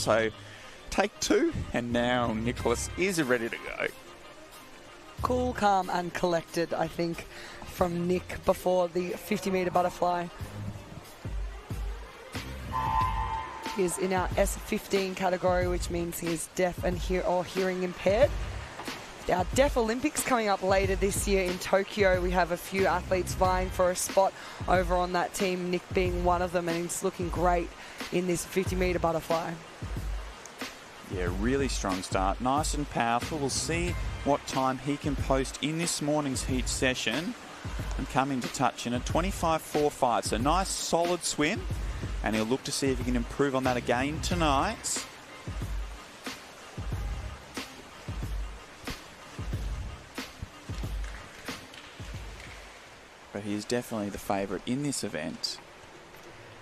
So take two, and now Nicholas is ready to go. Cool, calm and collected, I think, from Nick before the 50-metre butterfly. He is in our S15 category, which means he is deaf and hearing impaired. Our Deaf Olympics coming up later this year in Tokyo. We have a few athletes vying for a spot over on that team, Nick being one of them, and he's looking great in this 50-metre butterfly. Yeah, really strong start. Nice and powerful. We'll see what time he can post in this morning's heat session and come into touch in a 25.45. So nice, solid swim. And he'll look to see if he can improve on that again tonight. But he is definitely the favourite in this event.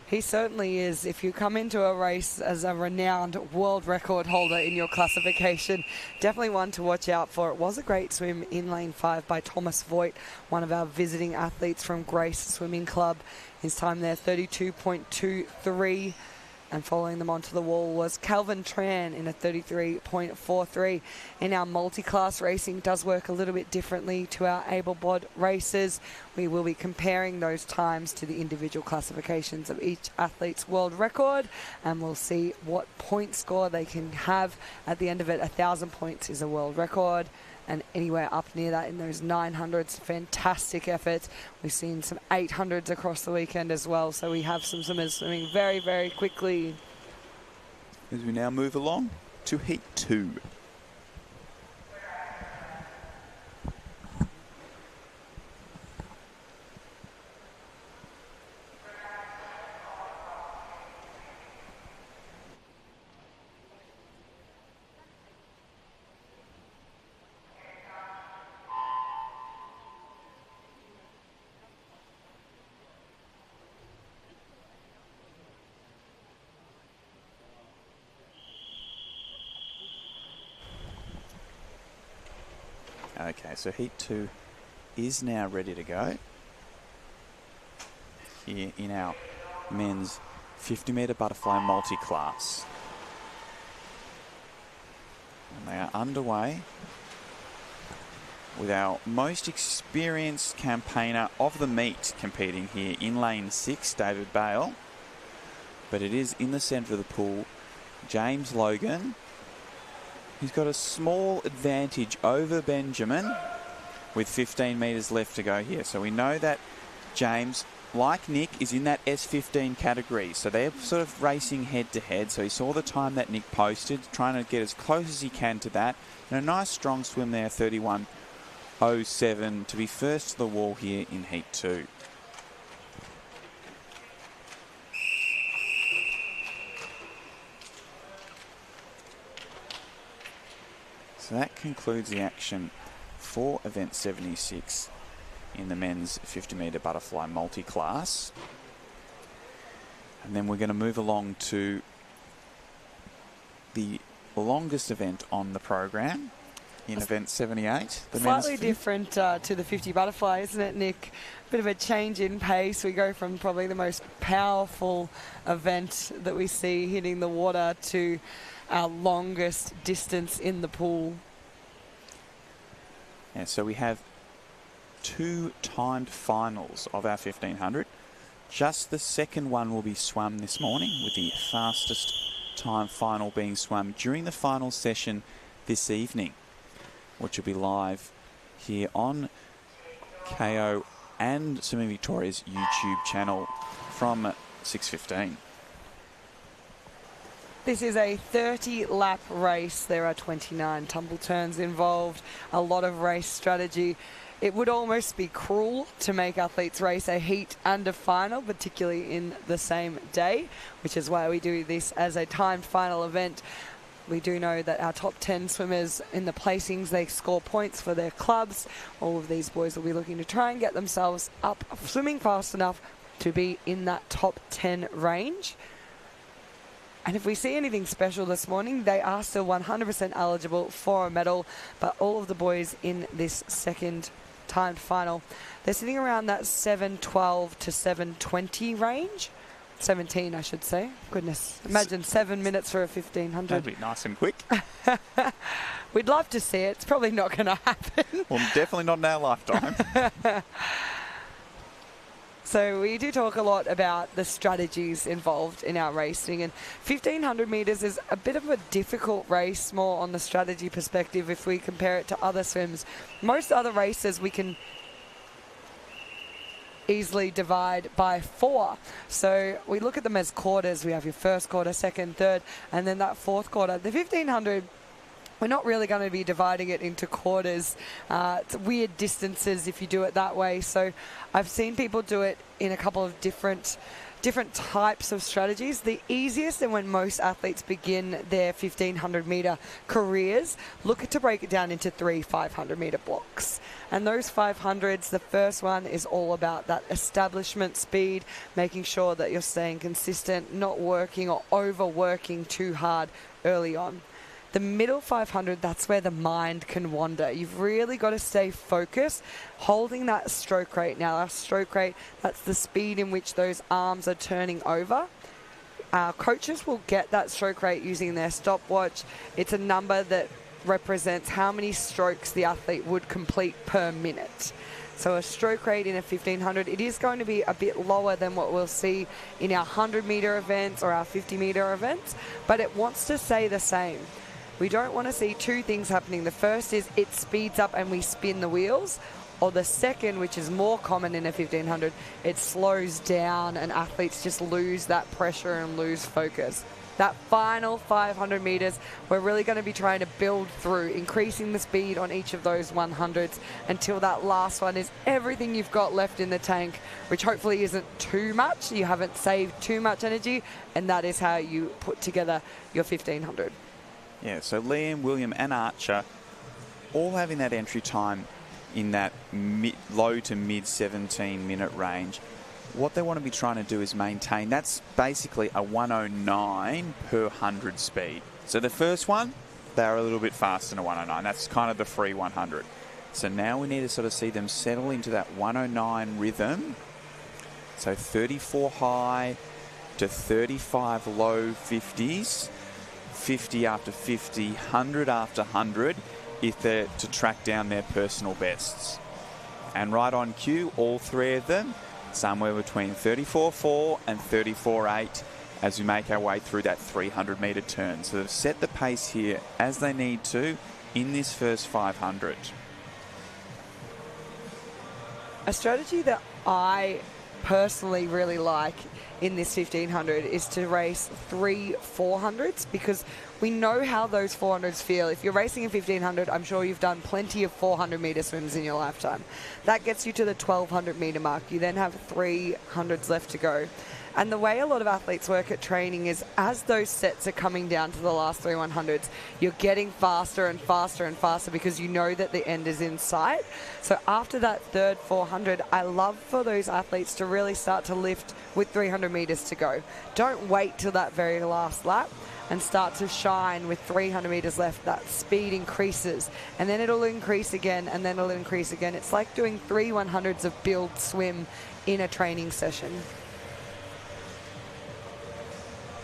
He certainly is. If you come into a race as a renowned world record holder in your classification, definitely one to watch out for. It was a great swim in lane 5 by Thomas Voigt, one of our visiting athletes from Grace Swimming Club. His time there, 32.23. And following them onto the wall was Calvin Tran in a 33.43. In our multi-class racing, does work a little bit differently to our able-bod races. We will be comparing those times to the individual classifications of each athlete's world record, and we'll see what point score they can have at the end of it. 1,000 points is a world record, and anywhere up near that in those 900s, fantastic efforts. We've seen some 800s across the weekend as well, so we have some swimmers swimming very, very quickly. As we now move along to heat 2. Okay, so heat 2 is now ready to go. Here in our men's 50-metre butterfly multi-class. And they are underway with our most experienced campaigner of the meet competing here in lane 6, David Bale. But it is in the centre of the pool, James Logan. He's got a small advantage over Benjamin with 15 metres left to go here. So we know that James, like Nick, is in that S15 category. So they're sort of racing head-to-head. So he saw the time that Nick posted, trying to get as close as he can to that. And a nice strong swim there, 31.07, to be first to the wall here in Heat 2. So that concludes the action for event 76 in the men's 50-metre butterfly multi-class. And then we're going to move along to the longest event on the program in event 78. The slightly different to the 50 butterfly, isn't it, Nick? Bit of a change in pace. We go from probably the most powerful event that we see hitting the water to our longest distance in the pool. Yeah, so we have 2 timed finals of our 1500. Just the second one will be swum this morning, with the fastest time final being swum during the final session this evening, which will be live here on KO and Swimming Victoria's YouTube channel from 6:15. This is a 30-lap race. There are 29 tumble turns involved, a lot of race strategy. It would almost be cruel to make athletes race a heat and a final, particularly in the same day, which is why we do this as a timed final event. We do know that our top 10 swimmers in the placings, they score points for their clubs. All of these boys will be looking to try and get themselves up, swimming fast enough to be in that top 10 range. And if we see anything special this morning, they are still 100% eligible for a medal. But all of the boys in this second timed final, they're sitting around that 7:12 to 7:20 range. 17, I should say. Goodness, imagine 7 minutes for a 1500. That'd be nice and quick. We'd love to see it. It's probably not going to happen. Well, definitely not in our lifetime. So we do talk a lot about the strategies involved in our racing, and 1500 metres is a bit of a difficult race, more on the strategy perspective if we compare it to other swims. Most other races we can easily divide by 4. So we look at them as quarters. We have your first quarter, second, third, and then that fourth quarter. The 1500, we're not really going to be dividing it into quarters. It's weird distances if you do it that way. So I've seen people do it in a couple of different types of strategies. The easiest, and when most athletes begin their 1500 metre careers, look to break it down into 3 500 metre blocks. And those 500s, the first one is all about that establishment speed, making sure that you're staying consistent, not working or overworking too hard early on. The middle 500, that's where the mind can wander. You've really got to stay focused, holding that stroke rate. Now, our stroke rate, that's the speed in which those arms are turning over. Our coaches will get that stroke rate using their stopwatch. It's a number that represents how many strokes the athlete would complete per minute. So a stroke rate in a 1500, it is going to be a bit lower than what we'll see in our 100 metre events or our 50 metre events, but it wants to stay the same. We don't want to see two things happening. The first is it speeds up and we spin the wheels, or the second, which is more common in a 1500, it slows down and athletes just lose that pressure and lose focus. That final 500 metres, we're really going to be trying to build through, increasing the speed on each of those 100s until that last one is everything you've got left in the tank, which hopefully isn't too much. You haven't saved too much energy, and that is how you put together your 1500. Yeah, so Liam, William and Archer all having that entry time in that low to mid 17-minute range. What they want to be trying to do is maintain. That's basically a 109 per 100 speed. So the first one, they're a little bit faster than a 109. That's kind of the free 100. So now we need to sort of see them settle into that 109 rhythm. So 34 high to 35 low 50s. 50 after 50, 100 after 100 if they're to track down their personal bests. And right on cue, all three of them, somewhere between 34.4 and 34.8 as we make our way through that 300 metre turn. So they've set the pace here as they need to in this first 500. A strategy that I personally really like in this 1500 is to race 3 400s, because we know how those 400s feel. If you're racing a 1500, I'm sure you've done plenty of 400 metre swims in your lifetime. That gets you to the 1200 metre mark. You then have 300s left to go. And the way a lot of athletes work at training is as those sets are coming down to the last 3 100s, you're getting faster and faster and faster because you know that the end is in sight. So after that third 400, I love for those athletes to really start to lift with 300 metres to go. Don't wait till that very last lap and start to shine with 300 metres left. That speed increases and then it'll increase again and then it'll increase again. It's like doing 3 100s of build swim in a training session.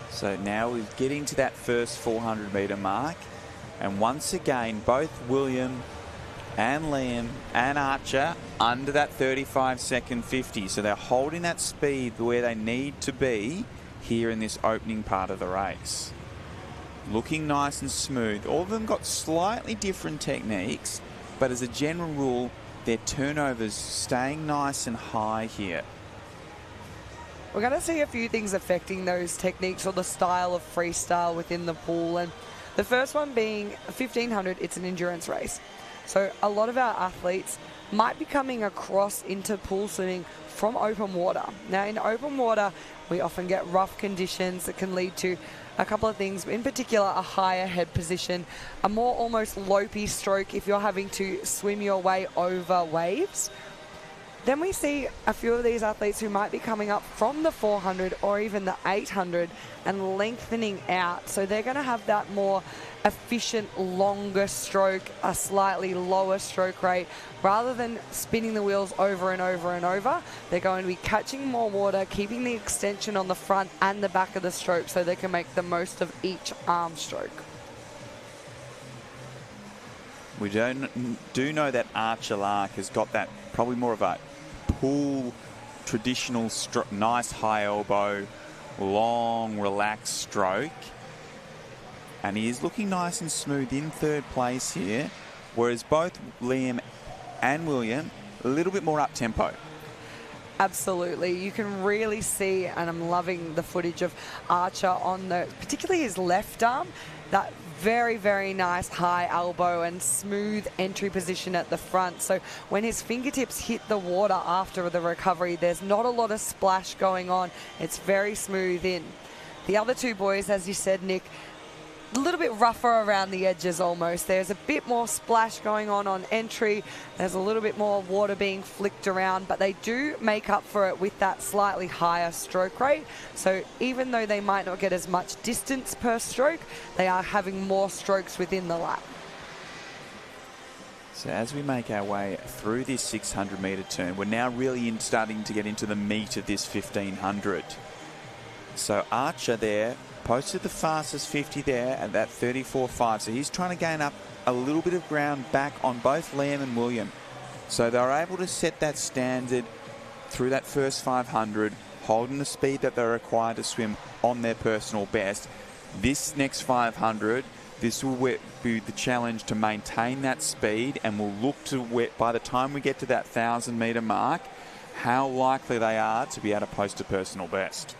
So now we're getting to that first 400 metre mark. And once again, both William and Liam and Archer under that 35-second 50. So they're holding that speed where they need to be here in this opening part of the race. Looking nice and smooth. All of them got slightly different techniques, but as a general rule, their turnovers staying nice and high here. We're going to see a few things affecting those techniques or the style of freestyle within the pool. And the first one being 1500, it's an endurance race. So a lot of our athletes might be coming across into pool swimming from open water. Now in open water, we often get rough conditions that can lead to a couple of things, in particular a higher head position, a more almost lopey stroke if you're having to swim your way over waves. Then we see a few of these athletes who might be coming up from the 400 or even the 800 and lengthening out. So they're going to have that more efficient, longer stroke, a slightly lower stroke rate. Rather than spinning the wheels over and over and over, they're going to be catching more water, keeping the extension on the front and the back of the stroke so they can make the most of each arm stroke. We do know that Archer Lark has got that probably more of a pull, traditional, nice high elbow, long, relaxed stroke. And he is looking nice and smooth in third place here, whereas both Liam and William, a little bit more up-tempo. Absolutely. You can really see, and I'm loving the footage of Archer on particularly his left arm, that very, very nice high elbow and smooth entry position at the front. So when his fingertips hit the water after the recovery, there's not a lot of splash going on. It's very smooth in. The other two boys, as you said, Nick, a little bit rougher around the edges almost. There's a bit more splash going on entry. There's a little bit more water being flicked around, but they do make up for it with that slightly higher stroke rate. So even though they might not get as much distance per stroke, they are having more strokes within the lap. So as we make our way through this 600 metre turn, we're now really starting to get into the meat of this 1500. So Archer there posted the fastest 50 there at that 34.5. So he's trying to gain up a little bit of ground back on both Liam and William. So they're able to set that standard through that first 500, holding the speed that they're required to swim on their personal best. This next 500, this will be the challenge to maintain that speed, and we'll look to, by the time we get to that 1,000 metre mark, how likely they are to be able to post a personal best.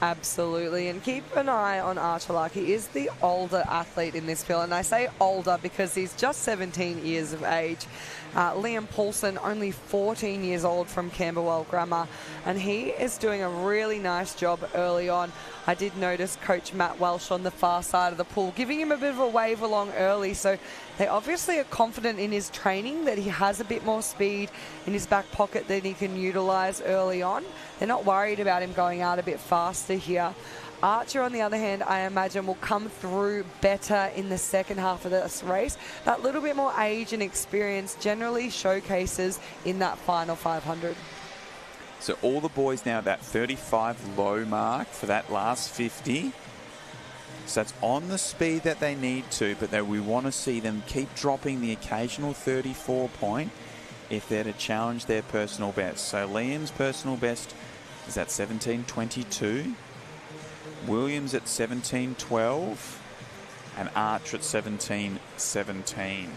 Absolutely, and keep an eye on Archer Lark. He is the older athlete in this field, and I say older because he's just 17 years of age. Liam Paulson, only 14 years old from Camberwell Grammar, and he is doing a really nice job early on. I did notice Coach Matt Welsh on the far side of the pool giving him a bit of a wave along early, so they obviously are confident in his training that he has a bit more speed in his back pocket that he can utilise early on. They're not worried about him going out a bit faster here. Archer, on the other hand, I imagine will come through better in the second half of this race. That little bit more age and experience generally showcases in that final 500. So all the boys now at that 35 low mark for that last 50. So that's on the speed that they need to, but we want to see them keep dropping the occasional 34 point if they're to challenge their personal best. So Liam's personal best is at 17.22. Williams at 17.12. And Archer at 17.17.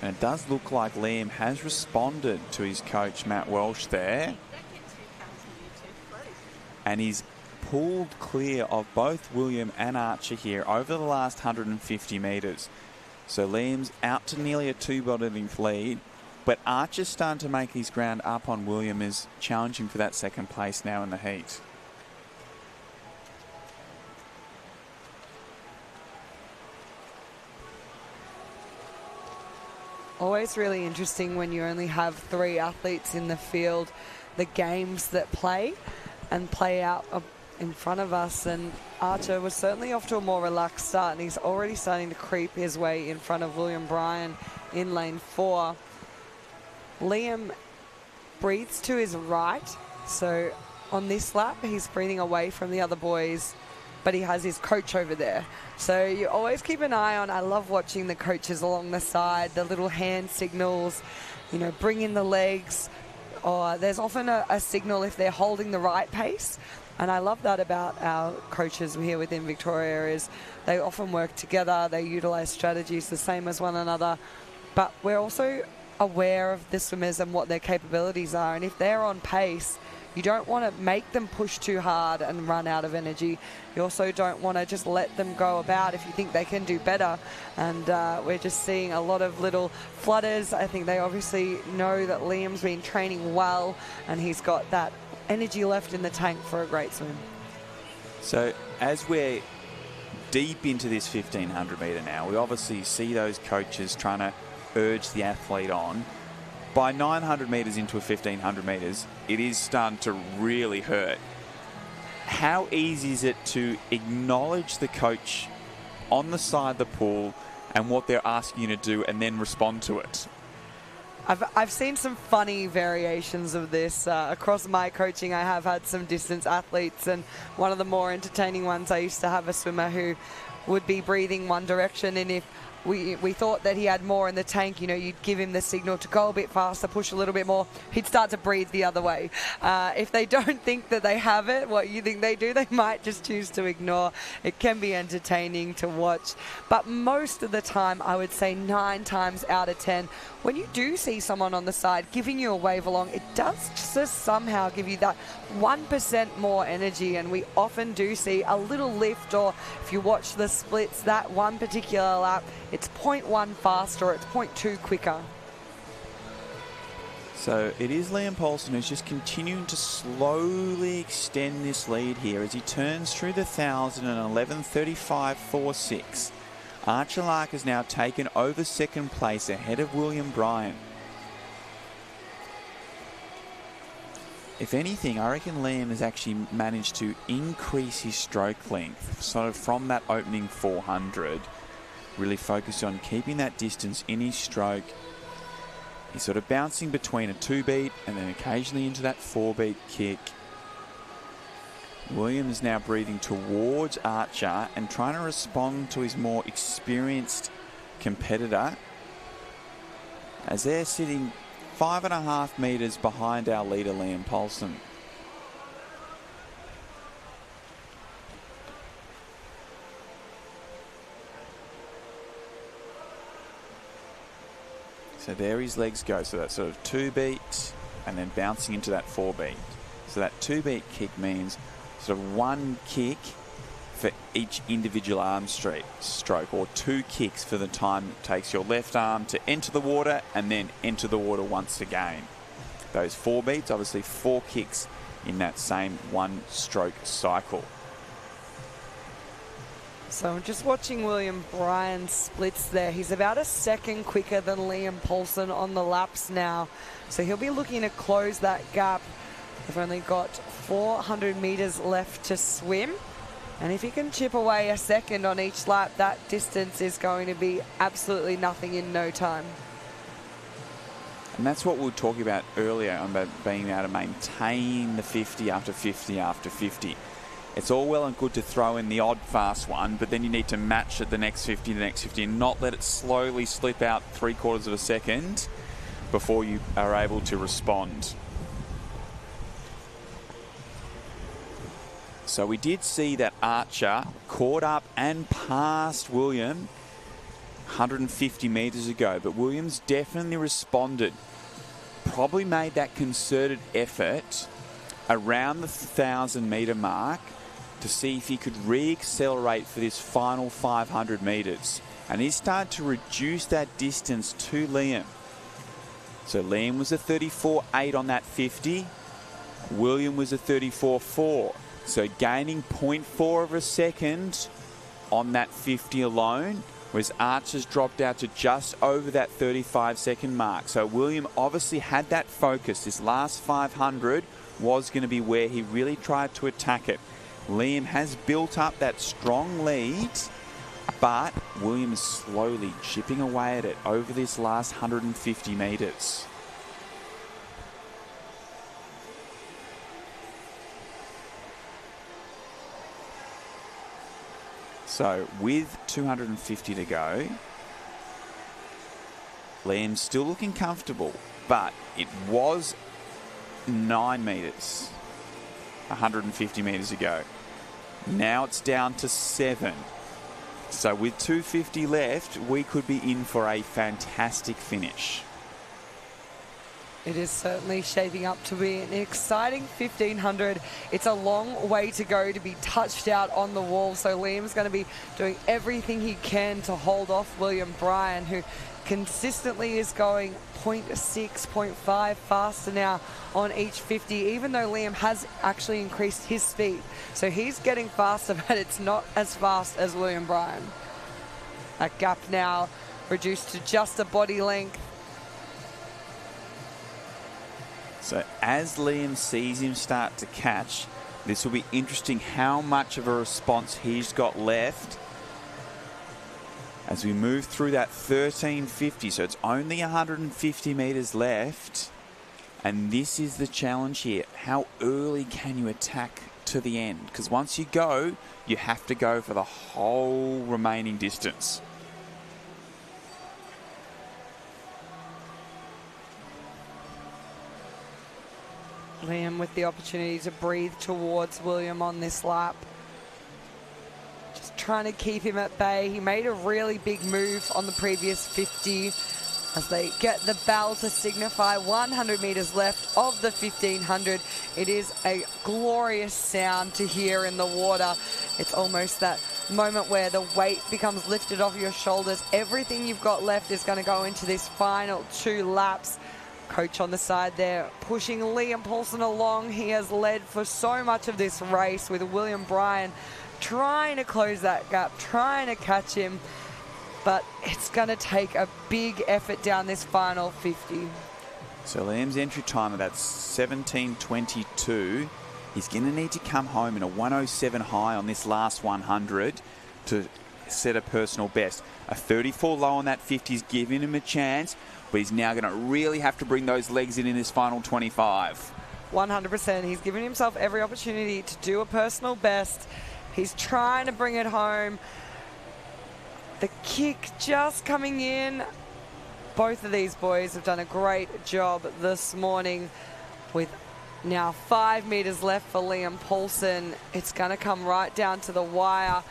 And it does look like Liam has responded to his coach, Matt Welsh, there. And he's pulled clear of both William and Archer here over the last 150 metres. So Liam's out to nearly a 2-body lead. But Archer's starting to make his ground up on William, is challenging for that second place now in the heat. Always really interesting when you only have 3 athletes in the field, the games that play out in front of us. And Archer was certainly off to a more relaxed start, and he's already starting to creep his way in front of William Bryan in lane 4. Liam breathes to his right, so on this lap he's breathing away from the other boys, but he has his coach over there. So you always keep an eye on, I love watching the coaches along the side, the little hand signals, bring in the legs, or there's often a signal if they're holding the right pace. And I love that about our coaches here within Victoria, is they often work together, they utilise strategies the same as one another, but we're also aware of the swimmers and what their capabilities are, and if they're on pace, you don't want to make them push too hard and run out of energy. You also don't want to just let them go about if you think they can do better. And we're just seeing a lot of little flutters. I think they obviously know that Liam's been training well and he's got that energy left in the tank for a great swim. So as we're deep into this 1500 metre now. We obviously see those coaches trying to urge the athlete on. By 900 metres into a 1500 metres, it is starting to really hurt. How easy is it to acknowledge the coach on the side of the pool and what they're asking you to do and then respond to it? I've seen some funny variations of this. Across my coaching, I have had some distance athletes, and one of the more entertaining ones, I used to have a swimmer who would be breathing one direction, and if we thought that he had more in the tank, you know, you'd give him the signal to go a bit faster, push a little bit more, he'd start to breathe the other way. If they don't think that they have it, what you think they do, they might just choose to ignore. It can be entertaining to watch. But most of the time, I would say 9 times out of 10, when you do see someone on the side giving you a wave along, it does just somehow give you that 1% more energy, and we often do see a little lift, or if you watch the splits, that one particular lap, it's 0.1 faster, or it's 0.2 quicker. So it is Liam Paulson who's just continuing to slowly extend this lead here as he turns through the 1,000 and 11:35.46. Archer Lark has now taken over second place ahead of William Bryan. If anything, I reckon Liam has actually managed to increase his stroke length, sort of from that opening 400, really focused on keeping that distance in his stroke. He's sort of bouncing between a 2-beat and then occasionally into that 4-beat kick. William is now breathing towards Archer and trying to respond to his more experienced competitor as they're sitting 5.5 metres behind our leader, Liam Paulson. So there his legs go. So that sort of 2-beat and then bouncing into that 4-beat. So that 2-beat kick means sort of 1 kick for each individual arm stroke, or 2 kicks for the time it takes your left arm to enter the water and then enter the water once again. Those 4 beats, obviously 4 kicks in that same 1-stroke cycle. So just watching William Bryan's splits there. He's about a second quicker than Liam Paulson on the laps now. So he'll be looking to close that gap. They've only got 400 metres left to swim. And if he can chip away a second on each lap, that distance is going to be absolutely nothing in no time. And that's what we were talking about earlier, about being able to maintain the 50 after 50 after 50. It's all well and good to throw in the odd fast one, but then you need to match at the next 50, and not let it slowly slip out 3/4 of a second before you are able to respond. So we did see that Archer caught up and passed William 150 metres ago, but Williams definitely responded. Probably made that concerted effort around the 1,000 metre mark to see if he could re-accelerate for this final 500 metres. And he started to reduce that distance to Liam. So Liam was a 34.8 on that 50. William was a 34.4. So gaining 0.4 of a second on that 50 alone, whereas Archer's dropped out to just over that 35-second mark. So William obviously had that focus. This last 500 was going to be where he really tried to attack it. Liam has built up that strong lead, but William is slowly chipping away at it over this last 150 metres. So with 250 to go, Liam's still looking comfortable, but it was 9 metres 150 metres ago. Now it's down to 7. So with 250 left, we could be in for a fantastic finish. It is certainly shaping up to be an exciting 1500. It's a long way to go to be touched out on the wall. So Liam's going to be doing everything he can to hold off William Bryan, who consistently is going 0.6, 0.5 faster now on each 50, even though Liam has actually increased his speed. So he's getting faster, but it's not as fast as William Bryan. That gap now reduced to just a body length. So as Liam sees him start to catch, this will be interesting how much of a response he's got left as we move through that 1350. So it's only 150 metres left. And this is the challenge here. How early can you attack to the end? Because once you go, you have to go for the whole remaining distance. Liam with the opportunity to breathe towards William on this lap. Just trying to keep him at bay. He made a really big move on the previous 50 as they get the bell to signify 100 metres left of the 1500. It is a glorious sound to hear in the water. It's almost that moment where the weight becomes lifted off your shoulders. Everything you've got left is going to go into this final 2 laps. Coach on the side there pushing Liam Paulson along. He has led for so much of this race, with William Bryan trying to close that gap, trying to catch him, but it's going to take a big effort down this final 50. So Liam's entry time of that 17:22. He's going to need to come home in a 107 high on this last 100 to set a personal best. A 34 low on that 50 is giving him a chance, but he's now going to really have to bring those legs in this final 25. 100%. He's given himself every opportunity to do a personal best. He's trying to bring it home. The kick just coming in. Both of these boys have done a great job this morning, with now 5 metres left for Liam Paulson. It's going to come right down to the wire.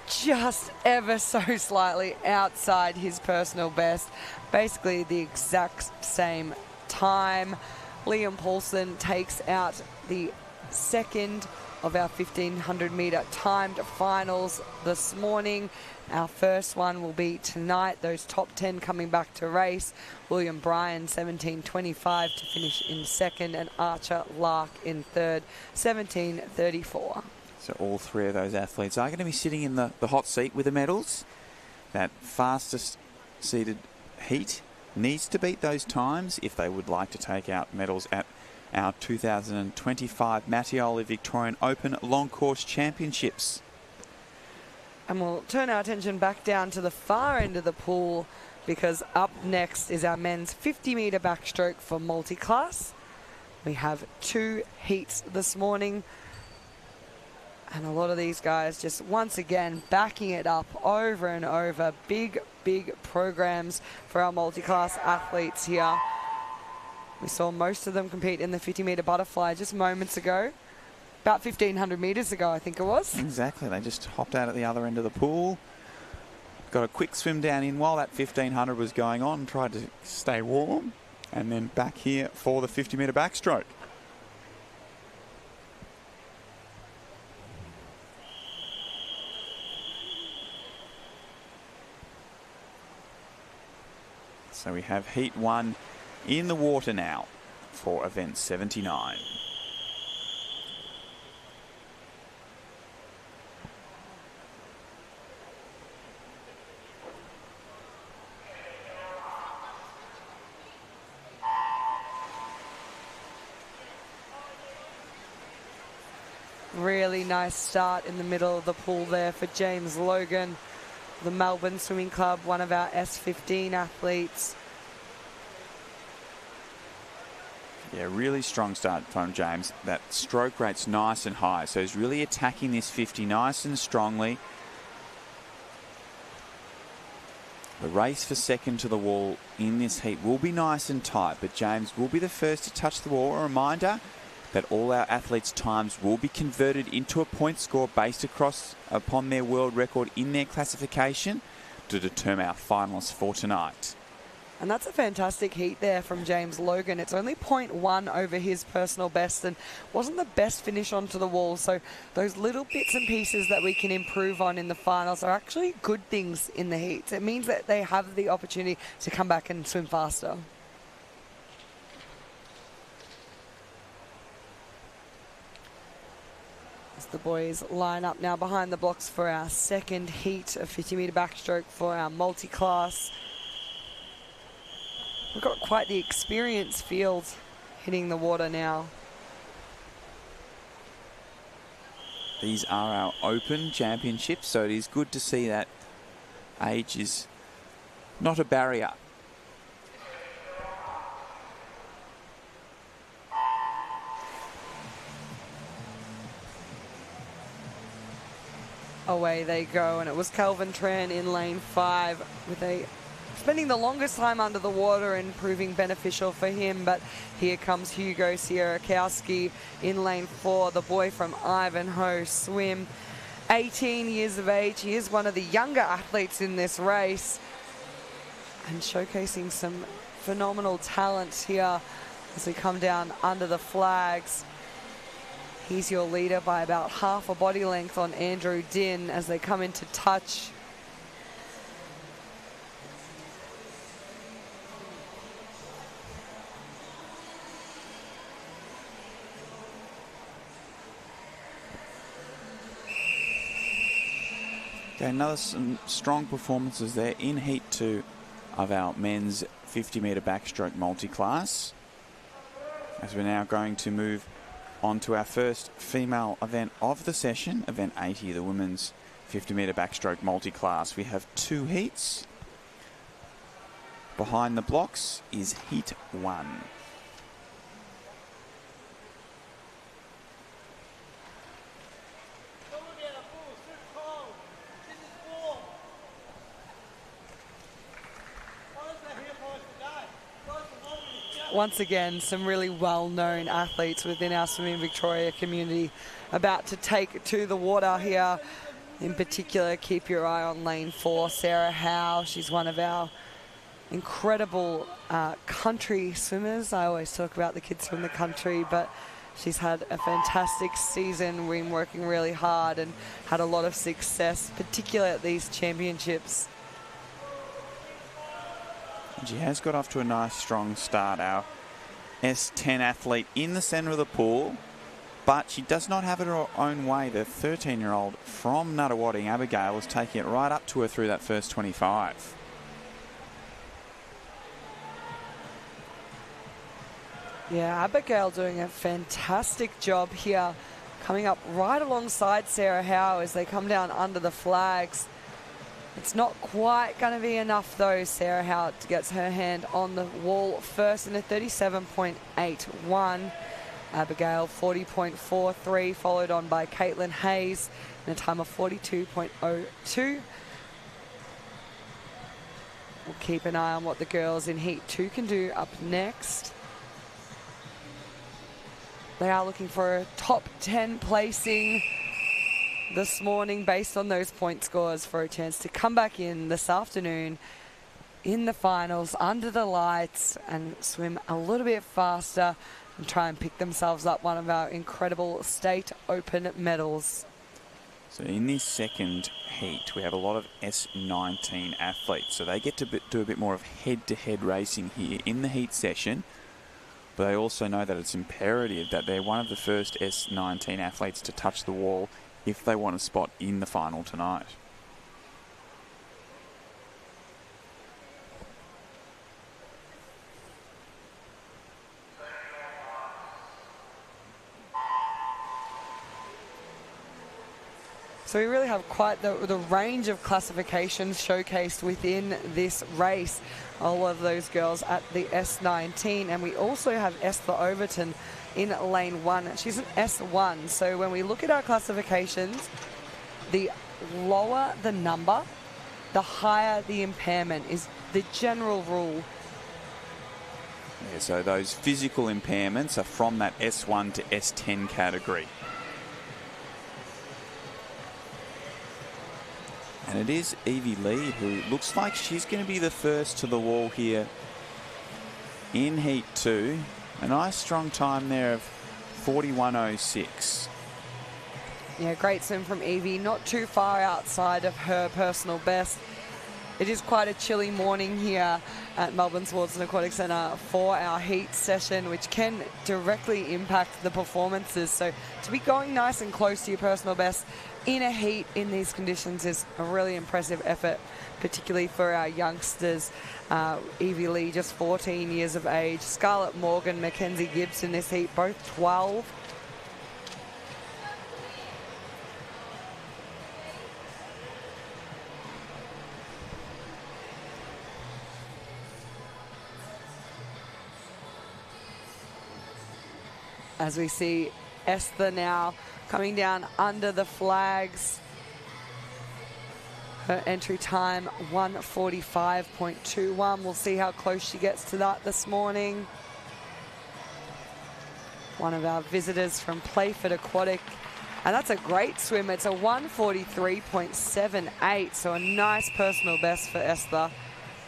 Just ever so slightly outside his personal best. Basically the exact same time. Liam Paulson takes out the second of our 1500 metre timed finals this morning. Our first one will be tonight. Those top 10 coming back to race. William Bryan, 17:25 to finish in second, and Archer Lark in third, 17:34. So all 3 of those athletes are going to be sitting in the hot seat with the medals. That fastest seeded heat needs to beat those times if they would like to take out medals at our 2025 Mattioli Victorian Open Long Course Championships. And we'll turn our attention back down to the far end of the pool, because up next is our men's 50 metre backstroke for Multiclass. We have 2 heats this morning, and a lot of these guys just once again backing it up over and over. Big programs for our Multiclass athletes here. We saw most of them compete in the 50 metre butterfly just moments ago. About 1,500 metres ago, I think it was. Exactly. They just hopped out at the other end of the pool. Got a quick swim down in while that 1,500 was going on. Tried to stay warm. And then back here for the 50 metre backstroke. So we have heat 1 in the water now for event 79. Really nice start in the middle of the pool there for James Logan, the Melbourne Swimming Club, one of our S15 athletes. Yeah, really strong start from James. That stroke rate's nice and high, so he's really attacking this 50 nice and strongly. The race for second to the wall in this heat will be nice and tight, but James will be the first to touch the wall. A reminder that all our athletes' times will be converted into a point score based upon their world record in their classification to determine our finalists for tonight. And that's a fantastic heat there from James Logan. It's only 0.1 over his personal best and wasn't the best finish onto the wall. So those little bits and pieces that we can improve on in the finals are actually good things in the heats. It means that they have the opportunity to come back and swim faster. As the boys line up now behind the blocks for our second heat of 50-metre backstroke for our multi-class. We've got quite the experienced field hitting the water now. These are our open championships, so it is good to see that age is not a barrier. Away they go, and it was Calvin Tran in lane 5 with spending the longest time under the water and proving beneficial for him. But here comes Hugo Sierakowski in lane 4, the boy from Ivanhoe Swim. 18 years of age. He is one of the younger athletes in this race and showcasing some phenomenal talent here as we come down under the flags. He's your leader by about half a body length on Andrew Din as they come into touch. Okay, another some strong performances there in Heat 2 of our men's 50-metre backstroke multi-class. As we're now going to move on to our first female event of the session, event 80, the women's 50-metre backstroke multi-class. We have 2 heats. Behind the blocks is Heat 1. Once again, some really well-known athletes within our Swimming Victoria community about to take to the water here. In particular, keep your eye on lane 4, Sarah Howe. She's one of our incredible country swimmers. I always talk about the kids from the country, but she's had a fantastic season, been working really hard and had a lot of success, particularly at these championships. She has got off to a nice strong start, our S10 athlete in the centre of the pool, but she does not have it her own way. The 13-year-old from Nuttawading, Abigail, is taking it right up to her through that first 25. Yeah, Abigail doing a fantastic job here, coming up right alongside Sarah Howe as they come down under the flags. It's not quite going to be enough though. Sarah Howe gets her hand on the wall first in a 37.81. Abigail 40.43, followed on by Caitlin Hayes in a time of 42.02. We'll keep an eye on what the girls in Heat 2 can do up next. They are looking for a top 10 placing this morning based on those point scores for a chance to come back in this afternoon in the finals under the lights and swim a little bit faster and try and pick themselves up one of our incredible state open medals. So in this second heat, we have a lot of S19 athletes, so they get to do a bit more of head-to-head racing here in the heat session. But they also know that it's imperative that they're one of the first S19 athletes to touch the wall if they want a spot in the final tonight. So we really have quite the range of classifications showcased within this race. All of those girls at the S19, and we also have Esther Overton in lane 1. She's an S1, so when we look at our classifications, the lower the number, the higher the impairment is the general rule. Yeah, so those physical impairments are from that S1 to S10 category. And it is Evie Lee who looks like she's going to be the first to the wall here in Heat 2. A nice strong time there of 41.06. Yeah, great swim from Evie. Not too far outside of her personal best. It is quite a chilly morning here at Melbourne Sports and Aquatic Centre for our heat session, which can directly impact the performances. So to be going nice and close to your personal best in a heat in these conditions is a really impressive effort, particularly for our youngsters. Evie Lee, just 14 years of age. Scarlett Morgan, Mackenzie Gibbs in this heat, both 12. As we see Esther now coming down under the flags. Her entry time, 1:45.21. We'll see how close she gets to that this morning. One of our visitors from Playford Aquatic. And that's a great swim. It's a 1:43.78. So a nice personal best for Esther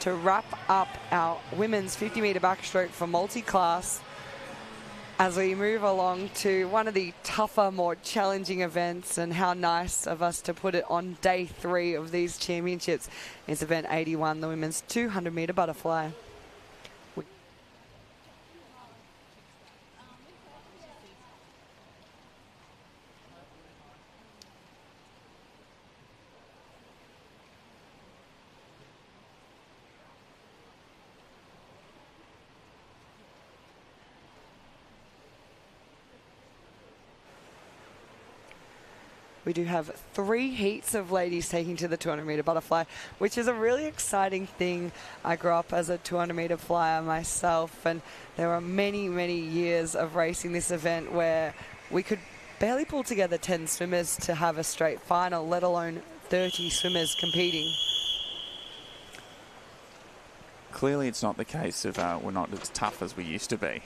to wrap up our women's 50-metre backstroke for Multiclass. As we move along to one of the tougher, more challenging events, and how nice of us to put it on day 3 of these championships. It's event 81, the women's 200-metre butterfly. We do have 3 heats of ladies taking to the 200-metre butterfly, which is a really exciting thing. I grew up as a 200-metre flyer myself, and there were many, many years of racing this event where we could barely pull together 10 swimmers to have a straight final, let alone 30 swimmers competing. Clearly it's not the case of we're not as tough as we used to be.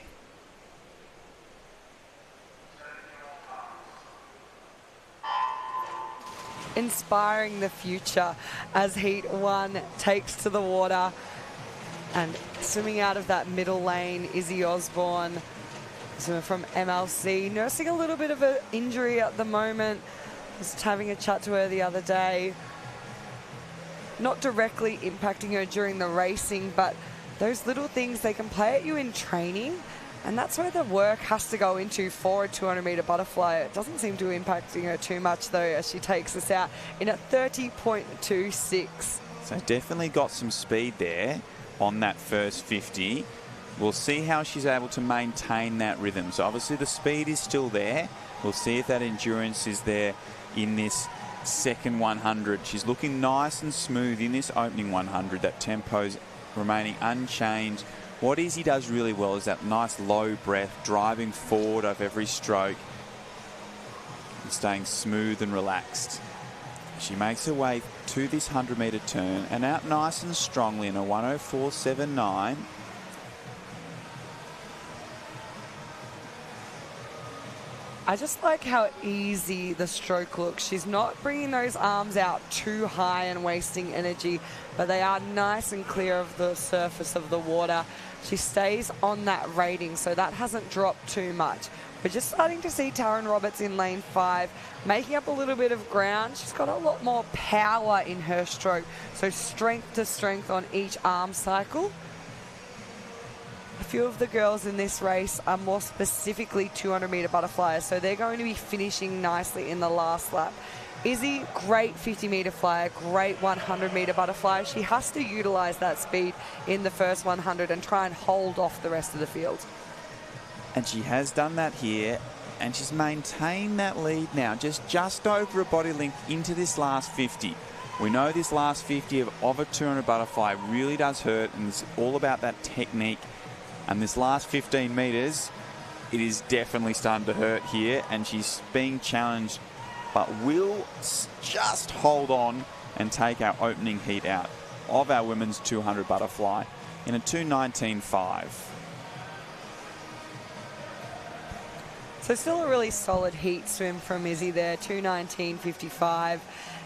Inspiring the future as Heat 1 takes to the water, and swimming out of that middle lane, Izzy Osborne, swimmer from MLC, nursing a little bit of an injury at the moment. Just having a chat to her the other day. Not directly impacting her during the racing, but those little things, they can play at you in training. And that's where the work has to go into for a 200-metre butterfly. It doesn't seem to be impacting her too much, though, as she takes us out in at 30.26. So definitely got some speed there on that first 50. We'll see how she's able to maintain that rhythm. So obviously the speed is still there. We'll see if that endurance is there in this second 100. She's looking nice and smooth in this opening 100. That tempo's remaining unchanged. What Izzy does really well is that nice low breath, driving forward of every stroke and staying smooth and relaxed. She makes her way to this 100-metre turn and out nice and strongly in a 1:04.79. I just like how easy the stroke looks. She's not bringing those arms out too high and wasting energy, but they are nice and clear of the surface of the water. She stays on that rating, so that hasn't dropped too much. We're just starting to see Taryn Roberts in lane 5, making up a little bit of ground. She's got a lot more power in her stroke, so strength to strength on each arm cycle. A few of the girls in this race are more specifically 200-metre butterflies, so they're going to be finishing nicely in the last lap. Izzy, great 50-metre flyer, great 100-metre butterfly. She has to utilise that speed in the first 100 and try and hold off the rest of the field. And she has done that here, and she's maintained that lead now, just over a body length into this last 50. We know this last 50 of a 200 butterfly really does hurt, and it's all about that technique. And this last 15 metres, it is definitely starting to hurt here, and she's being challenged, but will just hold on and take our opening heat out of our women's 200 butterfly in a 2:19.5. So still a really solid heat swim from Izzy there, 2:19.55.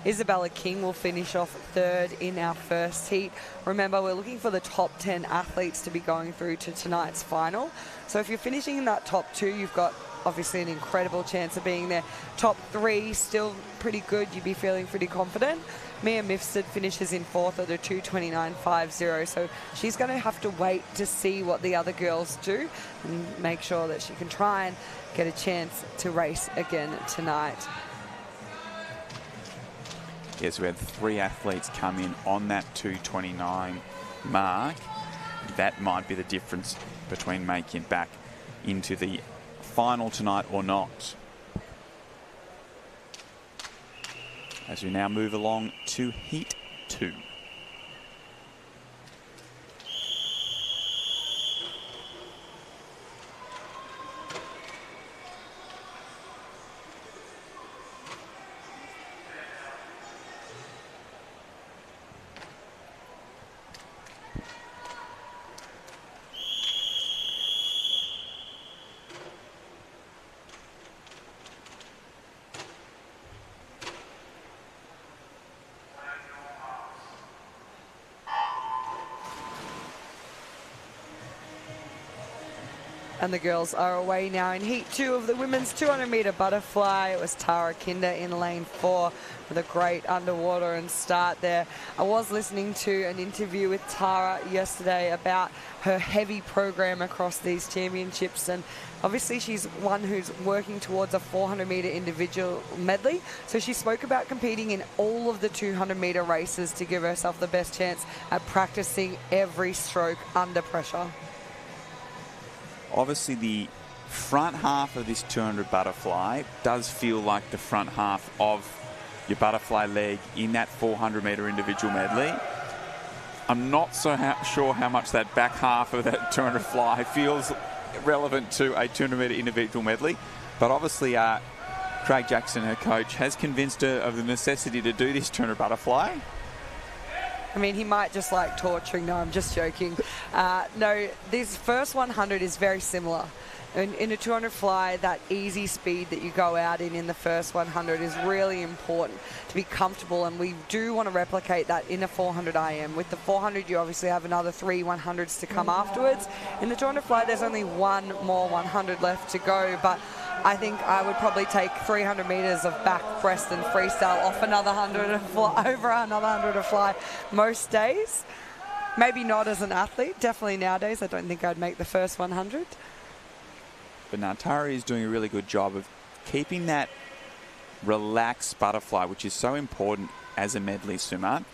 Isabella King will finish off third in our first heat. Remember, we're looking for the top 10 athletes to be going through to tonight's final. So if you're finishing in that top 2, you've got obviously an incredible chance of being there. Top 3, still pretty good. You'd be feeling pretty confident. Mia Mifsud finishes in 4th at a 2:29.50, so she's going to have to wait to see what the other girls do and make sure that she can try and get a chance to race again tonight. Yes, we had 3 athletes come in on that 2:29 mark. That might be the difference between making it back into the final tonight or not. As we now move along to Heat 2. And the girls are away now in Heat 2 of the women's 200-metre butterfly. It was Tara Kinder in lane 4 with a great underwater and start there. I was listening to an interview with Tara yesterday about her heavy program across these championships, and obviously she's one who's working towards a 400-metre individual medley. So she spoke about competing in all of the 200-metre races to give herself the best chance at practicing every stroke under pressure. Obviously, the front half of this 200 butterfly does feel like the front half of your butterfly leg in that 400-metre individual medley. I'm not so sure how much that back half of that 200 fly feels relevant to a 200-metre individual medley, but obviously Craig Jackson, her coach, has convinced her of the necessity to do this 200 butterfly. I mean, he might just like torturing. No, I'm just joking. No, this first 100 is very similar. In a 200 fly, that easy speed that you go out in the first 100 is really important to be comfortable, and we do want to replicate that in a 400 IM. With the 400, you obviously have another 3 100s to come afterwards. In the 200 fly, there's only one more 100 left to go, but I think I would probably take 300 metres of back, breast and freestyle off another 100 and fly, over another 100 to fly most days. Maybe not as an athlete. Definitely nowadays, I don't think I'd make the first 100. But Natari is doing a really good job of keeping that relaxed butterfly, which is so important as a medley swimmer.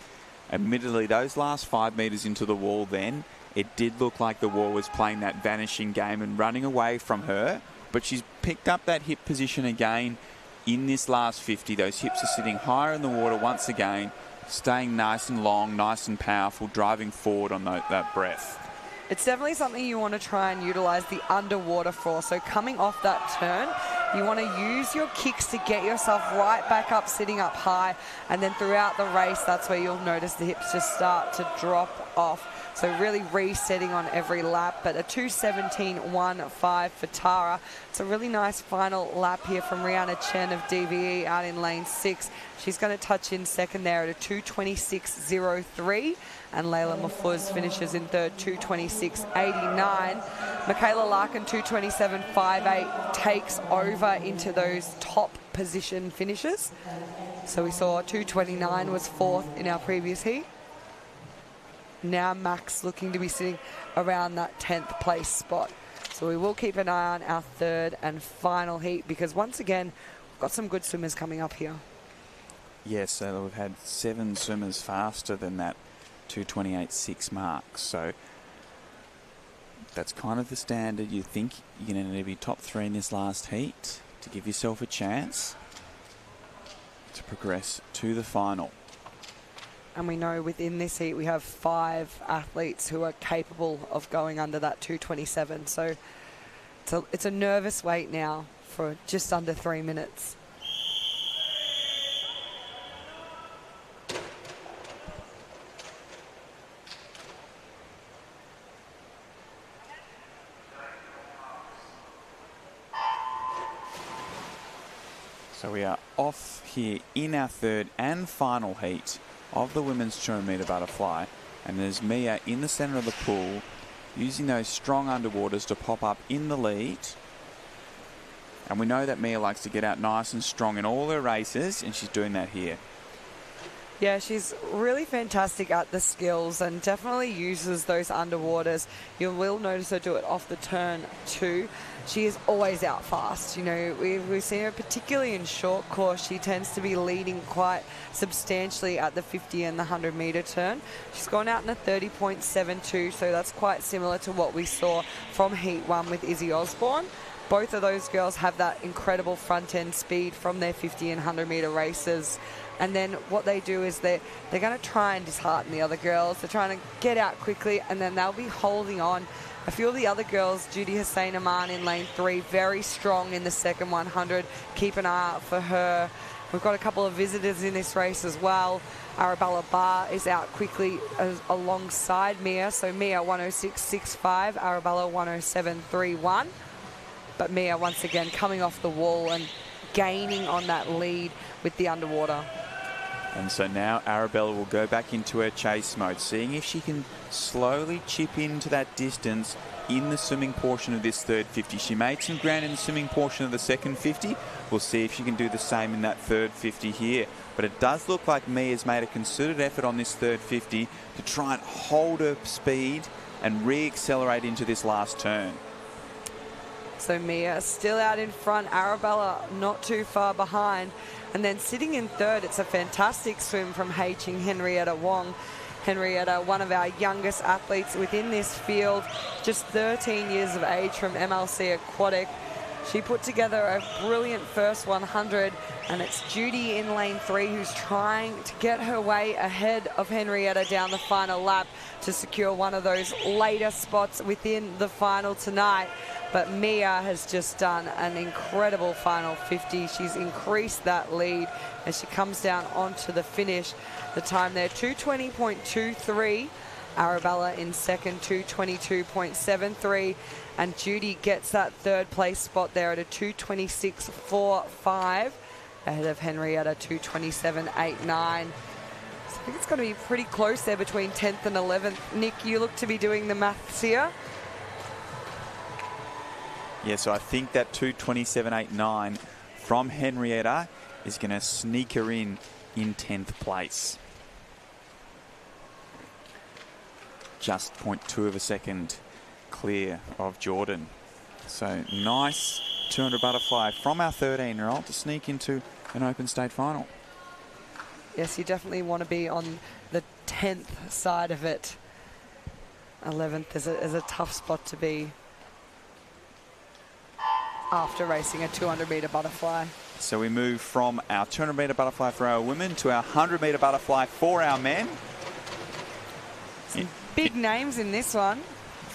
Admittedly, those last 5 metres into the wall then, it did look like the wall was playing that vanishing game and running away from her. But she's picked up that hip position again in this last 50. Those hips are sitting higher in the water once again, staying nice and long, nice and powerful, driving forward on that breath. It's definitely something you want to try and utilise the underwater for. So coming off that turn, you want to use your kicks to get yourself right back up, sitting up high. And then throughout the race, that's where you'll notice the hips just start to drop off. So really resetting on every lap. But a 2:17.15 for Tara. It's a really nice final lap here from Rihanna Chen of DVE out in lane 6. She's going to touch in second there at a 2:26.03. And Layla Mahfouz finishes in third, 2:26.89. Michaela Larkin, 2:27.58, takes over into those top position finishes. So we saw 2:29 was fourth in our previous heat. Now Max looking to be sitting around that 10th place spot. So we will keep an eye on our third and final heat, because once again, we've got some good swimmers coming up here. Yes, so we've had 7 swimmers faster than that 2:28.6 mark. So that's kind of the standard. You think you're going to need to be top 3 in this last heat to give yourself a chance to progress to the final. And we know within this heat we have 5 athletes who are capable of going under that 2:27. So it's a nervous wait now for just under 3 minutes. So we are off here in our third and final heat of the women's 200 metre butterfly. And there's Mia in the centre of the pool, using those strong underwaters to pop up in the lead. And we know that Mia likes to get out nice and strong in all her races, and she's doing that here. Yeah, she's really fantastic at the skills and definitely uses those underwaters. You will notice her do it off the turn too. She is always out fast. You know, we've seen her particularly in short course. She tends to be leading quite substantially at the 50 and the 100 metre turn. She's gone out in a 30.72, so that's quite similar to what we saw from Heat 1 with Izzy Osborne. Both of those girls have that incredible front end speed from their 50 and 100 metre races. And then what they do is they're going to try and dishearten the other girls. They're trying to get out quickly, and then they'll be holding on. A few of the other girls, Judy Hussein Aman in lane 3, very strong in the second 100. Keep an eye out for her. We've got a couple of visitors in this race as well. Arabella Barr is out quickly alongside Mia. So Mia 106.65, Arabella 107.31. But Mia once again coming off the wall and gaining on that lead with the underwater. And so now Arabella will go back into her chase mode, seeing if she can slowly chip into that distance in the swimming portion of this third 50. She made some ground in the swimming portion of the second 50. We'll see if she can do the same in that third 50 here. But it does look like Mia's made a concerted effort on this third 50 to try and hold her speed and re-accelerate into this last turn. So Mia still out in front, Arabella not too far behind. And then sitting in third, it's a fantastic swim from Hei-Ching Henrietta Wong. Henrietta, one of our youngest athletes within this field, just 13 years of age from MLC Aquatic. She put together a brilliant first 100, and it's Judy in lane 3 who's trying to get her way ahead of Henrietta down the final lap to secure one of those later spots within the final tonight. But Mia has just done an incredible final 50. She's increased that lead as she comes down onto the finish. The time there, 2:20.23. Arabella in second, 2:22.73. And Judy gets that third place spot there at a 2:26.45 ahead of Henrietta, 2:27.89. So I think it's going to be pretty close there between 10th and 11th. Nick, you look to be doing the maths here. Yeah, so I think that 2:27.89 from Henrietta is going to sneak her in 10th place. Just 0.2 of a second clear of Jordan. So nice 200 butterfly from our 13-year-old to sneak into an open state final. Yes, you definitely want to be on the 10th side of it. 11th is a tough spot to be after racing a 200 metre butterfly. So we move from our 200 metre butterfly for our women to our 100 metre butterfly for our men. Some big names in this one.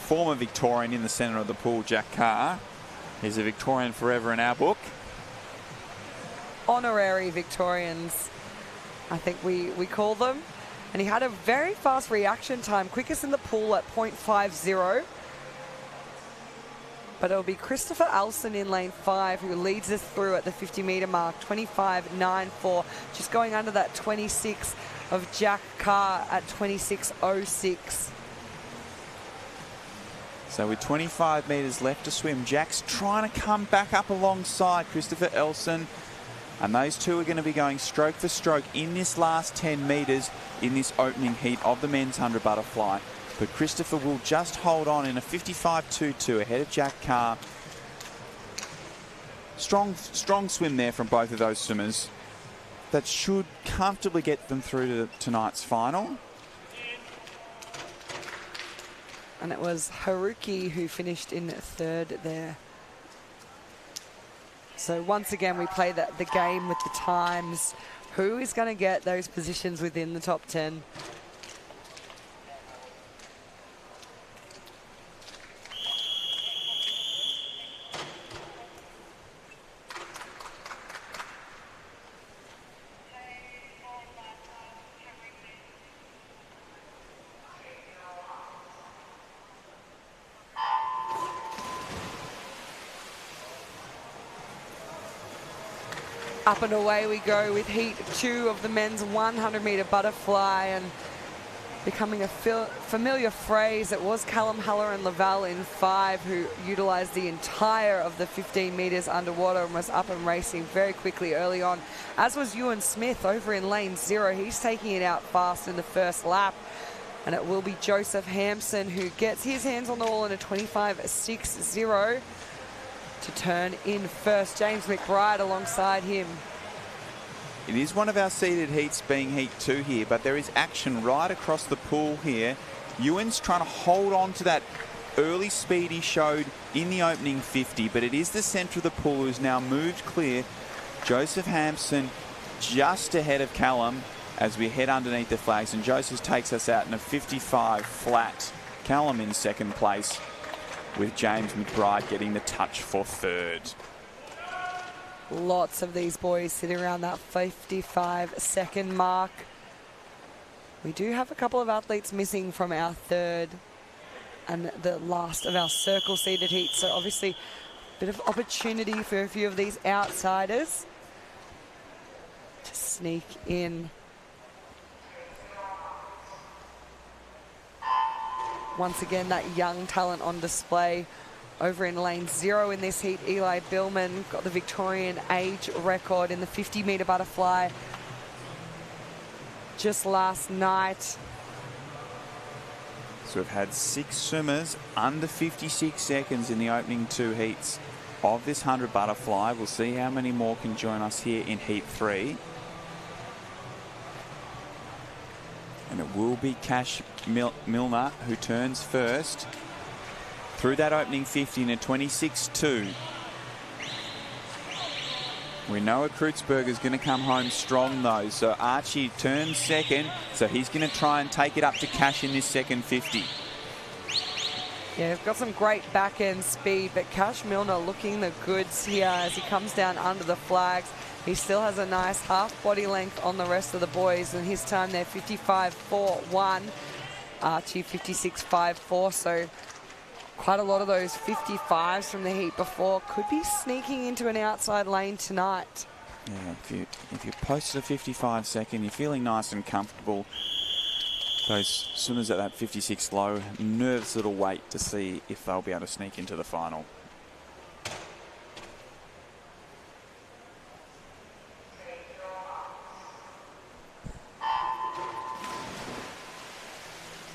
Former Victorian in the centre of the pool, Jack Carr. He's a Victorian forever in our book. Honorary Victorians, I think we call them. And he had a very fast reaction time, quickest in the pool at 0.50. But it'll be Christopher Elson in lane 5 who leads us through at the 50 metre mark, 25.94. Just going under that 26 of Jack Carr at 26.06. So with 25 metres left to swim, Jack's trying to come back up alongside Christopher Elson. And those two are going to be going stroke for stroke in this last 10 metres in this opening heat of the men's 100 butterfly. But Christopher will just hold on in a 55.22 ahead of Jack Carr. Strong swim there from both of those swimmers. That should comfortably get them through to tonight's final. And it was Haruki who finished in third there. So once again, we play the game with the times. Who is going to get those positions within the top 10? Up and away we go with heat 2 of the men's 100-metre butterfly, and becoming a familiar phrase. It was Callum Haller and Lavelle in 5 who utilised the entire of the 15 metres underwater and was up and racing very quickly early on, as was Ewan Smith over in lane 0. He's taking it out fast in the first lap, and it will be Joseph Hampson who gets his hands on the wall in a 25.60 to turn in first. James McBride alongside him. It is one of our seeded heats, being heat 2 here, but there is action right across the pool here. Ewan's trying to hold on to that early speed he showed in the opening 50, but it is the centre of the pool who's now moved clear. Joseph Hampson just ahead of Callum as we head underneath the flags, and Joseph takes us out in a 55 flat. Callum in second place, with James McBride getting the touch for third. Lots of these boys sitting around that 55-second mark. We do have a couple of athletes missing from our third and the last of our circle seeded heats, so obviously a bit of opportunity for a few of these outsiders to sneak in. Once again, that young talent on display. Over in lane 0 in this heat, Eli Billman got the Victorian age record in the 50-metre butterfly just last night. So we've had 6 swimmers under 56 seconds in the opening 2 heats of this 100 butterfly. We'll see how many more can join us here in heat 3. And it will be Cash Milner who turns first through that opening 50 in a 26.2. We know a Kreutzberg is going to come home strong though, so Archie turns second, so he's going to try and take it up to Cash in this second 50. Yeah, they've got some great back-end speed, but Cash Milner looking the goods here as he comes down under the flags. He still has a nice half body length on the rest of the boys, and his time there 55.41, Archie 56.54, so quite a lot of those 55s from the heat before could be sneaking into an outside lane tonight. Yeah, if you posted a 55 second, you're feeling nice and comfortable. Those swimmers at that 56 low, nervous little wait to see if they'll be able to sneak into the final.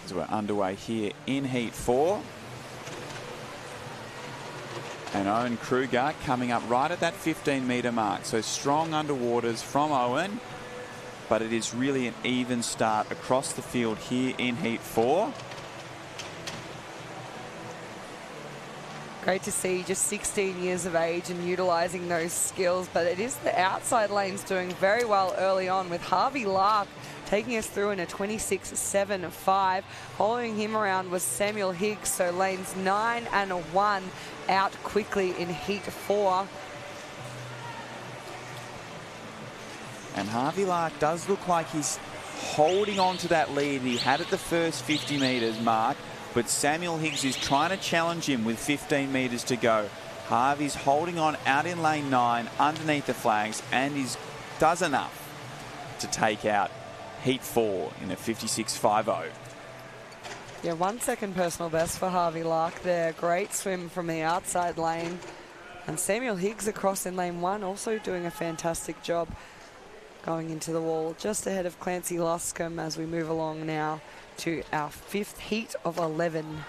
As we're underway here in heat 4. And Owen Kruger coming up right at that 15-metre mark. So strong underwaters from Owen, but it is really an even start across the field here in heat 4. Great to see, just 16 years of age and utilising those skills, but it is the outside lanes doing very well early on, with Harvey Lark taking us through in a 26.75. Following him around was Samuel Higgs, so lanes 9 and 1 out quickly in heat 4. And Harvey Lark does look like he's holding on to that lead he had at the first 50 metres mark, but Samuel Higgs is trying to challenge him with 15 metres to go. Harvey's holding on out in lane 9 underneath the flags, and does enough to take out heat 4 in a 56.50. Yeah, 1 second personal best for Harvey Lark there. Great swim from the outside lane. And Samuel Higgs across in lane 1 also doing a fantastic job going into the wall just ahead of Clancy Loscombe as we move along now to our 5th heat of 11.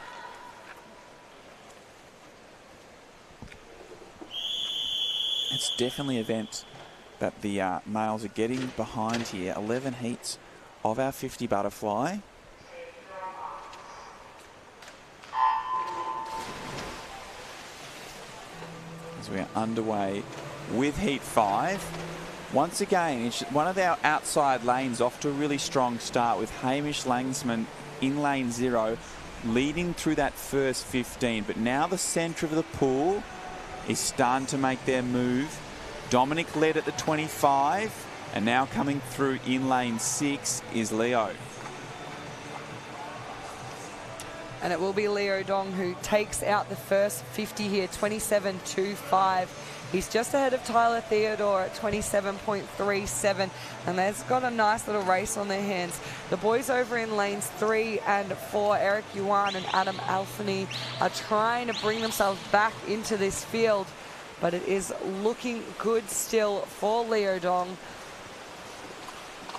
It's definitely an event that the males are getting behind here. 11 heats of our 50 butterfly. As we are underway with heat 5. Once again, it's one of our outside lanes off to a really strong start, with Hamish Langsman in lane 0 leading through that first 15. But now the centre of the pool is starting to make their move. Dominic led at the 25, and now coming through in lane 6 is Leo. And it will be Leo Dong who takes out the first 50 here, 27.25. He's just ahead of Tyler Theodore at 27.37, and they've got a nice little race on their hands. The boys over in lanes 3 and 4, Eric Yuan and Adam Alfany, are trying to bring themselves back into this field, but it is looking good still for Liudong.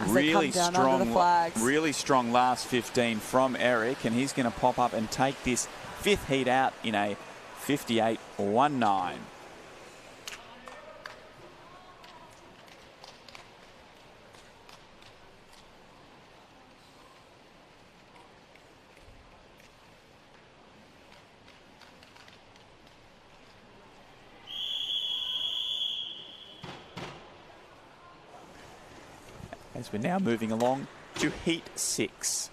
Really strong last 15 from Eric, and he's going to pop up and take this 5th heat out in a 58.19. As we're now moving along to heat 6.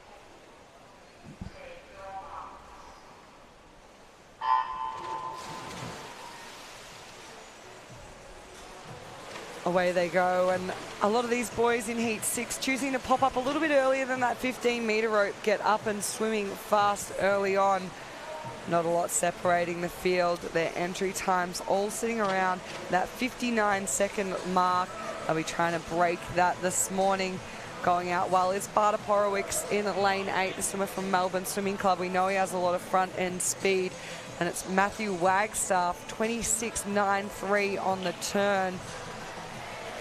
Away they go, and a lot of these boys in heat 6 choosing to pop up a little bit earlier than that 15-metre rope, get up and swimming fast early on. Not a lot separating the field. Their entry times all sitting around that 59-second mark. They'll be trying to break that this morning. Going out well is Barta Porowicz in lane 8, the swimmer from Melbourne Swimming Club. We know he has a lot of front-end speed. And it's Matthew Wagstaff, 26.93 on the turn.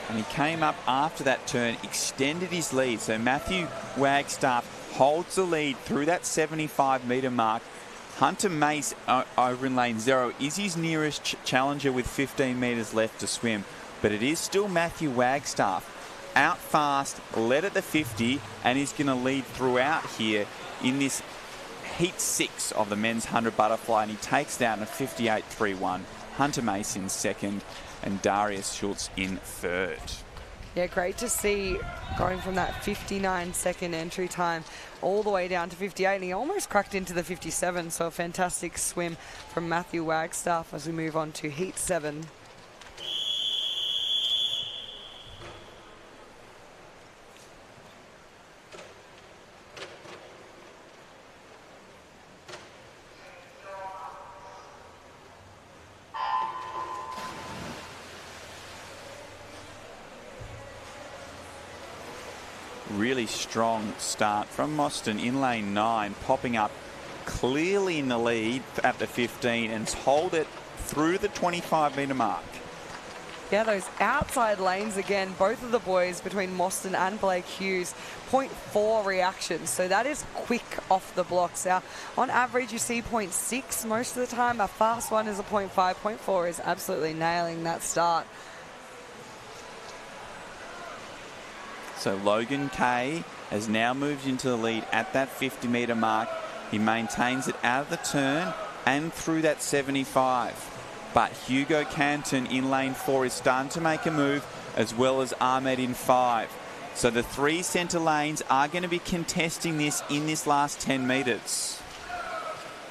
And he came up after that turn, extended his lead. So Matthew Wagstaff holds the lead through that 75-metre mark. Hunter Mace over in lane 0 is his nearest challenger with 15 metres left to swim. But it is still Matthew Wagstaff. Out fast, led at the 50, and he's going to lead throughout here in this heat 6 of the men's 100 butterfly. And he takes down a 58.31. Hunter Mace in second, and Darius Schultz in third. Yeah, great to see going from that 59-second entry time all the way down to 58, and he almost cracked into the 57, so a fantastic swim from Matthew Wagstaff as we move on to heat 7. Really strong start from Mostyn in lane 9, popping up clearly in the lead at the 15 and hold it through the 25-metre mark. Yeah, those outside lanes again, both of the boys between Mostyn and Blake Hughes, 0.4 reactions, so that is quick off the blocks. Now, on average, you see 0.6 most of the time. A fast one is a 0.5. 0.4 is absolutely nailing that start. So Logan Kay has now moved into the lead at that 50-metre mark. He maintains it out of the turn and through that 75. But Hugo Canton in lane 4 is starting to make a move, as well as Ahmed in 5. So the 3 centre lanes are going to be contesting this in this last 10 metres.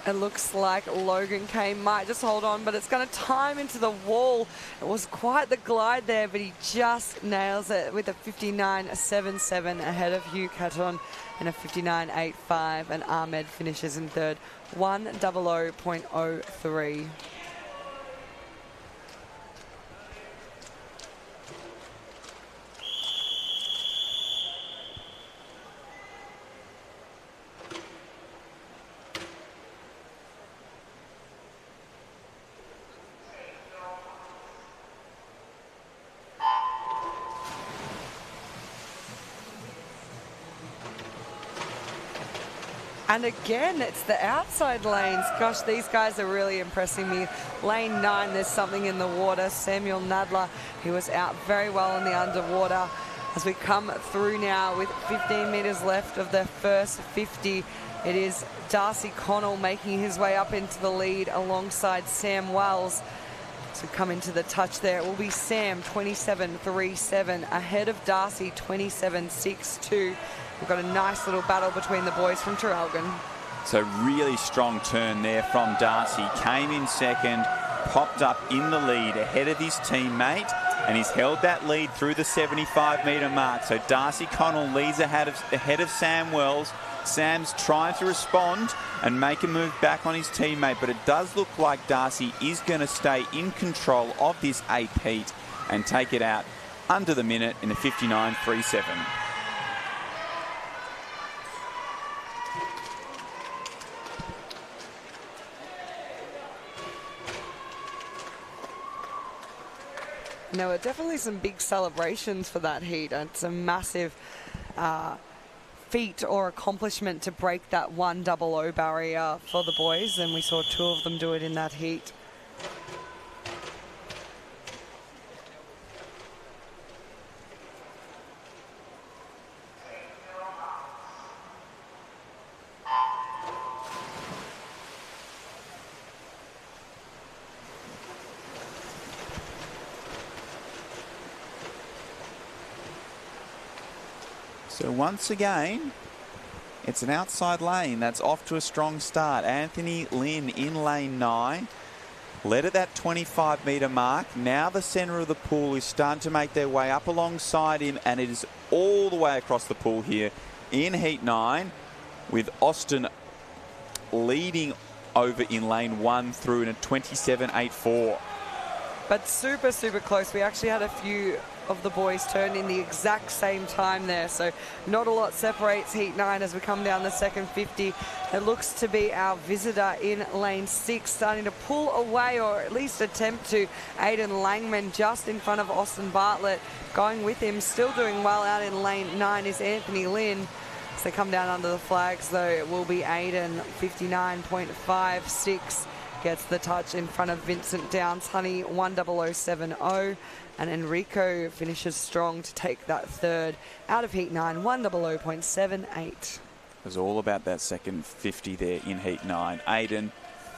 It looks like Logan Kay might just hold on, but it's going to time into the wall. It was quite the glide there, but he just nails it with a 59.77 ahead of Hugh Canton and a 59.85, and Ahmed finishes in third, 100.03. And again, it's the outside lanes. Gosh, these guys are really impressing me. Lane 9, there's something in the water. Samuel Nadler, he was out very well in the underwater. As we come through now with 15 metres left of the first 50, it is Darcy Connell making his way up into the lead alongside Sam Wells. So come into the touch there. It will be Sam, 27.37, ahead of Darcy, 27.62. We've got a nice little battle between the boys from Traralgon. So really strong turn there from Darcy. Came in second, popped up in the lead ahead of his teammate, and he's held that lead through the 75-metre mark. So Darcy Connell leads ahead of Sam Wells. Sam's trying to respond and make a move back on his teammate, but it does look like Darcy is going to stay in control of this 8th heat and take it out under the minute in a 59.37. There were definitely some big celebrations for that heat. It's a massive feat or accomplishment to break that 100 barrier for the boys, and we saw 2 of them do it in that heat. So once again, it's an outside lane that's off to a strong start. Anthony Lynn in lane 9. Led at that 25-metre mark. Now the centre of the pool is starting to make their way up alongside him, and it is all the way across the pool here in Heat 9, with Austin leading over in lane 1 through in a 27.84. But super, super close. We actually had a few of the boys turn in the exact same time there, so not a lot separates Heat 9 as we come down the second 50. It looks to be our visitor in lane 6 starting to pull away, or at least attempt to. Aiden Langman just in front of Austin Bartlett. Going with him, still doing well out in lane 9 is Anthony Lynn. As they come down under the flags, though, it will be Aiden, 59.56. Gets the touch in front of Vincent Downs Honey, 100.70. And Enrico finishes strong to take that third out of Heat 9, 100.78. It was all about that second 50 there in Heat 9. Aiden,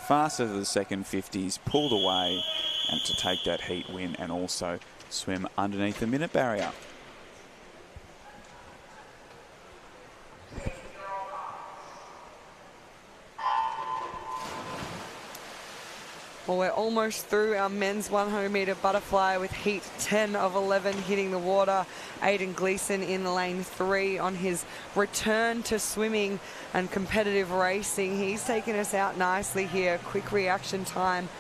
faster than the second 50s, pulled away and to take that heat win and also swim underneath the minute barrier. Well, we're almost through our men's 100-metre butterfly with heat 10 of 11 hitting the water. Aiden Gleeson in lane 3 on his return to swimming and competitive racing. He's taken us out nicely here. Quick reaction time,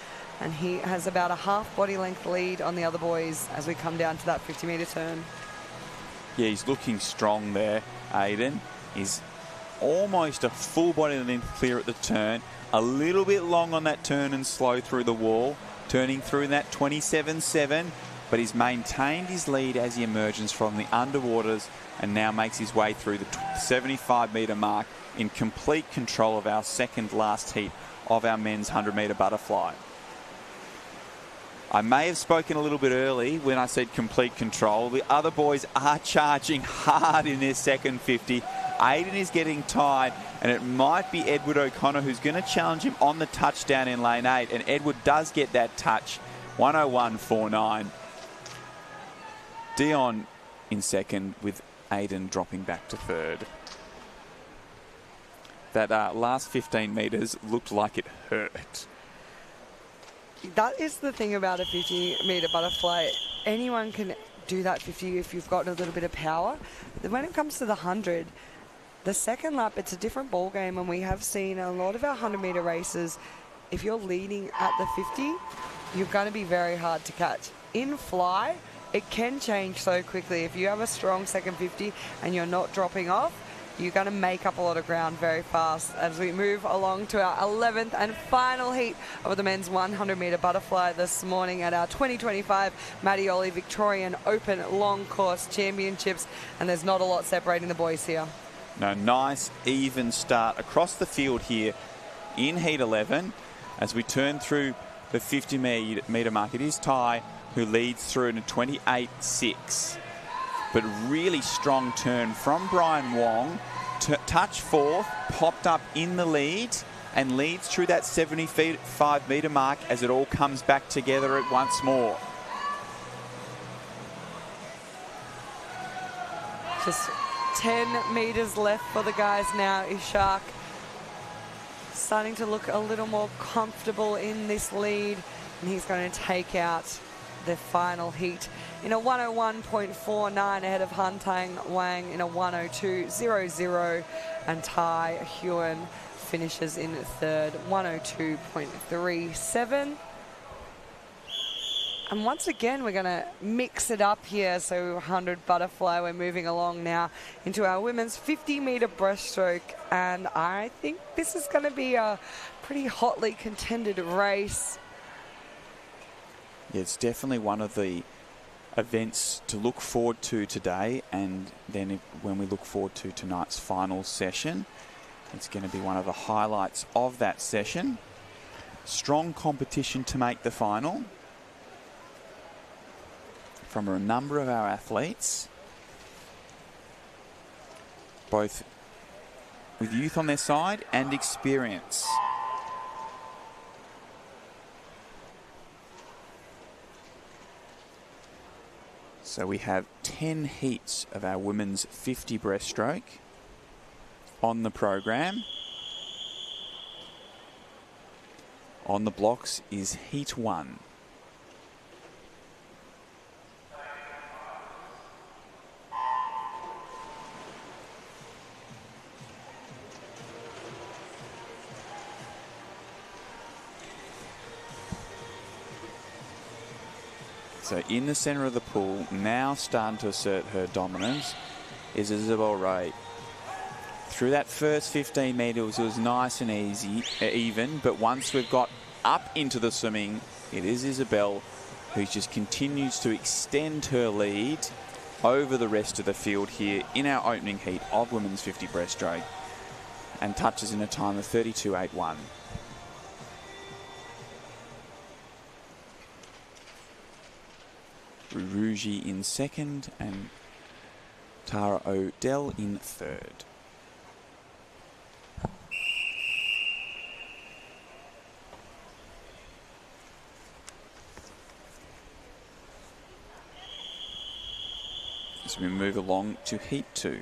and he has about a half body length lead on the other boys as we come down to that 50-metre turn. Yeah, he's looking strong there, Aiden. He's almost a full body length clear at the turn. A little bit long on that turn and slow through the wall, turning through in that 27.7, but he's maintained his lead as he emerges from the underwaters and now makes his way through the 75-metre mark in complete control of our second last heat of our men's 100-metre butterfly. I may have spoken a little bit early when I said complete control. The other boys are charging hard in their second 50. Aiden is getting tired, and it might be Edward O'Connor who's going to challenge him on the touchdown in lane 8, and Edward does get that touch, 101.49. Dion in second, with Aiden dropping back to third. That last 15 metres looked like it hurt. That is the thing about a 50-metre butterfly. Anyone can do that 50 if you've got a little bit of power. When it comes to the 100, the second lap, it's a different ball game, and we have seen a lot of our 100-metre races, if you're leading at the 50, you're going to be very hard to catch. In fly, it can change so quickly. If you have a strong second 50 and you're not dropping off, you're going to make up a lot of ground very fast as we move along to our 11th and final heat of the men's 100-metre butterfly this morning at our 2025 Mattioli Victorian Open Long Course Championships, and there's not a lot separating the boys here. No, nice even start across the field here in Heat 11 as we turn through the 50-metre mark. It is Ty who leads through in a 28.6. But really strong turn from Brian Wong. Touch fourth, popped up in the lead and leads through that 75-metre mark as it all comes back together at once more. Just 10 metres left for the guys now. Ishak starting to look a little more comfortable in this lead, and he's going to take out the final heat in a 101.49 ahead of Han Tang Wang in a 102.00, and Tai Huan finishes in third, 102.37. And once again, we're going to mix it up here. So 100 butterfly, we're moving along now into our women's 50-metre breaststroke. And I think this is going to be a pretty hotly contended race. Yeah, it's definitely one of the events to look forward to today. And then when we look forward to tonight's final session, it's going to be one of the highlights of that session. Strong competition to make the final from a number of our athletes, both with youth on their side and experience. So we have 10 heats of our women's 50 breaststroke on the program. On the blocks is heat 1. So in the centre of the pool, now starting to assert her dominance, is Isabel Ray. Through that first 15 metres, it was nice and even, but once we've got up into the swimming, it is Isabel who just continues to extend her lead over the rest of the field here in our opening heat of women's 50 breaststroke, and touches in a time of 32.81. Ruji in second and Tara O'Dell in third. As we move along to heat 2.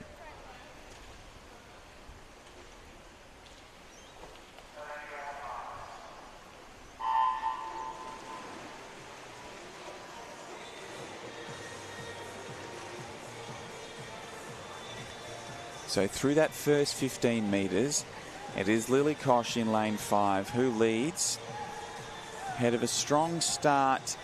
So through that first 15 metres, it is Lily Kosh in lane 5 who leads, ahead of a strong start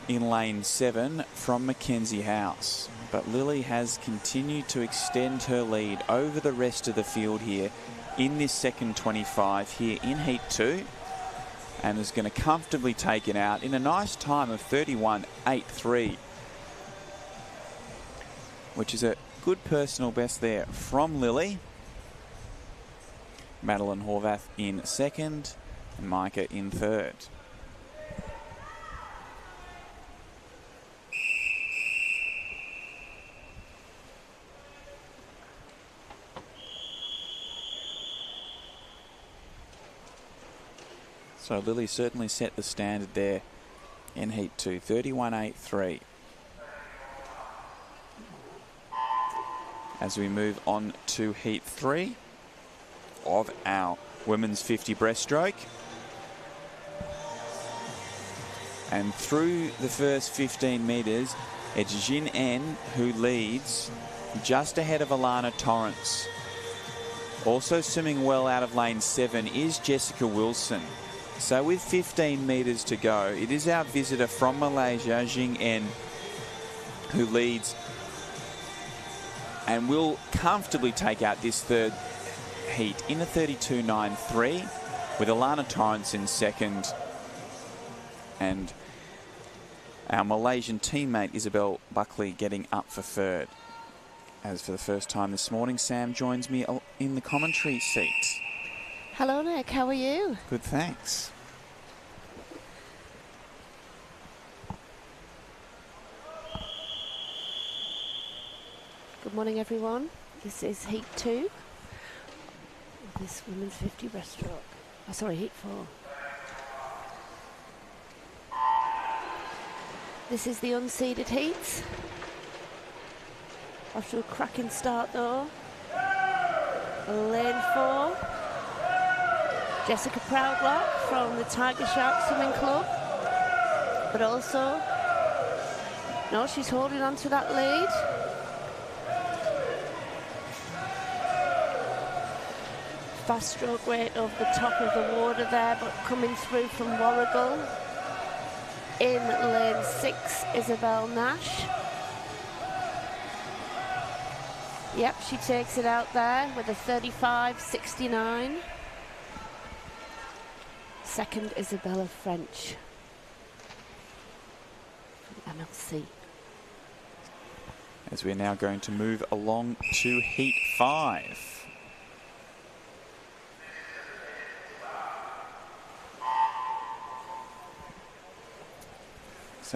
in lane 7 from Mackenzie House. But Lily has continued to extend her lead over the rest of the field here in this second 25 here in heat 2, and is going to comfortably take it out in a nice time of 31.83, which is a good personal best there from Lily. Madeline Horvath in second and Micah in third. So Lily certainly set the standard there in heat 2, 31.83. As we move on to heat 3 of our women's 50 breaststroke. And through the first 15 metres, it's Jin En who leads just ahead of Alana Torrance. Also swimming well out of lane 7 is Jessica Wilson. So with 15 metres to go, it is our visitor from Malaysia, Jing En, who leads and will comfortably take out this third heat in a 32.93, with Alana Torrance in second and our Malaysian teammate Isabel Buckley getting up for third. As for the first time this morning, Sam joins me in the commentary seat. Hello, Nick. How are you? Good, thanks. Good morning, everyone. This is heat 2 of this women's 50 breaststroke. Oh, sorry, heat 4. This is the unseeded heats. After a cracking start, though. Lane 4. Jessica Proudlock from the Tiger Shark Swimming Club, but also No, she's holding on to that lead. Fast stroke rate over the top of the water there, but coming through from Warrigal. In lane 6, Isabel Nash. Yep, she takes it out there with a 35.69. Second, Isabella French from MLC. As we're now going to move along to Heat 5.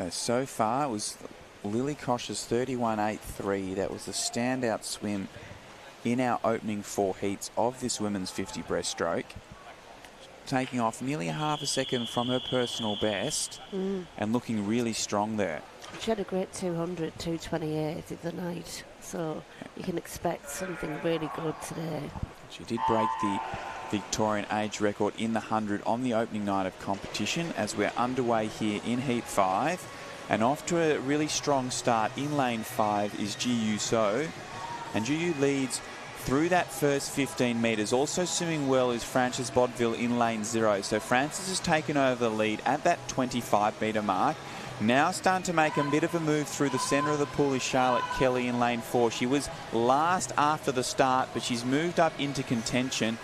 So far it was Lily Kosh's 31.83. That was the standout swim in our opening 4 heats of this women's 50 breaststroke. Taking off nearly a half a second from her personal best and looking really strong there. She had a great 200, 228 the other night, so you can expect something really good today. She did break the Victorian age record in the 100 on the opening night of competition as we're underway here in Heat 5. And off to a really strong start in lane 5 is Jiu So. And Jiu leads through that first 15 metres. Also swimming well is Frances Bodville in lane 0. So Frances has taken over the lead at that 25 metre mark. Now starting to make a bit of a move through the centre of the pool is Charlotte Kelly in lane 4. She was last after the start, but she's moved up into contention.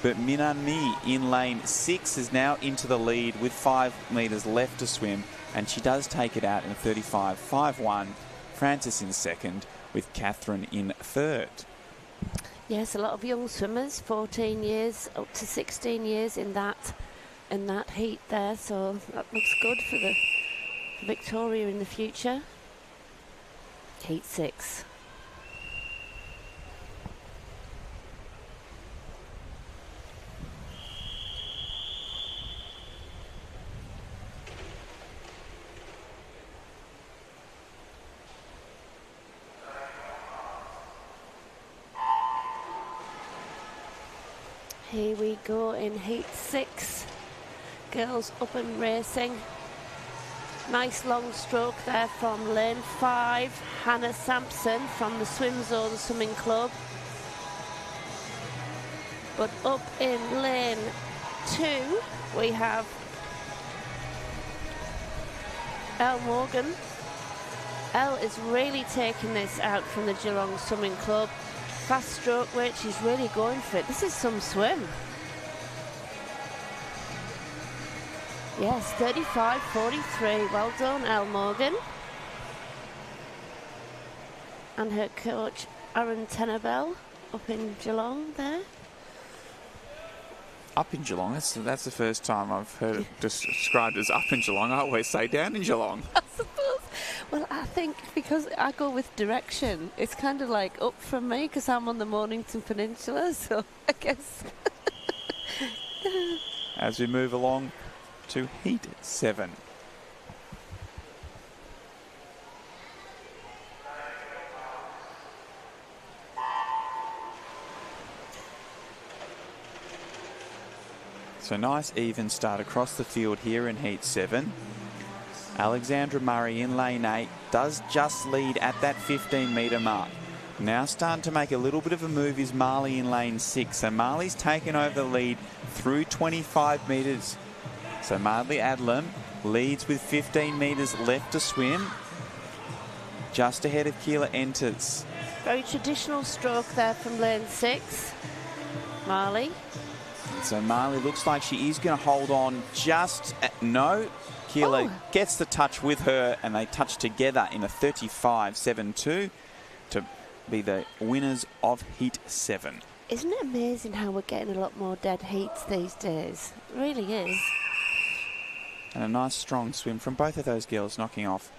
But Minami in lane 6 is now into the lead with 5 metres left to swim. And she does take it out in a 35.51. Frances in second with Catherine in third. Yes, a lot of young swimmers, 14 years up to 16 years in that heat there. So that looks good for the Victoria in the future. Heat 6. Here we go in Heat 6. Girls up and racing. Nice long stroke there from lane 5. Hannah Sampson from the Swim Zone Swimming Club. But up in lane 2 we have Elle Morgan. Elle is really taking this out from the Geelong Swimming Club. Fast stroke rate, she's really going for it. This is some swim. Yes, 35.43. Well done, Elle Morgan. And her coach, Aaron Tenabell, up in Geelong there. Up in Geelong? That's the first time I've heard it described as up in Geelong. I always say down in Geelong. I suppose. Well, I think because I go with direction, it's kind of like up from me because I'm on the Mornington Peninsula, so I guess. As we move along to Heat 7. So nice even start across the field here in Heat 7. Alexandra Murray in lane 8 does just lead at that 15 metre mark. Now starting to make a little bit of a move is Marley in lane 6. So Marley's taken over the lead through 25 metres. So Marley Adlam leads with 15 metres left to swim. Just ahead of Keela Enters. Very traditional stroke there from lane 6. Marley. So Marley looks like she is going to hold on just... no. Keela gets the touch with her and they touch together in a 35.72 to be the winners of Heat 7. Isn't it amazing how we're getting a lot more dead heats these days? It really is. And a nice strong swim from both of those girls, knocking off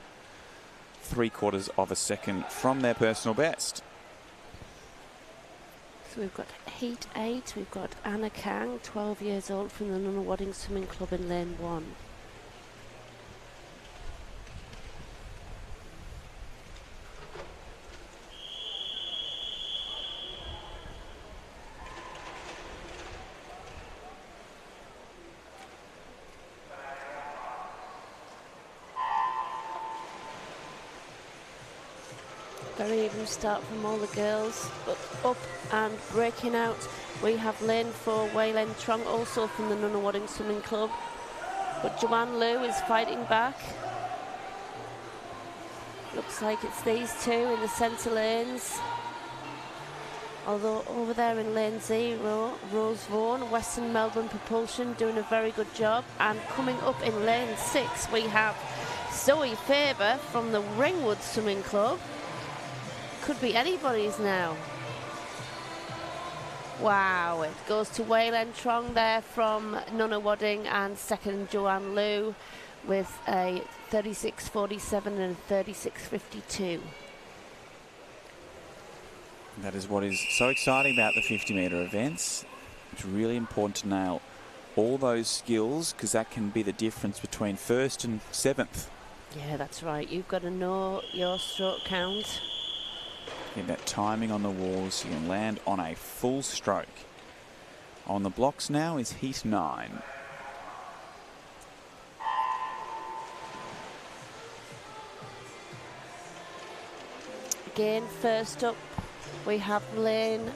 3/4 of a second from their personal best. So we've got Heat 8, we've got Anna Kang, 12 years old, from the Nunawading Swimming Club in lane 1. Very even start from all the girls, but up and breaking out. We have lane 4, Wayland Trong, also from the Nunawading Swimming Club. But Joanne Liu is fighting back. Looks like it's these two in the centre lanes. Although over there in lane 0, Rose Vaughan, Western Melbourne Propulsion, doing a very good job. And coming up in lane 6, we have Zoe Faber from the Ringwood Swimming Club. Could be anybody's now. Wow, it goes to Wayland Trong there from Nunawading, and second Joanne Liu with a 36.47 and a 36.52. That is what is so exciting about the 50-metre events. It's really important to nail all those skills, because that can be the difference between first and 7th. Yeah, that's right. You've got to know your stroke count. Get that timing on the walls so you can land on a full stroke. On the blocks now is heat 9. Again, first up, we have lane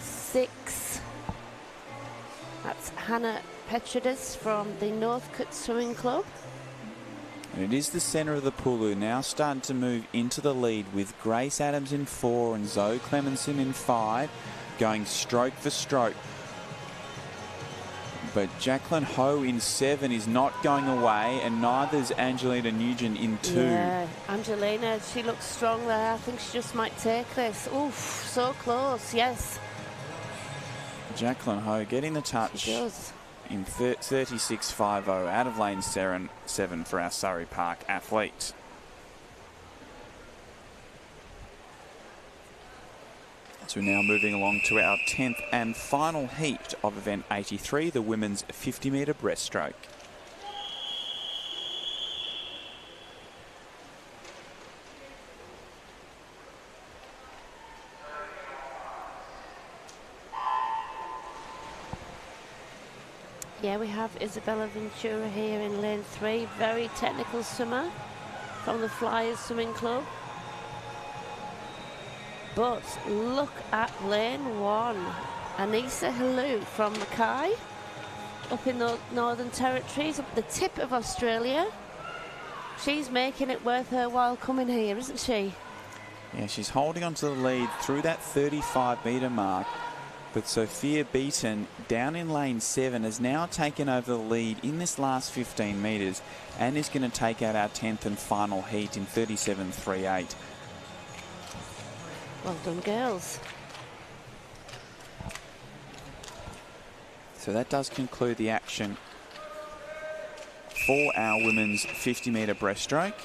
6. That's Hannah Petridis from the Northcote Swimming Club. And it is the centre of the pool who now starting to move into the lead, with Grace Adams in 4 and Zoe Clemenson in 5, going stroke for stroke. But Jacqueline Ho in 7 is not going away, and neither is Angelina Nugent in 2. Yeah, Angelina, she looks strong there. I think she just might take this. Oof, so close, yes. Jacqueline Ho getting the touch. She does. In 36.50 out of lane 7 for our Surrey Park athlete. So we're now moving along to our 10th and final heat of event 83, the women's 50-metre breaststroke. Yeah, we have Isabella Ventura here in lane 3, very technical swimmer from the Flyers Swimming Club. But look at lane 1, Anissa Halou from Mackay, up in the Northern Territories, up the tip of Australia. She's making it worth her while coming here, isn't she? Yeah, she's holding on to the lead through that 35-metre mark. But Sophia Beaton, down in lane 7, has now taken over the lead in this last 15 metres and is going to take out our 10th and final heat in 37.38. Well done, girls. So that does conclude the action for our women's 50-metre breaststroke.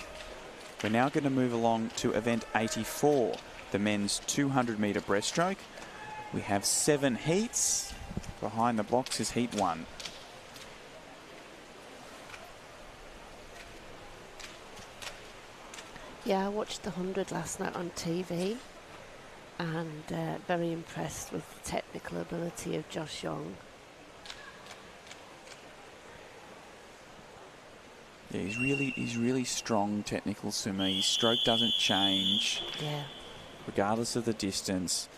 We're now going to move along to event 84, the men's 200-metre breaststroke. We have 7 heats. Behind the blocks is heat 1. Yeah, I watched the 100 last night on TV, and very impressed with the technical ability of Josh Young. Yeah, he's really strong technical swimmer. His stroke doesn't change. Yeah. Regardless of the distance.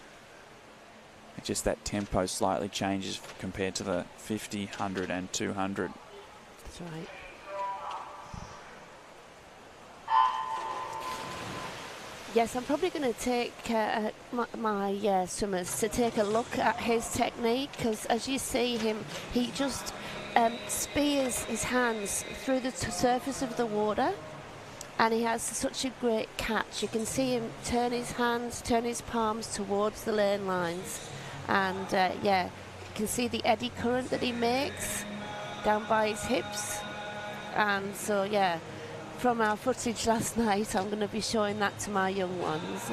It's just that tempo slightly changes compared to the 50, 100 and 200. That's right. Yes, I'm probably going to take my swimmers to take a look at his technique, because as you see him, he just spears his hands through the surface of the water, and he has such a great catch. You can see him turn his hands, turn his palms towards the lane lines. And yeah, you can see the eddy current that he makes down by his hips. And so, yeah, from our footage last night, I'm going to be showing that to my young ones.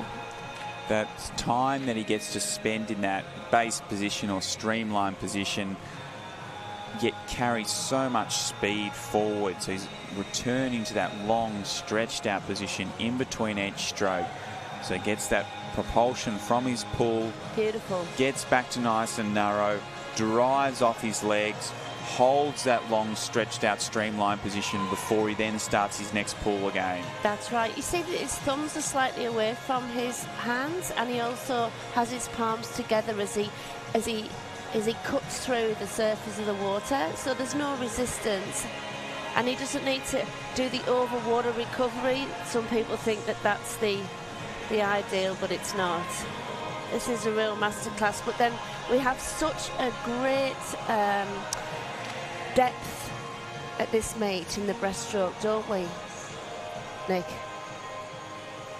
That time that he gets to spend in that base position or streamline position, yet carries so much speed forward. So he's returning to that long, stretched out position in between each stroke. So he gets that propulsion from his pull. Beautiful. Gets back to nice and narrow, drives off his legs, holds that long, stretched out streamline position before he then starts his next pull again. That's right. You see that his thumbs are slightly away from his hands, and he also has his palms together as he cuts through the surface of the water, so there's no resistance. And he doesn't need to do the over-water recovery. Some people think that that's the ideal, but it's not. This is a real masterclass. But then we have such a great depth at this meet in the breaststroke, don't we, Nick?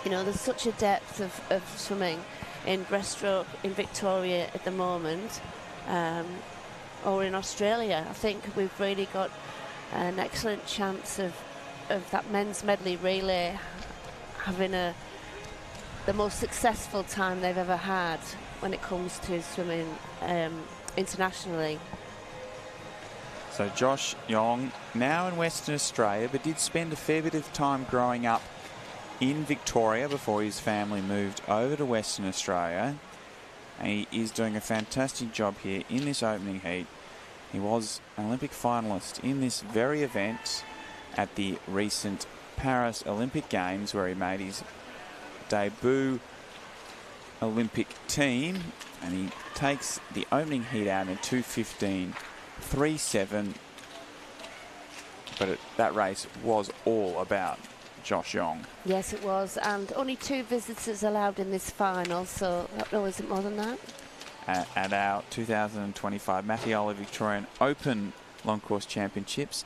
You know, there's such a depth of swimming in breaststroke in Victoria at the moment, or in Australia. I think we've really got an excellent chance of that men's medley relay having the most successful time they've ever had when it comes to swimming internationally. So Josh Young, now in Western Australia, but did spend a fair bit of time growing up in Victoria before his family moved over to Western Australia. And he is doing a fantastic job here in this opening heat. He was an Olympic finalist in this very event at the recent Paris Olympic Games, where he made his debut Olympic team, and he takes the opening heat out in 2:15.37. But that race was all about Josh Young. Yes, it was, and only 2 visitors allowed in this final, so no, is it more than that? At our 2025 Mattioli Victorian Open Long Course Championships,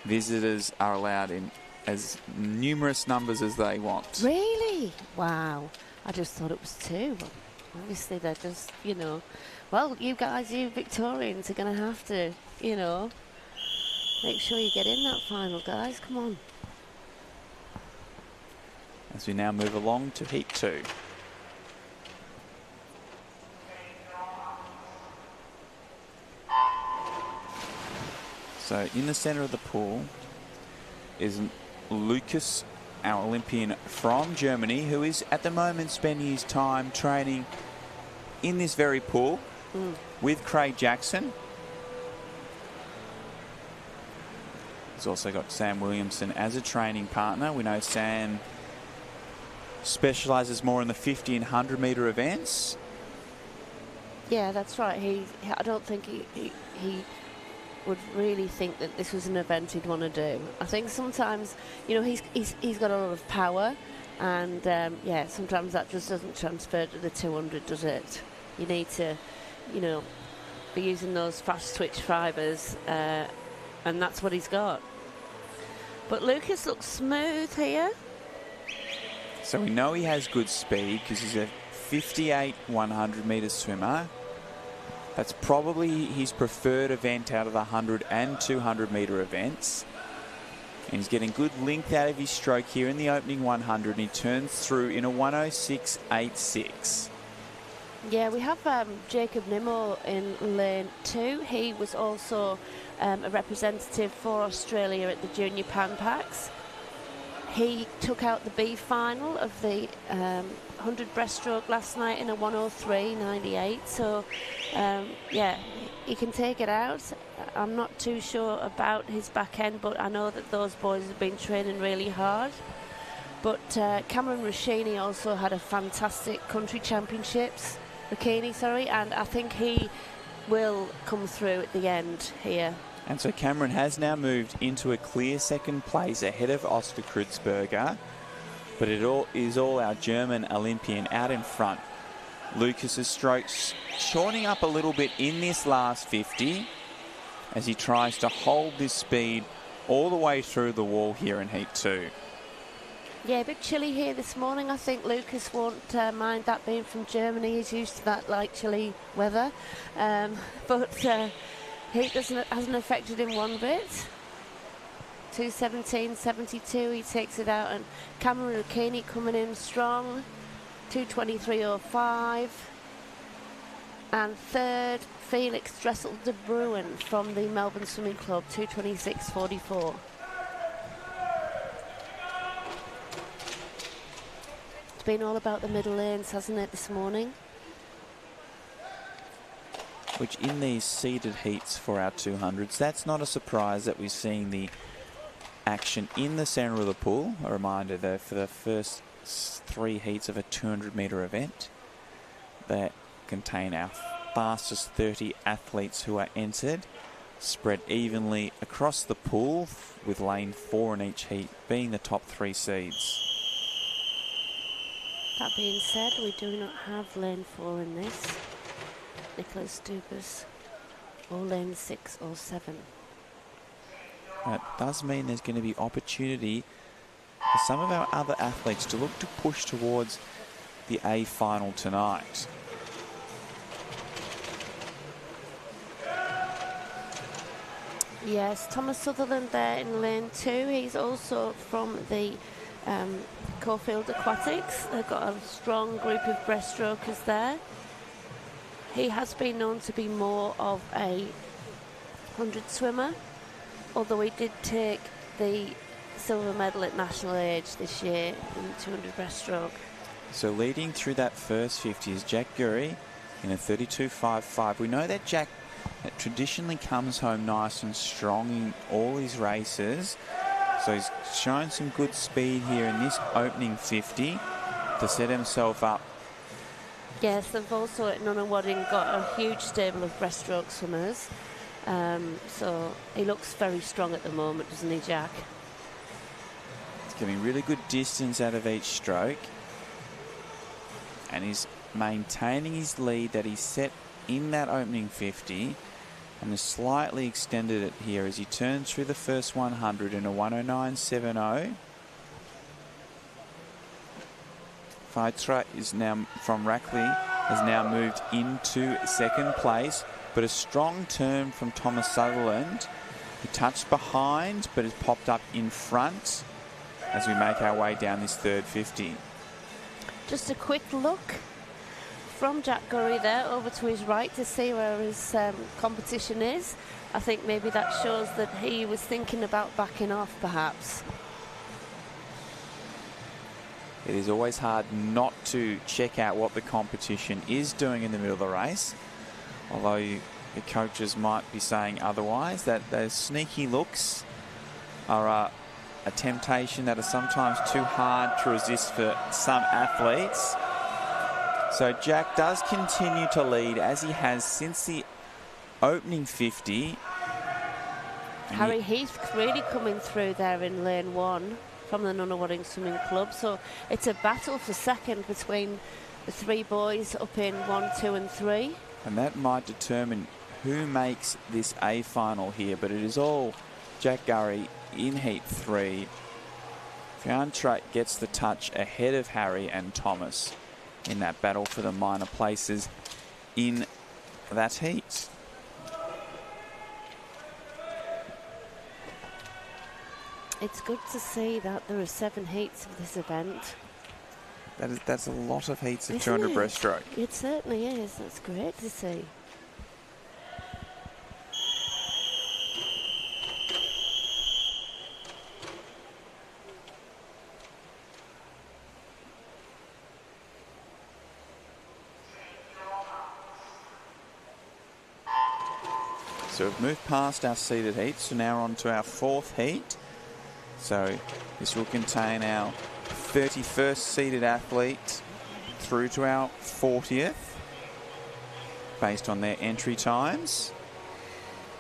visitors are allowed in as numerous numbers as they want. Really? Wow. I just thought it was 2. But obviously they're just, you know, well, you guys, you Victorians are going to have to, you know, make sure you get in that final, guys. Come on. As we now move along to Heat 2. So in the centre of the pool is Lucas, our Olympian from Germany, who is at the moment spending his time training in this very pool with Craig Jackson. He's also got Sam Williamson as a training partner. We know Sam specialises more in the 50 and 100 metre events. Yeah, that's right. I don't think he would really think that this was an event he'd want to do. I think sometimes, you know, he's got a lot of power, and yeah, sometimes that just doesn't transfer to the 200, does it? You need to, you know, be using those fast twitch fibres, and that's what he's got. But Lucas looks smooth here. So we know he has good speed because he's a 58 100 metre swimmer. That's probably his preferred event out of the 100 and 200 metre events. And he's getting good length out of his stroke here in the opening 100, and he turns through in a 106.86. Yeah, we have Jacob Nimmo in lane 2. He was also a representative for Australia at the Junior Pan Packs. He took out the B final of the 100 breaststroke last night in a 103.98. So, yeah, he can take it out. I'm not too sure about his back end, but I know that those boys have been training really hard. But Cameron Rashini also had a fantastic country championships, and I think he will come through at the end here. And so Cameron has now moved into a clear second place ahead of Oscar Kreutzberger. But it is all our German Olympian out in front. Lucas's strokes shortening up a little bit in this last 50 as he tries to hold this speed all the way through the wall here in Heat 2. Yeah, a bit chilly here this morning. I think Lucas won't mind that being from Germany. He's used to that light chilly weather. But heat hasn't affected him one bit. 2:17.72, he takes it out, and Cameron Rukini coming in strong, 2:23.05. And third, Felix Dressel de Bruin from the Melbourne Swimming Club, 2:26.44. It's been all about the middle lanes, hasn't it, this morning? which in these seeded heats for our 200s, that's not a surprise that we're seeing the action in the centre of the pool. A reminder that for the first 3 heats of a 200-metre event that contain our fastest 30 athletes who are entered, spread evenly across the pool, with lane 4 in each heat being the top 3 seeds. That being said, we do not have lane 4 in this. Nicholas Dubas, or lane 6 or 7. That does mean there's going to be opportunity for some of our other athletes to look to push towards the A final tonight. Yes, Thomas Sutherland there in lane 2. He's also from the Caulfield Aquatics. They've got a strong group of breaststrokers there. He has been known to be more of a 100 swimmer, although he did take the silver medal at national age this year in 200 breaststroke. So leading through that first 50 is Jack Gurry in a 32.55. We know that Jack traditionally comes home nice and strong in all his races. So he's shown some good speed here in this opening 50 to set himself up. Yes, they've also at Nunawading got a huge stable of breaststroke swimmers. So he looks very strong at the moment, doesn't he, Jack? He's getting really good distance out of each stroke. And he's maintaining his lead that he set in that opening 50 and has slightly extended it here as he turns through the first 100 in a 109.70. Faitra is now from Rackley, has now moved into second place, but a strong turn from Thomas Sutherland. He touched behind, but has popped up in front as we make our way down this third 50. Just a quick look from Jack Gurry there over to his right to see where his competition is. I think maybe that shows that he was thinking about backing off, perhaps. It is always hard not to check out what the competition is doing in the middle of the race, although the coaches might be saying otherwise, that those sneaky looks are a temptation that is sometimes too hard to resist for some athletes. So Jack does continue to lead as he has since the opening 50. Harry Heath really coming through there in lane 1 from the Nunawading Swimming Club. So it's a battle for second between the 3 boys up in 1, 2 and 3. And that might determine who makes this A final here, but it is all Jack Gurry in heat 3. Fiantra gets the touch ahead of Harry and Thomas in that battle for the minor places in that heat. It's good to see that there are 7 heats of this event. That's a lot of heats of Isn't 200 it? breaststroke. It certainly is. That's great to see. So we've moved past our seeded heats, so now on to our 4th heat. So this will contain our 31st seeded athlete through to our 40th, based on their entry times.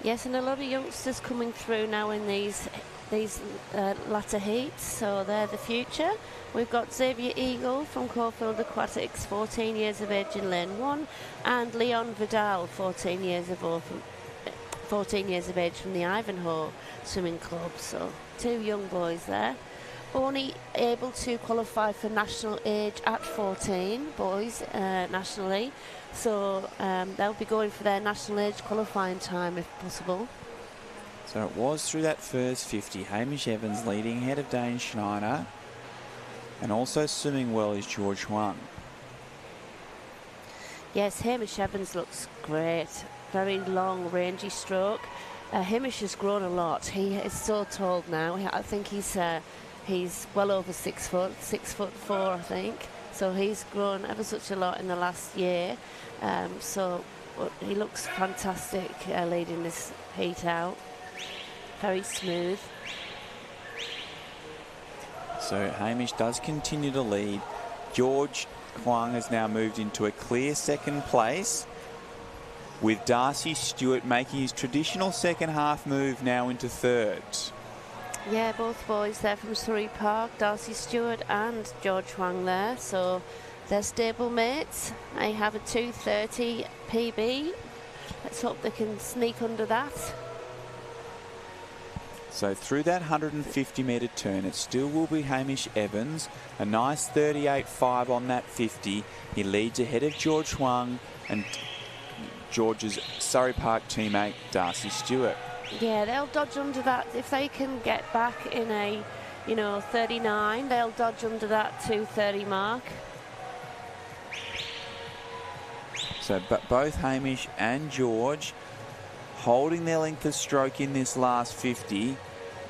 Yes, and a lot of youngsters coming through now in these latter heats, so they're the future. We've got Xavier Eagle from Caulfield Aquatics, 14 years of age in lane 1, and Leon Vidal, 14 years of age from the Ivanhoe Swimming Club. So 2 young boys there. Only able to qualify for national age at 14, boys, nationally. So they'll be going for their national age qualifying time if possible. So it was through that first 50. Hamish Evans leading ahead of Dane Schneider. And also swimming well is George Huang. Yes, Hamish Evans looks great. Very long, rangy stroke. Hamish has grown a lot. He is so tall now. I think he's well over 6 foot, 6'4", I think. So he's grown ever such a lot in the last year. So But he looks fantastic leading this heat out. Very smooth. So Hamish does continue to lead. George Huang has now moved into a clear second place, with Darcy Stewart making his traditional second half move now into third. Yeah, both boys there from Surrey Park, Darcy Stewart and George Huang there. So they're stable mates. They have a 2:30 PB. Let's hope they can sneak under that. So through that 150-metre turn, it still will be Hamish Evans. A nice 38.5 on that 50. He leads ahead of George Huang and George's Surrey Park teammate, Darcy Stewart. Yeah, they'll dodge under that. If they can get back in a, 39, they'll dodge under that 2:30 mark. So but both Hamish and George holding their length of stroke in this last 50,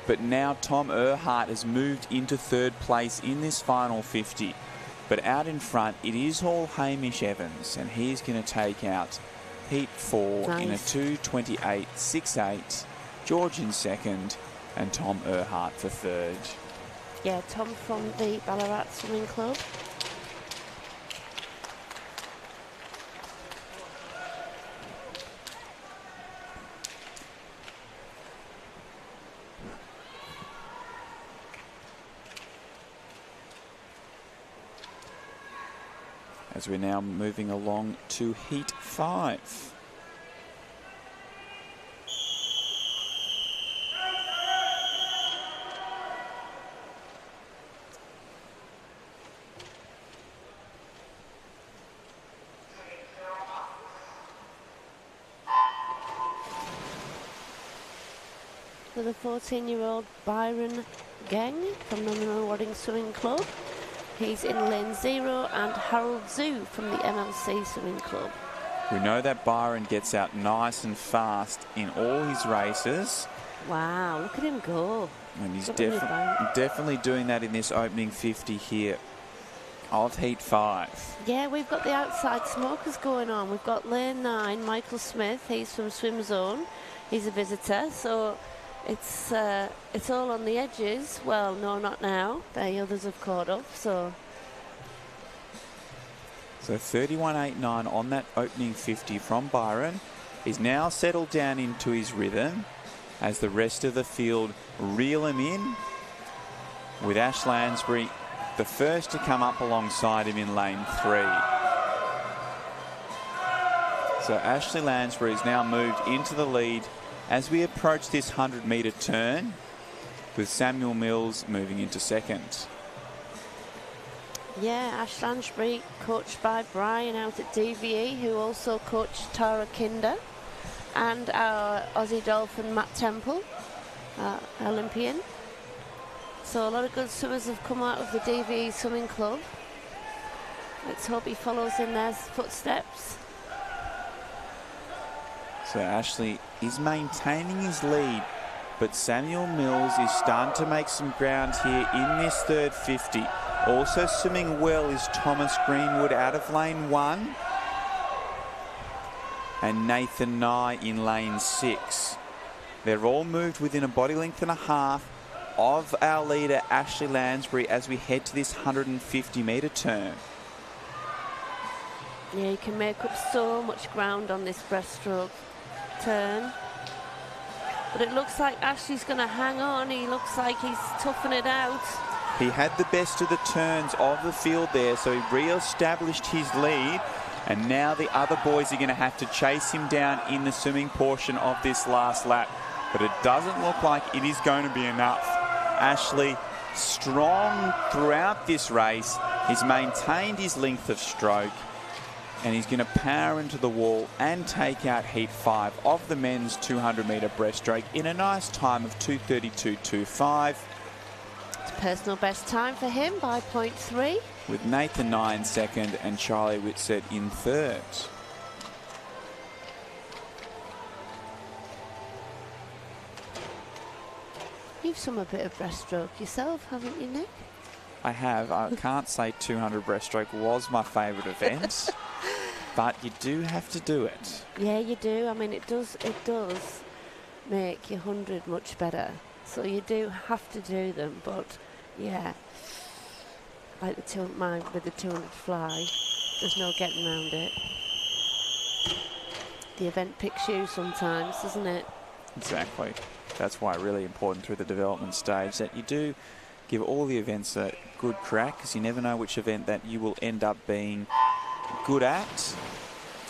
but now Tom Earhart has moved into third place in this final 50. But out in front, it is all Hamish Evans, and he's going to take out Heat 4 in a 2:28.68. George in second, and Tom Earhart for third. Yeah, Tom from the Ballarat Swimming Club. As we're now moving along to Heat 5. For the 14-year-old Byron Geng from the Wadding Swimming Club. He's in lane 0, and Harold Zhu from the MLC Swimming Club. We know that Byron gets out nice and fast in all his races. Wow, look at him go. And he's definitely doing that in this opening 50 here of Heat 5. Yeah, we've got the outside smokers going on. We've got lane 9, Michael Smith. He's from Swim Zone. He's a visitor, so it's all on the edges. Well, no, not now. The others have caught up, so 31.89 on that opening 50 from Byron. He's now settled down into his rhythm as the rest of the field reel him in, with Ash Lansbury the first to come up alongside him in lane 3. So Ashley Lansbury has now moved into the lead as we approach this 100-metre turn, with Samuel Mills moving into second. yeah, Ash Lansbury, coached by Brian out at DVE, who also coached Tara Kinder, and our Aussie Dolphin Matt Temple, Olympian. So a lot of good swimmers have come out of the DVE Swimming Club. Let's hope he follows in their footsteps. So Ashley is maintaining his lead, but Samuel Mills is starting to make some ground here in this third 50. Also swimming well is Thomas Greenwood out of lane 1, and Nathan Nye in lane 6. They're all moved within a body length and a half of our leader Ashley Lansbury as we head to this 150-metre turn. Yeah, you can make up so much ground on this breaststroke turn. But it looks like Ashley's going to hang on. He looks like he's toughing it out. He had the best of the turns of the field there, so he re-established his lead. And now the other boys are going to have to chase him down in the swimming portion of this last lap. But it doesn't look like it is going to be enough. Ashley, strong throughout this race. He's maintained his length of stroke, and he's going to power into the wall and take out Heat 5 of the men's 200-metre breaststroke in a nice time of 2:32.25. It's a personal best time for him by 0.3. With Nathan Nye in second and Charlie Whitsett in third. You've swum a bit of breaststroke yourself, haven't you, Nick? I have. I can't say 200 breaststroke was my favourite event. but you do have to do it. Yeah, you do. I mean, it does make your 100 much better. So you do have to do them, but yeah, like mine with the 200 fly, there's no getting around it. The event picks you sometimes, doesn't it? Exactly. That's why really important through the development stage that you do give all the events a good crack, because you never know which event that you will end up being good at.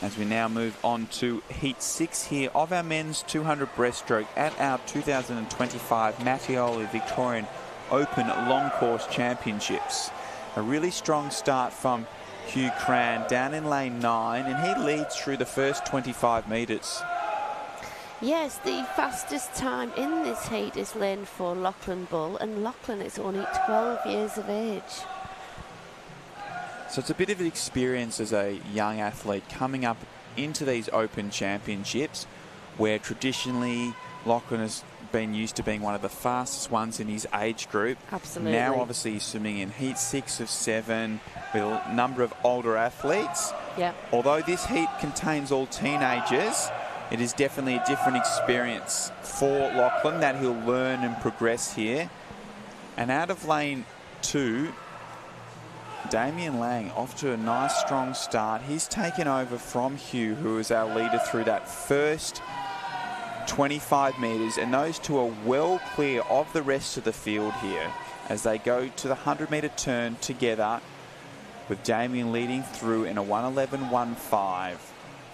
As we now move on to Heat 6 here of our men's 200 breaststroke at our 2025 Mattioli Victorian Open Long Course Championships. A really strong start from Hugh Cran down in lane 9, and he leads through the first 25 metres. Yes, the fastest time in this heat is lane 4, Lachlan Bull, and Lachlan is only 12 years of age. So it's a bit of an experience as a young athlete coming up into these Open Championships, where traditionally Lachlan has been used to being one of the fastest ones in his age group. Absolutely. Now obviously he's swimming in Heat 6 of 7 with a number of older athletes. Yeah. Although this heat contains all teenagers, it is definitely a different experience for Lachlan that he'll learn and progress here. And out of lane 2, Damien Lang off to a nice strong start. He's taken over from Hugh, who is our leader through that first 25 metres, and those two are well clear of the rest of the field here as they go to the 100-metre turn together, with Damien leading through in a 1:11.15.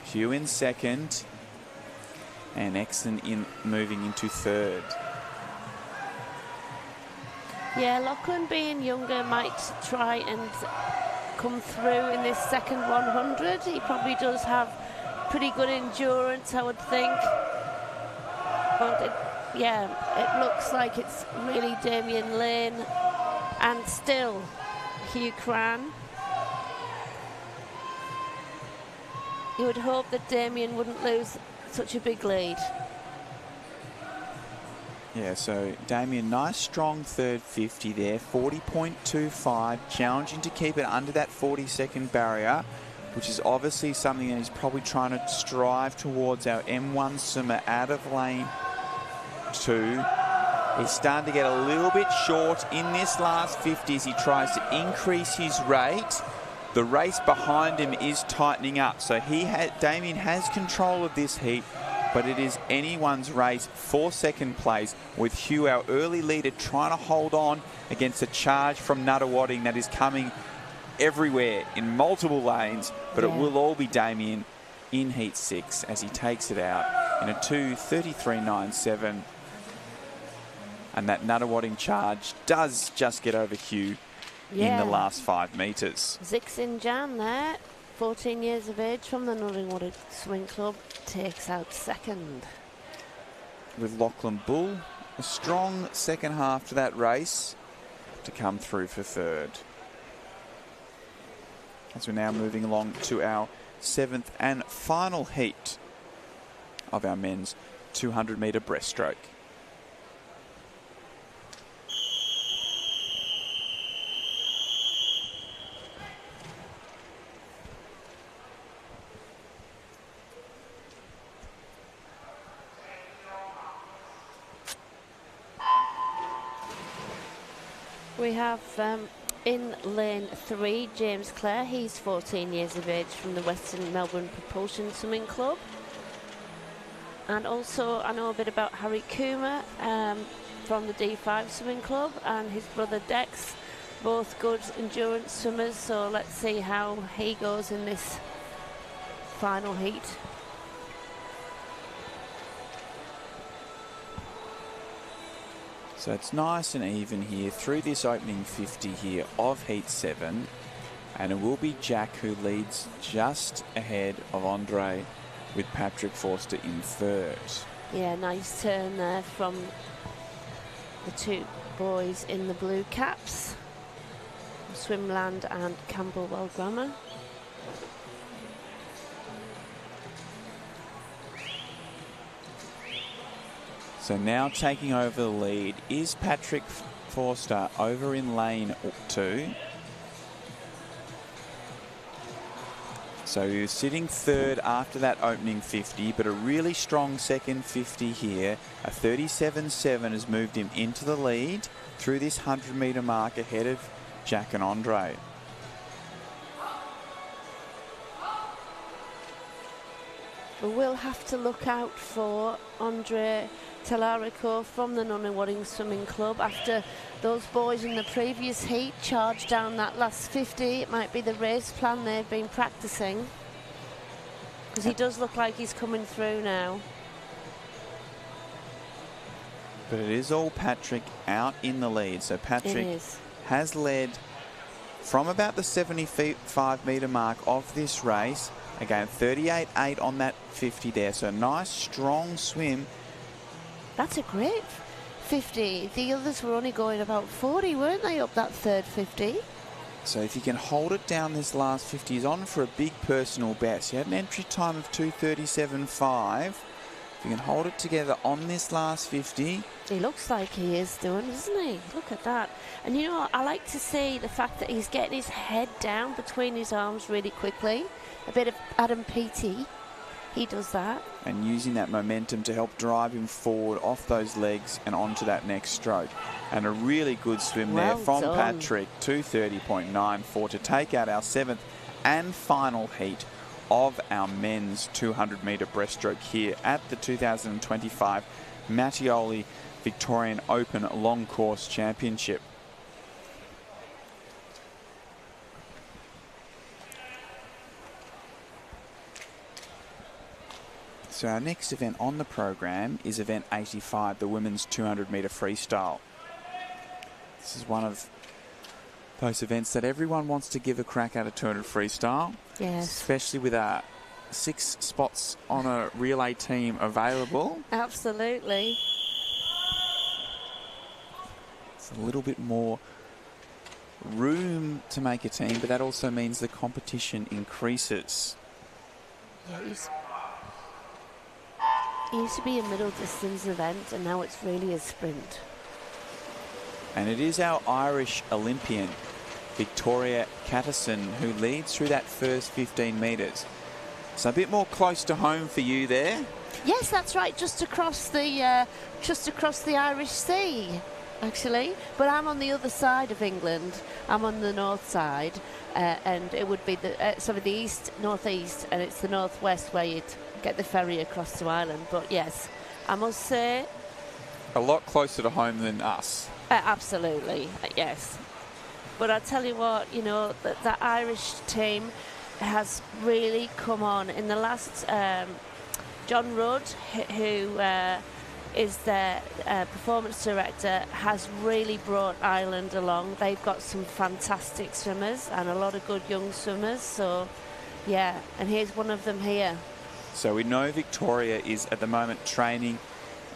Hugh in second, and Exon moving into third. Yeah, Lachlan being younger might try and come through in this second 100. He probably does have pretty good endurance, I would think. But it looks like it's really Damien Lane and still Hugh Cran. You would hope that Damien wouldn't lose such a big lead. Yeah, so Damien, nice strong third 50 there, 40.25, challenging to keep it under that 40-second barrier, which is obviously something that he's probably trying to strive towards. Our M1 swimmer out of lane 2. He's starting to get a little bit short in this last 50 as he tries to increase his rate. The race behind him is tightening up, so Damien has control of this heat, but it is anyone's race for second place, with Hugh, our early leader, trying to hold on against a charge from Nuttawading that is coming everywhere in multiple lanes, but it will all be Damien in Heat 6 as he takes it out in a 2:33.97. And that Nuttawading charge does just get over Hugh in the last 5 metres. Zixin Jan there, 14 years of age, from the Nuttawading Swim Club, takes out second. With Lachlan Bull, a strong second half to that race to come through for third. As we're now moving along to our 7th and final heat of our men's 200-metre breaststroke. We have in lane 3, James Clare. He's 14 years of age, from the Western Melbourne Propulsion Swimming Club. And also I know a bit about Harry Coomer from the D5 Swimming Club, and his brother Dex, both good endurance swimmers. So let's see how he goes in this final heat. So it's nice and even here through this opening 50 here of Heat 7. And it will be Jack who leads just ahead of Andre, with Patrick Forster in third. Yeah, nice turn there from the two boys in the blue caps, Swimland and Camberwell Grammar. So now taking over the lead is Patrick Forster over in lane 2. So he was sitting third after that opening 50, but a really strong second 50 here. A 37.7 has moved him into the lead through this 100-metre mark ahead of Jack and Andre. We'll have to look out for Andre Telarico from the Nunawading Swimming Club. After those boys in the previous heat charged down that last 50, it might be the race plan they've been practicing, because he does look like he's coming through now. But it is all Patrick out in the lead. So Patrick has led from about the 75-metre mark of this race. Again, 38.8 on that 50 there. So a nice, strong swim. That's a great 50. The others were only going about 40, weren't they, up that third 50? So if you can hold it down this last 50, he's on for a big personal best. He had an entry time of 2:37.5. If you can hold it together on this last 50. He looks like he is doing, doesn't he? Look at that. And you know, I like to see the fact that he's getting his head down between his arms really quickly. A bit of Adam Peaty. He does that. And using that momentum to help drive him forward off those legs and onto that next stroke. And a really good swim there from Patrick. 2:30.94 to take out our 7th and final heat of our men's 200-metre breaststroke here at the 2025 Mattioli Victorian Open Long Course Championship. So our next event on the program is event 85, the women's 200-metre freestyle. This is one of those events that everyone wants to give a crack at, a 200 freestyle. Yes. Especially with 6 spots on a relay team available. Absolutely. It's a little bit more room to make a team, but that also means the competition increases. Yeah, it used to be a middle distance event, and now it's really a sprint. And it is our Irish Olympian, Victoria Catterson, who leads through that first 15 metres. So a bit more close to home for you there. Yes, that's right, just across the Irish Sea, actually. But I'm on the other side of England. I'm on the north side, and it would be the east, northeast, and it's the northwest where you'd get the ferry across to Ireland. But yes, I must say, a lot closer to home than us. Absolutely, yes. But I tell you what, you know, that Irish team has really come on in the last. John Rudd, who is their performance director, has really brought Ireland along. They've got some fantastic swimmers and a lot of good young swimmers. So, yeah, and here's one of them here. So we know Victoria is at the moment training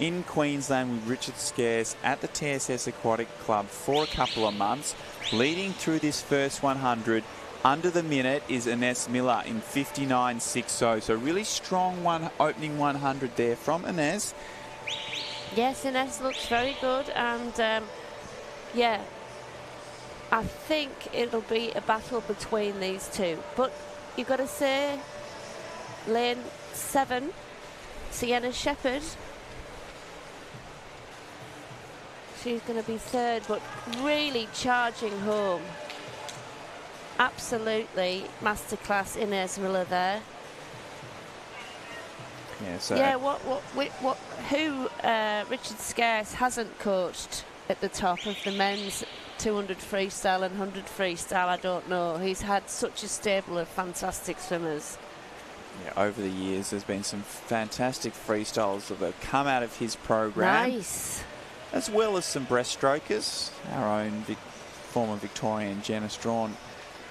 in Queensland with Richard Scarce at the TSS Aquatic Club for a couple of months. Leading through this first 100 under the minute is Ines Miller in 59.60. So really strong opening 100 there from Ines. Yes, Ines looks very good, and yeah, I think it'll be a battle between these two. But you've got to say, lane 7, Sienna Shepherd, she's going to be third, but really charging home. Absolutely masterclass Ines Miller there. Yeah, so yeah, who Richard Scarce hasn't coached at the top of the men's 200 freestyle and 100 freestyle, I don't know. He's had such a stable of fantastic swimmers. Yeah, over the years, there's been some fantastic freestyles that have come out of his program. Nice. As well as some breaststrokers. Our own former Victorian Jenna Strawn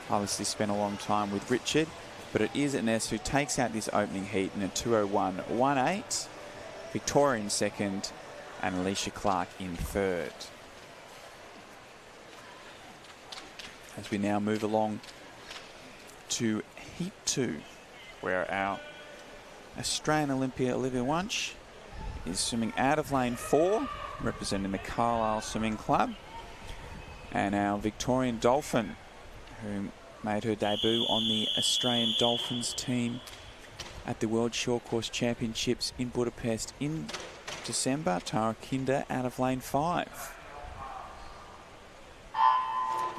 obviously spent a long time with Richard, but it is Ines who takes out this opening heat in a 2:01.18. Victorian second, and Alicia Clark in third. As we now move along to heat 2, where our Australian Olympia Olivia Wunsch is swimming out of lane 4, representing the Carlisle Swimming Club. And our Victorian Dolphin, who made her debut on the Australian Dolphins team at the World Short Course Championships in Budapest in December. Tara Kinder out of lane 5.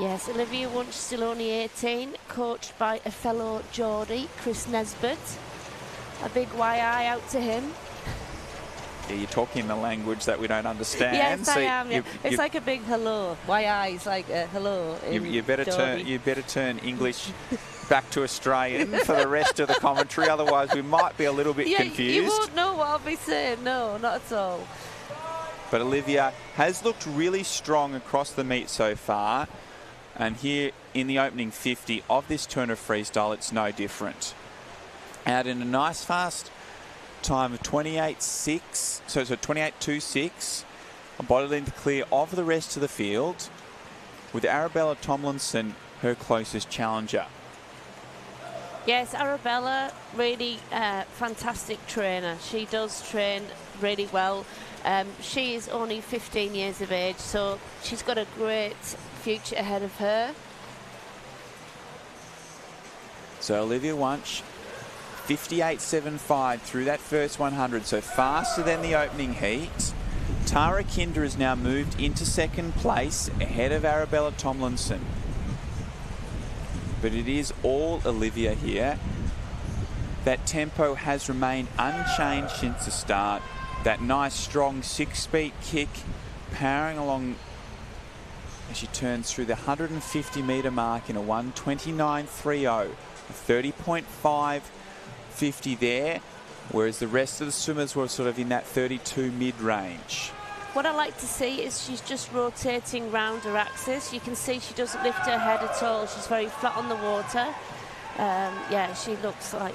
Yes, Olivia Wunsch, still only 18, coached by a fellow Geordie, Chris Nesbitt. A big YI out to him. Yeah, you're talking the language that we don't understand. Yes, so I am. Yeah. It's like a big hello. YI is like a hello. You better turn English back to Australian for the rest of the commentary. Otherwise, we might be a little bit confused. You won't know what I'll be saying. No, not at all. But Olivia has looked really strong across the meet so far. And here in the opening 50 of this turn of freestyle, it's no different. Out in a nice fast time of 28.6, so 28.26, a body length clear of the rest of the field, with Arabella Tomlinson her closest challenger. Yes, Arabella, really fantastic trainer. She does train really well. She is only 15 years of age, so she's got a great future ahead of her. So Olivia Wunsch, 58.75 through that first 100, so faster than the opening heat. Tara Kinder has now moved into second place ahead of Arabella Tomlinson. But it is all Olivia here. That tempo has remained unchanged since the start. That nice strong 6-speed kick powering along as she turns through the 150 metre mark in a 1:29.30, a 30.550 there, whereas the rest of the swimmers were sort of in that 32 mid-range. What I like to see is she's just rotating round her axis. You can see she doesn't lift her head at all. She's very flat on the water. Yeah, she looks like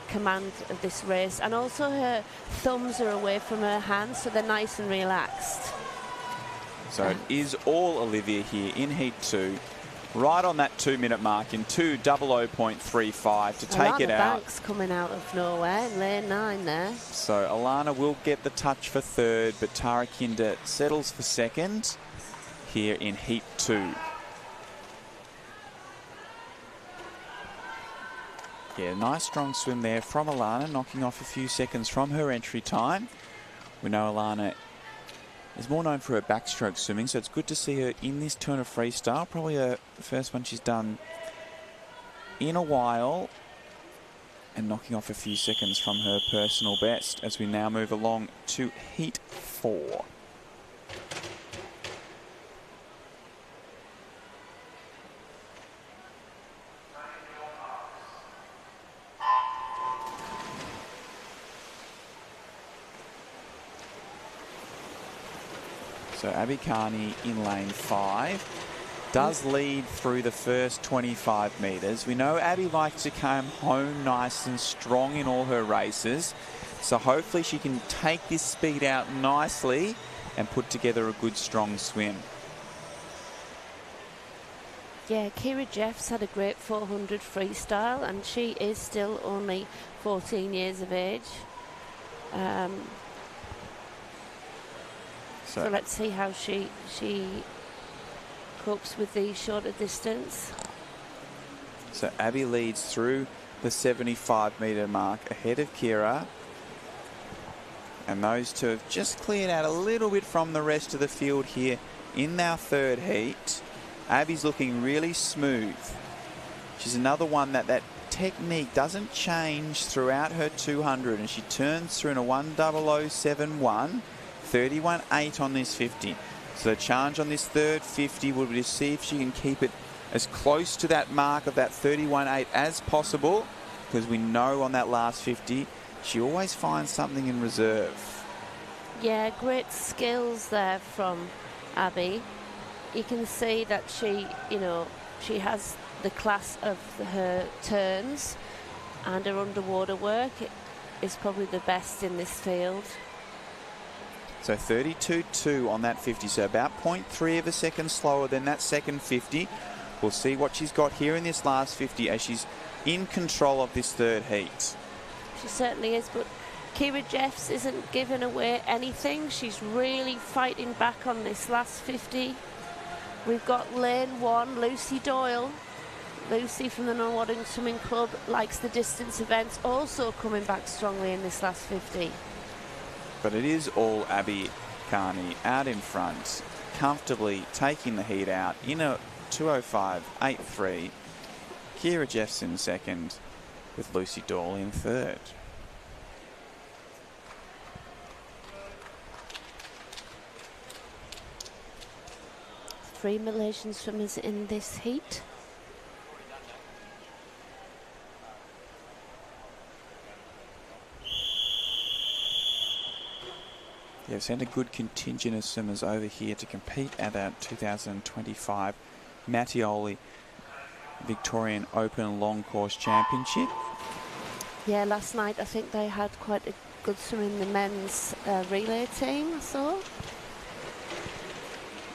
command of this race, and also her thumbs are away from her hands, so they're nice and relaxed. So it is all Olivia here in Heat 2, right on that 2-minute mark in 2:00.35 to take it out. Banks coming out of nowhere in lane 9 there. So Alana will get the touch for third, but Tara Kinder settles for second here in Heat 2. Yeah, nice strong swim there from Alana, knocking off a few seconds from her entry time. We know Alana is more known for her backstroke swimming, so it's good to see her in this turn of freestyle. Probably the first one she's done in a while, and knocking off a few seconds from her personal best as we now move along to Heat 4. So Abby Carney in lane 5 does lead through the first 25 metres. We know Abby likes to come home nice and strong in all her races, so hopefully she can take this speed out nicely and put together a good strong swim. Yeah, Kira Jeffs had a great 400 freestyle, and she is still only 14 years of age. So let's see how she copes with the shorter distance. So Abby leads through the 75 metre mark ahead of Kira. And those two have just cleared out a little bit from the rest of the field here in our third heat. Abby's looking really smooth. She's another one that technique doesn't change throughout her 200, and she turns through in a 1:00.71. 31.8 on this 50. So the challenge on this third 50 will be to see if she can keep it as close to that mark of that 31.8 as possible, because we know on that last 50 she always finds something in reserve. Yeah, great skills there from Abby. You can see that she has the class of her turns, and her underwater work is probably the best in this field. So 32.2 on that 50, so about 0.3 of a second slower than that second 50. We'll see what she's got here in this last 50 as she's in control of this third heat. She certainly is, but Kira Jeffs isn't giving away anything. She's really fighting back on this last 50. We've got lane 1, Lucy Doyle. Lucy from the Non-Wadding Swimming Club likes the distance events, also coming back strongly in this last 50. But it is all Abby Carney out in front, comfortably taking the heat out in a 2:05.83. Kira Jeffson second, with Lucy Dawley in third. Three Malaysian swimmers in this heat. They've sent a good contingent of swimmers over here to compete at that 2025 Mattioli Victorian Open Long Course Championship. Yeah, last night I think they had quite a good swim in the men's relay team, I saw.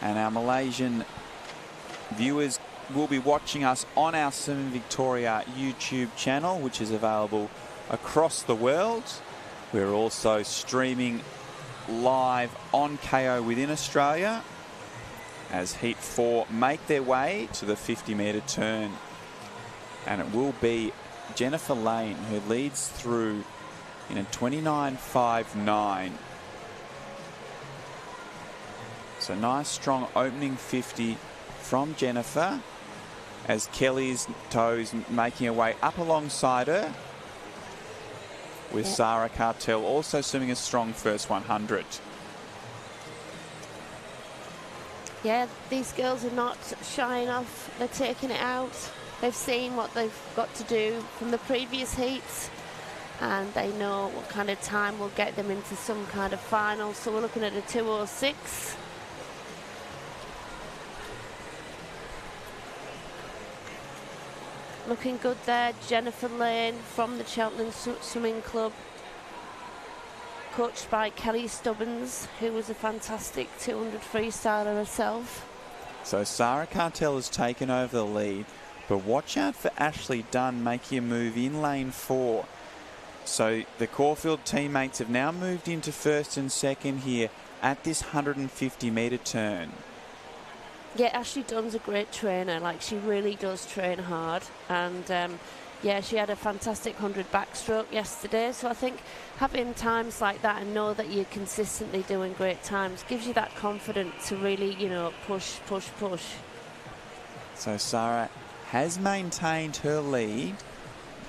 And our Malaysian viewers will be watching us on our Swimming Victoria YouTube channel, which is available across the world. We're also streaming live on KO within Australia as Heat 4 make their way to the 50-metre turn. And it will be Jennifer Lane who leads through in a 29.59. So nice strong opening 50 from Jennifer as Kelly's toes making her way up alongside her, with Sarah Cartel also swimming a strong first 100. Yeah, these girls are not shying off. They're taking it out. They've seen what they've got to do from the previous heats, and they know what kind of time will get them into some kind of final. So we're looking at a 2:06. Looking good there. Jennifer Lane from the Cheltenham Swimming Club, coached by Kelly Stubbins, who was a fantastic 200 freestyler herself. So Sarah Cartel has taken over the lead, but watch out for Ashley Dunn making a move in lane 4. So the Caulfield teammates have now moved into first and second here at this 150-metre turn. Yeah, Ashley Dunn's a great trainer. Like, she really does train hard. And, yeah, she had a fantastic 100 backstroke yesterday. So I think having times like that and know that you're consistently doing great times gives you that confidence to really, you know, push. So Sarah has maintained her lead,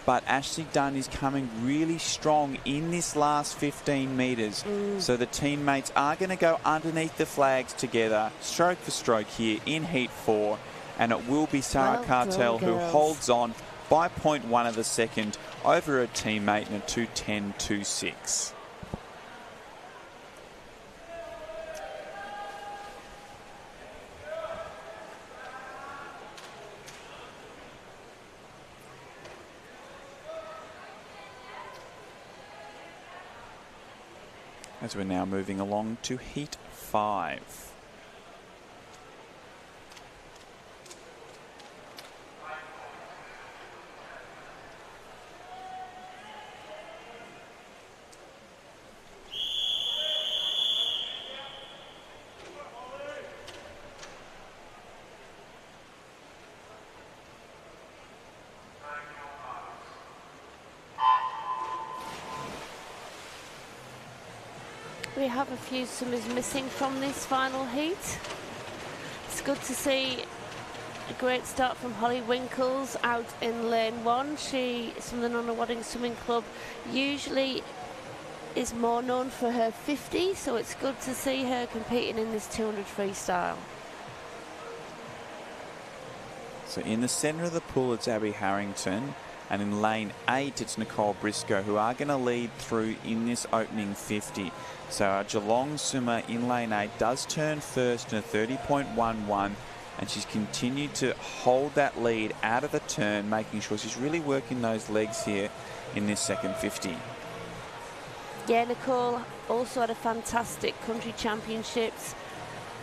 but Ashley Dunn is coming really strong in this last 15 metres. So the teammates are going to go underneath the flags together, stroke for stroke here in Heat 4. And it will be Sarah Cartel who holds on by 0.1 of a second over her teammate in a 2:10.26. As we're now moving along to Heat 5. We have a few swimmers missing from this final heat. It's good to see a great start from Holly Winkles out in lane 1. She is from the Non-Wadding Swimming Club. Usually is more known for her 50, so it's good to see her competing in this 200 freestyle. So in the centre of the pool, it's Abby Harrington. And in lane 8, it's Nicole Briscoe, who are going to lead through in this opening 50. So our Geelong swimmer in lane 8 does turn first in a 30.11. And she's continued to hold that lead out of the turn, making sure she's really working those legs here in this second 50. Yeah, Nicole also had a fantastic country championships.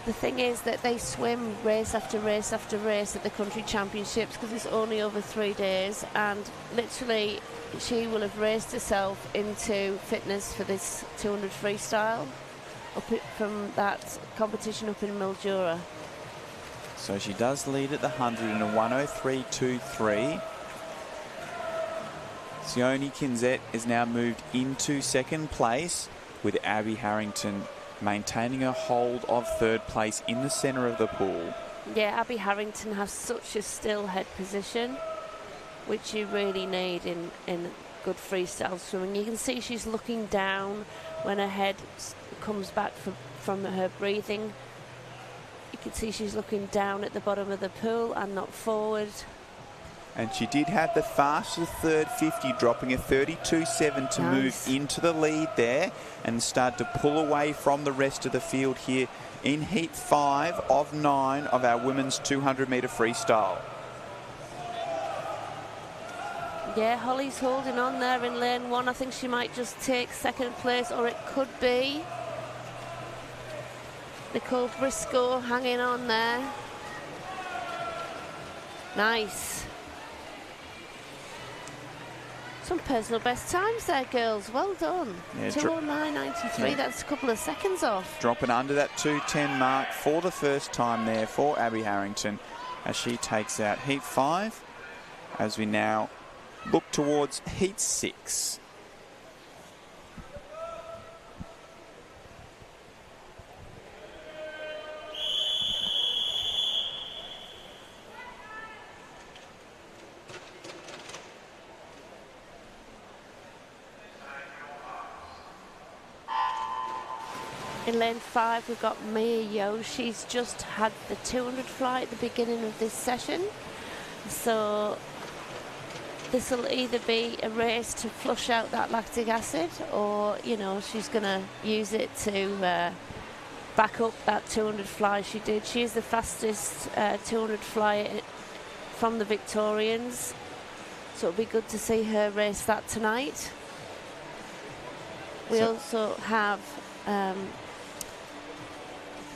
The thing is that they swim race after race after race at the country championships because it's only over 3 days, and literally she will have raced herself into fitness for this 200 freestyle from that competition up in Mildura. So she does lead at the 100 in a 103.23. Sione Kinzet is now moved into second place, with Abby Harrington maintaining a hold of third place in the centre of the pool. Yeah, Abby Harrington has such a still head position, which you really need in good freestyle swimming. You can see she's looking down when her head comes back from her breathing. You can see she's looking down at the bottom of the pool and not forward. And she did have the fastest third 50, dropping a 32.7 to move into the lead there and start to pull away from the rest of the field here in heat 5 of 9 of our women's 200-metre freestyle. Yeah, Holly's holding on there in lane 1. I think she might just take second place, or it could be Nicole Briscoe hanging on there. Nice. Some personal best times there, girls. Well done. Yeah, 2:09.93. That's a couple of seconds off. Dropping under that 2:10 mark for the first time there for Abby Harrington as she takes out heat 5, as we now look towards heat 6. In lane 5, we've got Mia Yo. She's just had the 200 fly at the beginning of this session. So this will either be a race to flush out that lactic acid, or, you know, she's going to use it to back up that 200 fly she did. She is the fastest 200 fly from the Victorians. So it'll be good to see her race that tonight. We also have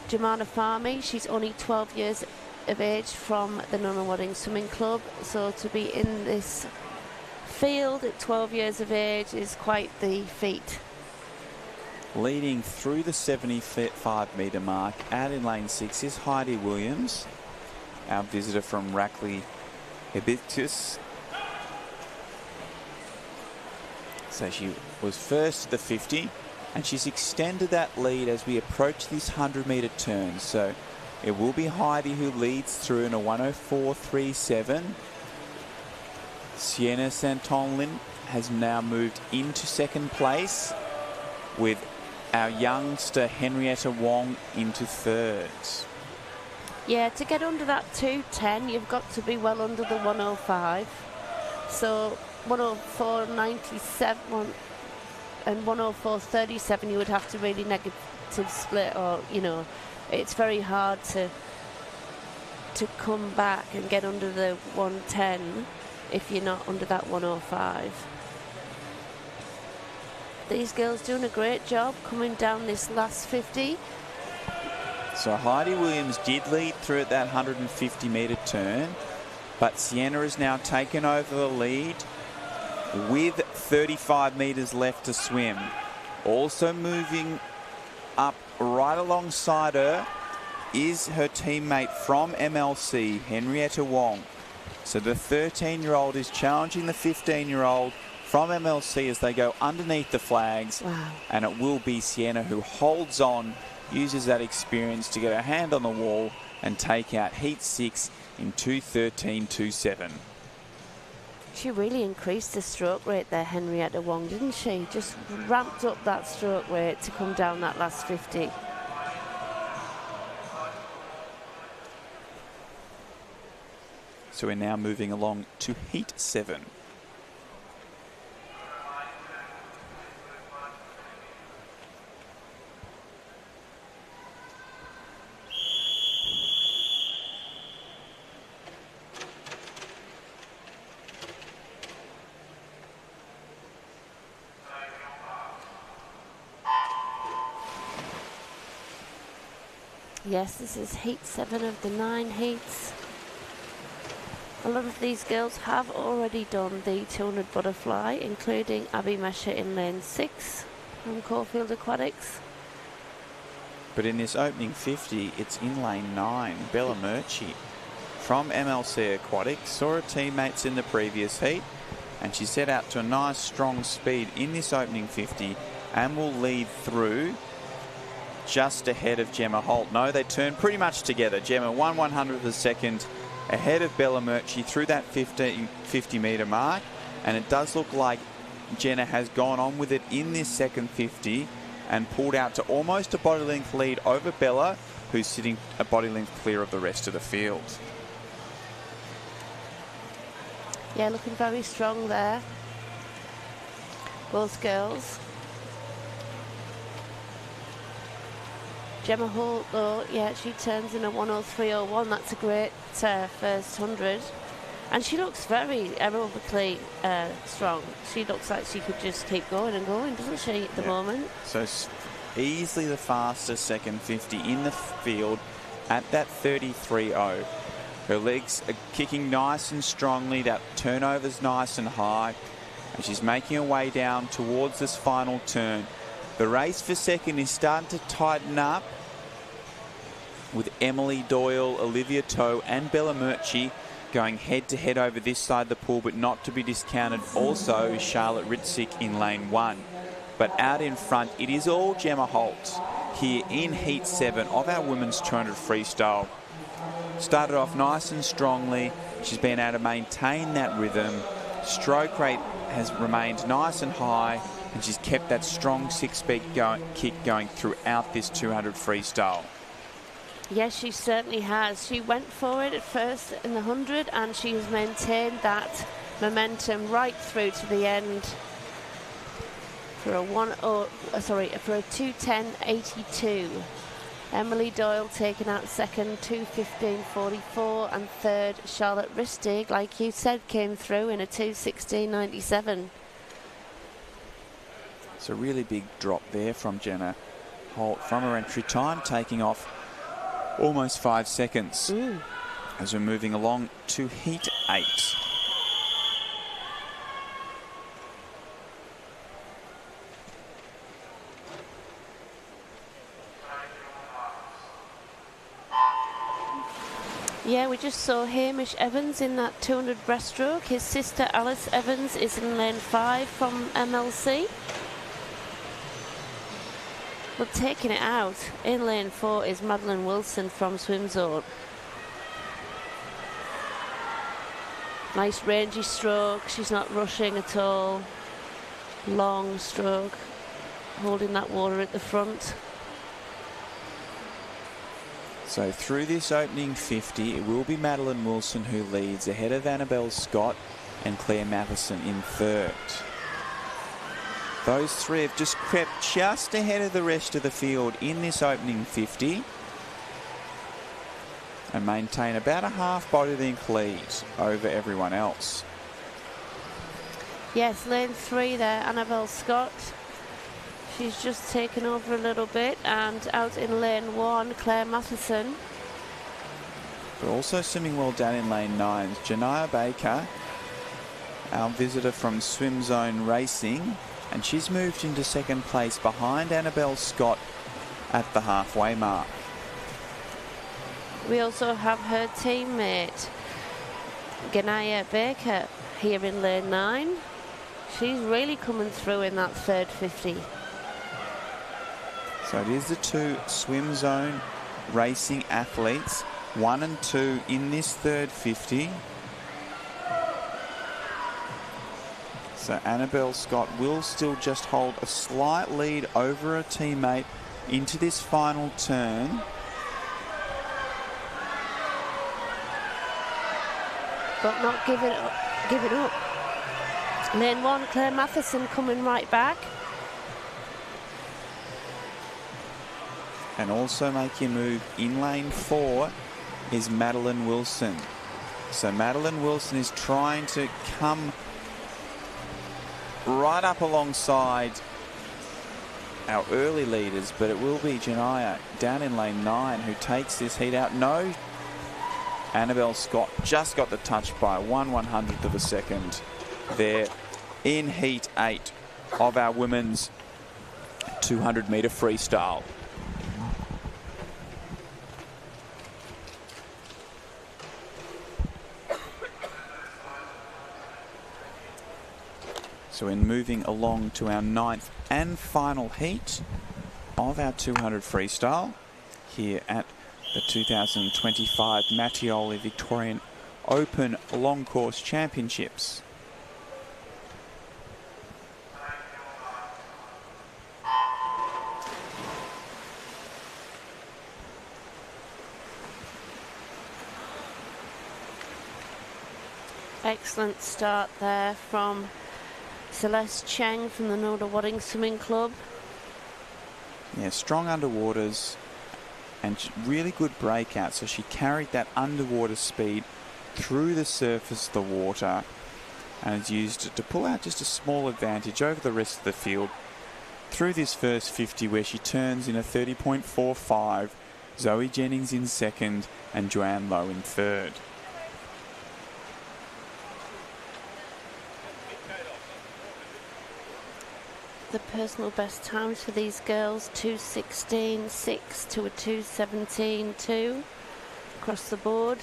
Jemana Farmi. She's only 12 years of age from the Nunawading Swimming Club, so to be in this field at 12 years of age is quite the feat. Leading through the 75-metre mark out in lane 6 is Heidi Williams, our visitor from Rackley Hibiscus. So she was first at the 50, and she's extended that lead as we approach this 100-metre turn. So it will be Heidi who leads through in a 104.37. Sienna Santonlin has now moved into second place, with our youngster Henrietta Wong into third. Yeah, to get under that 210, you've got to be well under the 105. So 104.97 and 104.37, you would have to really negative split, or, you know, it's very hard to come back and get under the 110 if you're not under that 105. These girls doing a great job coming down this last 50. So Heidi Williams did lead through at that 150-metre turn, but Sienna has now taken over the lead with 35 metres left to swim. Also moving up right alongside her is her teammate from MLC, Henrietta Wong. So the 13-year-old is challenging the 15-year-old from MLC as they go underneath the flags. Wow. And it will be Sienna who holds on, uses that experience to get her hand on the wall and take out heat 6 in 2:13.27. She really increased the stroke rate there, Henrietta Wong, didn't she? Just ramped up that stroke rate to come down that last 50. So we're now moving along to heat 7. Yes, this is heat 7 of the 9 heats. A lot of these girls have already done the 200 butterfly, including Abby Mesher in lane 6 from Caulfield Aquatics. But in this opening 50, it's in lane 9, Bella Murchie from MLC Aquatics. Saw her teammates in the previous heat, and she set out to a nice strong speed in this opening 50 and will lead through just ahead of Gemma Holt. No, they turn pretty much together. Gemma 1/100th of a second ahead of Bella Murchie through that 50 metre mark, and it does look like Jenna has gone on with it in this second 50 and pulled out to almost a body length lead over Bella, who's sitting a body length clear of the rest of the field. Yeah, looking very strong there, both girls. Gemma Holt, though, yeah, she turns in a 1:03.01. That's a great first 100. And she looks very aerobically strong. She looks like she could just keep going and going, doesn't she, at the moment? So easily the fastest second 50 in the field at that 33.0. Her legs are kicking nice and strongly. That turnover's nice and high. And she's making her way down towards this final turn. The race for second is starting to tighten up with Emily Doyle, Olivia Toe and Bella Murchie going head-to-head over this side of the pool, but not to be discounted also is Charlotte Ritzik in lane 1. But out in front, it is all Gemma Holt here in Heat 7 of our women's 200 freestyle. Started off nice and strongly. She's been able to maintain that rhythm. Stroke rate has remained nice and high, and she's kept that strong 6-speed kick going throughout this 200 freestyle. Yes, she certainly has. She went for it at first in the 100, and she has maintained that momentum right through to the end for a 2:10.82. Emily Doyle taking out second, 2:15.44, and third Charlotte Ristig, like you said, came through in a 2:16.97. It's a really big drop there from Gemma Holt from her entry time, taking off almost 5 seconds as we're moving along to Heat 8. Yeah, we just saw Hamish Evans in that 200 breaststroke. His sister Alice Evans is in lane 5 from MLC. But taking it out in lane 4 is Madeline Wilson from Swim Zone. Nice rangy stroke. She's not rushing at all. Long stroke, holding that water at the front. So through this opening 50, it will be Madeline Wilson who leads, ahead of Annabelle Scott and Claire Matheson in third. Those three have just crept just ahead of the rest of the field in this opening 50 and maintain about a half body length lead over everyone else. Yes, lane 3 there, Annabelle Scott. She's just taken over a little bit, and out in lane 1, Claire Matheson. But also swimming well down in lane 9, Janiyah Baker, our visitor from Swim Zone Racing, and she's moved into second place behind Annabelle Scott at the halfway mark. We also have her teammate, Janiyah Baker, here in lane 9. She's really coming through in that third 50. So it is the two Swim Zone Racing athletes, 1 and 2 in this third 50. So Annabelle Scott will still just hold a slight lead over her teammate into this final turn. But not give it up. Lane 1, Claire Matheson coming right back. And also making a move in lane 4 is Madeline Wilson. So Madeline Wilson is trying to come right up alongside our early leaders, but it will be Janiyah down in lane 9 who takes this heat out. No, Annabelle Scott just got the touch by 1/100th of a second there in Heat 8 of our women's 200 metre freestyle. So we're moving along to our 9th and final heat of our 200 freestyle here at the 2025 Mattioli Victorian Open Long Course Championships. Excellent start there from Celeste Cheng from the Norda Wadding Swimming Club. Yeah, strong underwaters and really good breakout. So she carried that underwater speed through the surface of the water and is used to pull out just a small advantage over the rest of the field through this first 50, where she turns in a 30.45. Zoe Jennings in second and Joanne Lowe in third. The personal best times for these girls, 2:16.6 to a 2:17.2 across the board.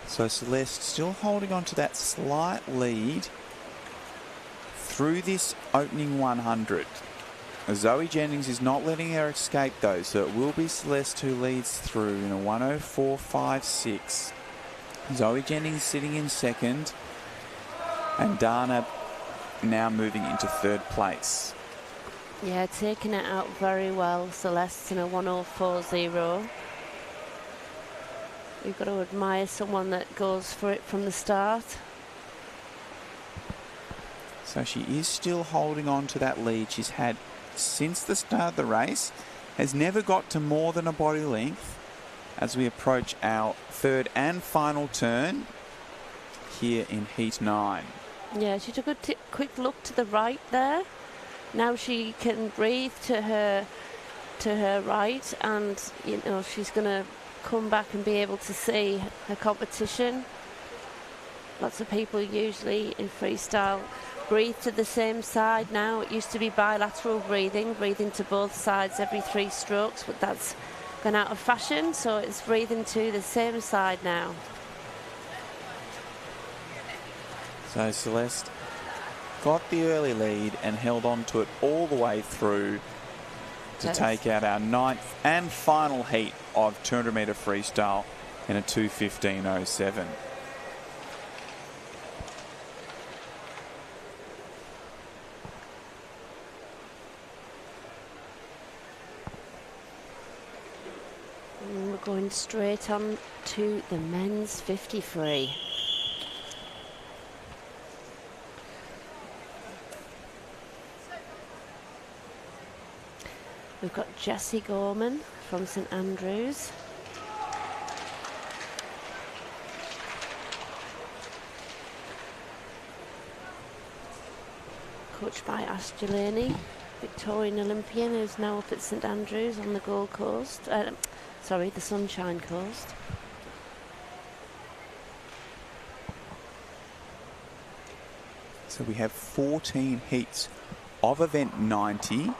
So Celeste still holding on to that slight lead through this opening 100. Zoe Jennings is not letting her escape though, so it will be Celeste who leads through in a 1:04.56. Zoe Jennings sitting in second and Dana now moving into third place. Yeah, taking it out very well. Celeste in a 1:04.0. You've got to admire someone that goes for it from the start. So she is still holding on to that lead she's had since the start of the race. Has never got to more than a body length as we approach our third and final turn here in Heat 9. Yeah, she took a quick look to the right there. Now she can breathe to her right, and you know she's going to come back and be able to see her competition. Lots of people usually in freestyle breathe to the same side now. It used to be bilateral breathing to both sides every 3 strokes, but that's gone out of fashion, so it's breathing to the same side now. So Celeste got the early lead and held on to it all the way through to take out our 9th and final heat of 200 metre freestyle in a 2:15.07. And we're going straight on to the men's 50 free. We've got Jessie Gorman from St Andrews. Coached by Ash Delaney, Victorian Olympian who's now up at St Andrews on the Gold Coast. Sorry, the Sunshine Coast. So we have 14 heats of event 90.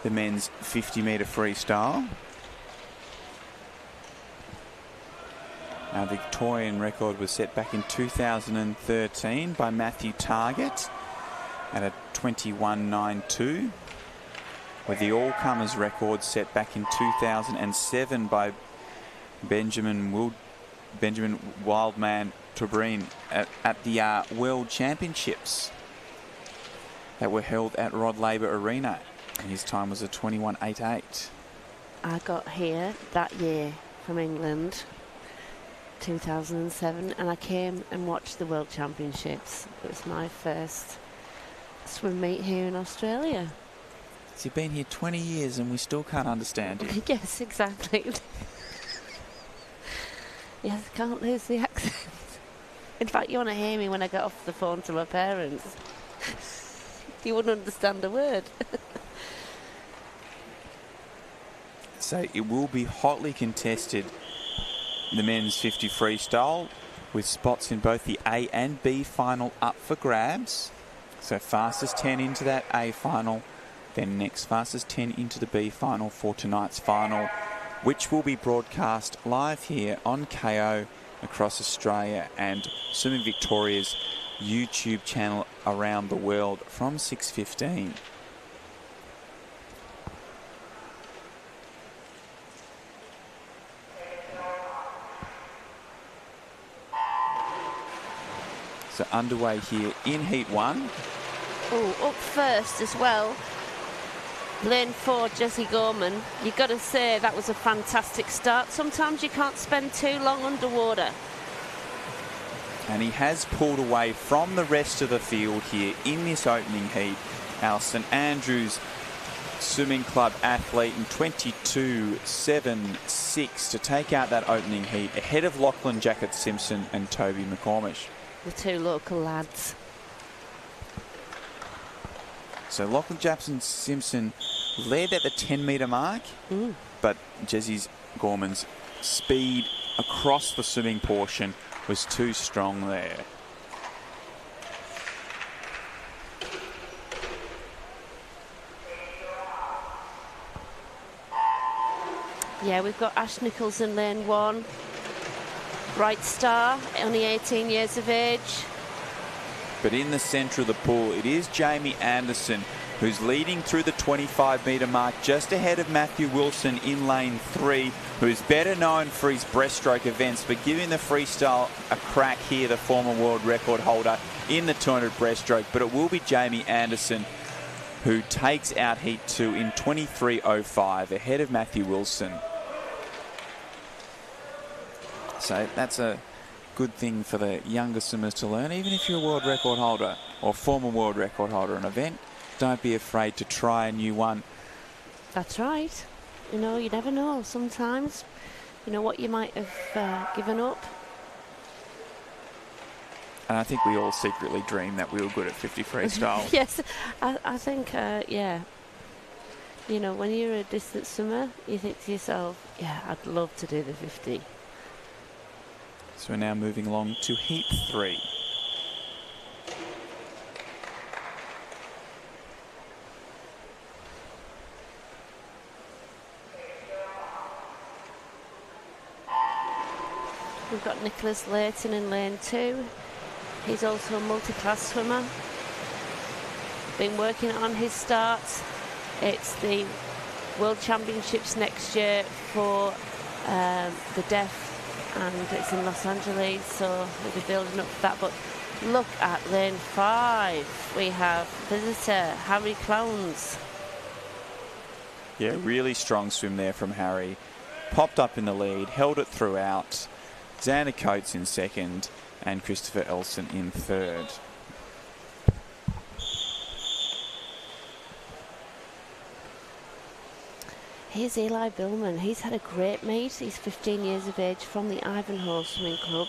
The men's 50 metre freestyle. Our Victorian record was set back in 2013 by Matthew Targett at a 21.92, with the all-comers record set back in 2007 by Benjamin Wildman Tobreen at the World Championships that were held at Rod Laver Arena. And his time was a 21.88. I got here that year from England, 2007, and I came and watched the World Championships. It was my first swim meet here in Australia. So you've been here 20 years and we still can't understand you. Yes, exactly. Yes, I can't lose the accent. In fact, you want to hear me when I get off the phone to my parents. You wouldn't understand a word. So it will be hotly contested, the men's 50 freestyle, with spots in both the A and B final up for grabs. So fastest 10 into that A final, then next fastest 10 into the B final for tonight's final, which will be broadcast live here on KO across Australia and Swimming Victoria's YouTube channel around the world from 6:15. So underway here in Heat 1. Oh, up first as well. Lane 4, Jesse Gorman. You've got to say that was a fantastic start. Sometimes you can't spend too long underwater. And he has pulled away from the rest of the field here in this opening heat. Our St Andrews Swimming Club athlete in 22.76 to take out that opening heat ahead of Lachlan Jackett-Simpson and Toby McCormish. The two local lads. So Lachlan Jackson-Simpson led at the 10-metre mark, but Jesse Gorman's speed across the swimming portion was too strong there. Yeah, we've got Ash Nichols in lane 1. Bright Star, only 18 years of age. But in the centre of the pool, it is Jamie Anderson who's leading through the 25-metre mark, just ahead of Matthew Wilson in lane 3, who's better known for his breaststroke events, but giving the freestyle a crack here, the former world record holder in the 200 breaststroke. But it will be Jamie Anderson who takes out Heat 2 in 23.05, ahead of Matthew Wilson. So that's a good thing for the younger swimmers to learn. Even if you're a world record holder or former world record holder in an event, don't be afraid to try a new one. That's right. You know, you never know. Sometimes, you know, what you might have given up. And I think we all secretly dream that we were good at 50 freestyle. Yes, I think, yeah. You know, when you're a distance swimmer, you think to yourself, yeah, I'd love to do the 50. So we're now moving along to Heat 3. We've got Nicholas Layton in lane 2. He's also a multi-class swimmer. Been working on his start. It's the World Championships next year for the deaf, and it's in Los Angeles, so we'll be building up for that. But look at lane 5. We have visitor Harry Clowns. Yeah, really strong swim there from Harry. Popped up in the lead, held it throughout. Xander Coates in second and Christopher Elson in third. Here's Eli Billman. He's had a great meet. He's 15 years of age from the Ivanhoe Swimming Club.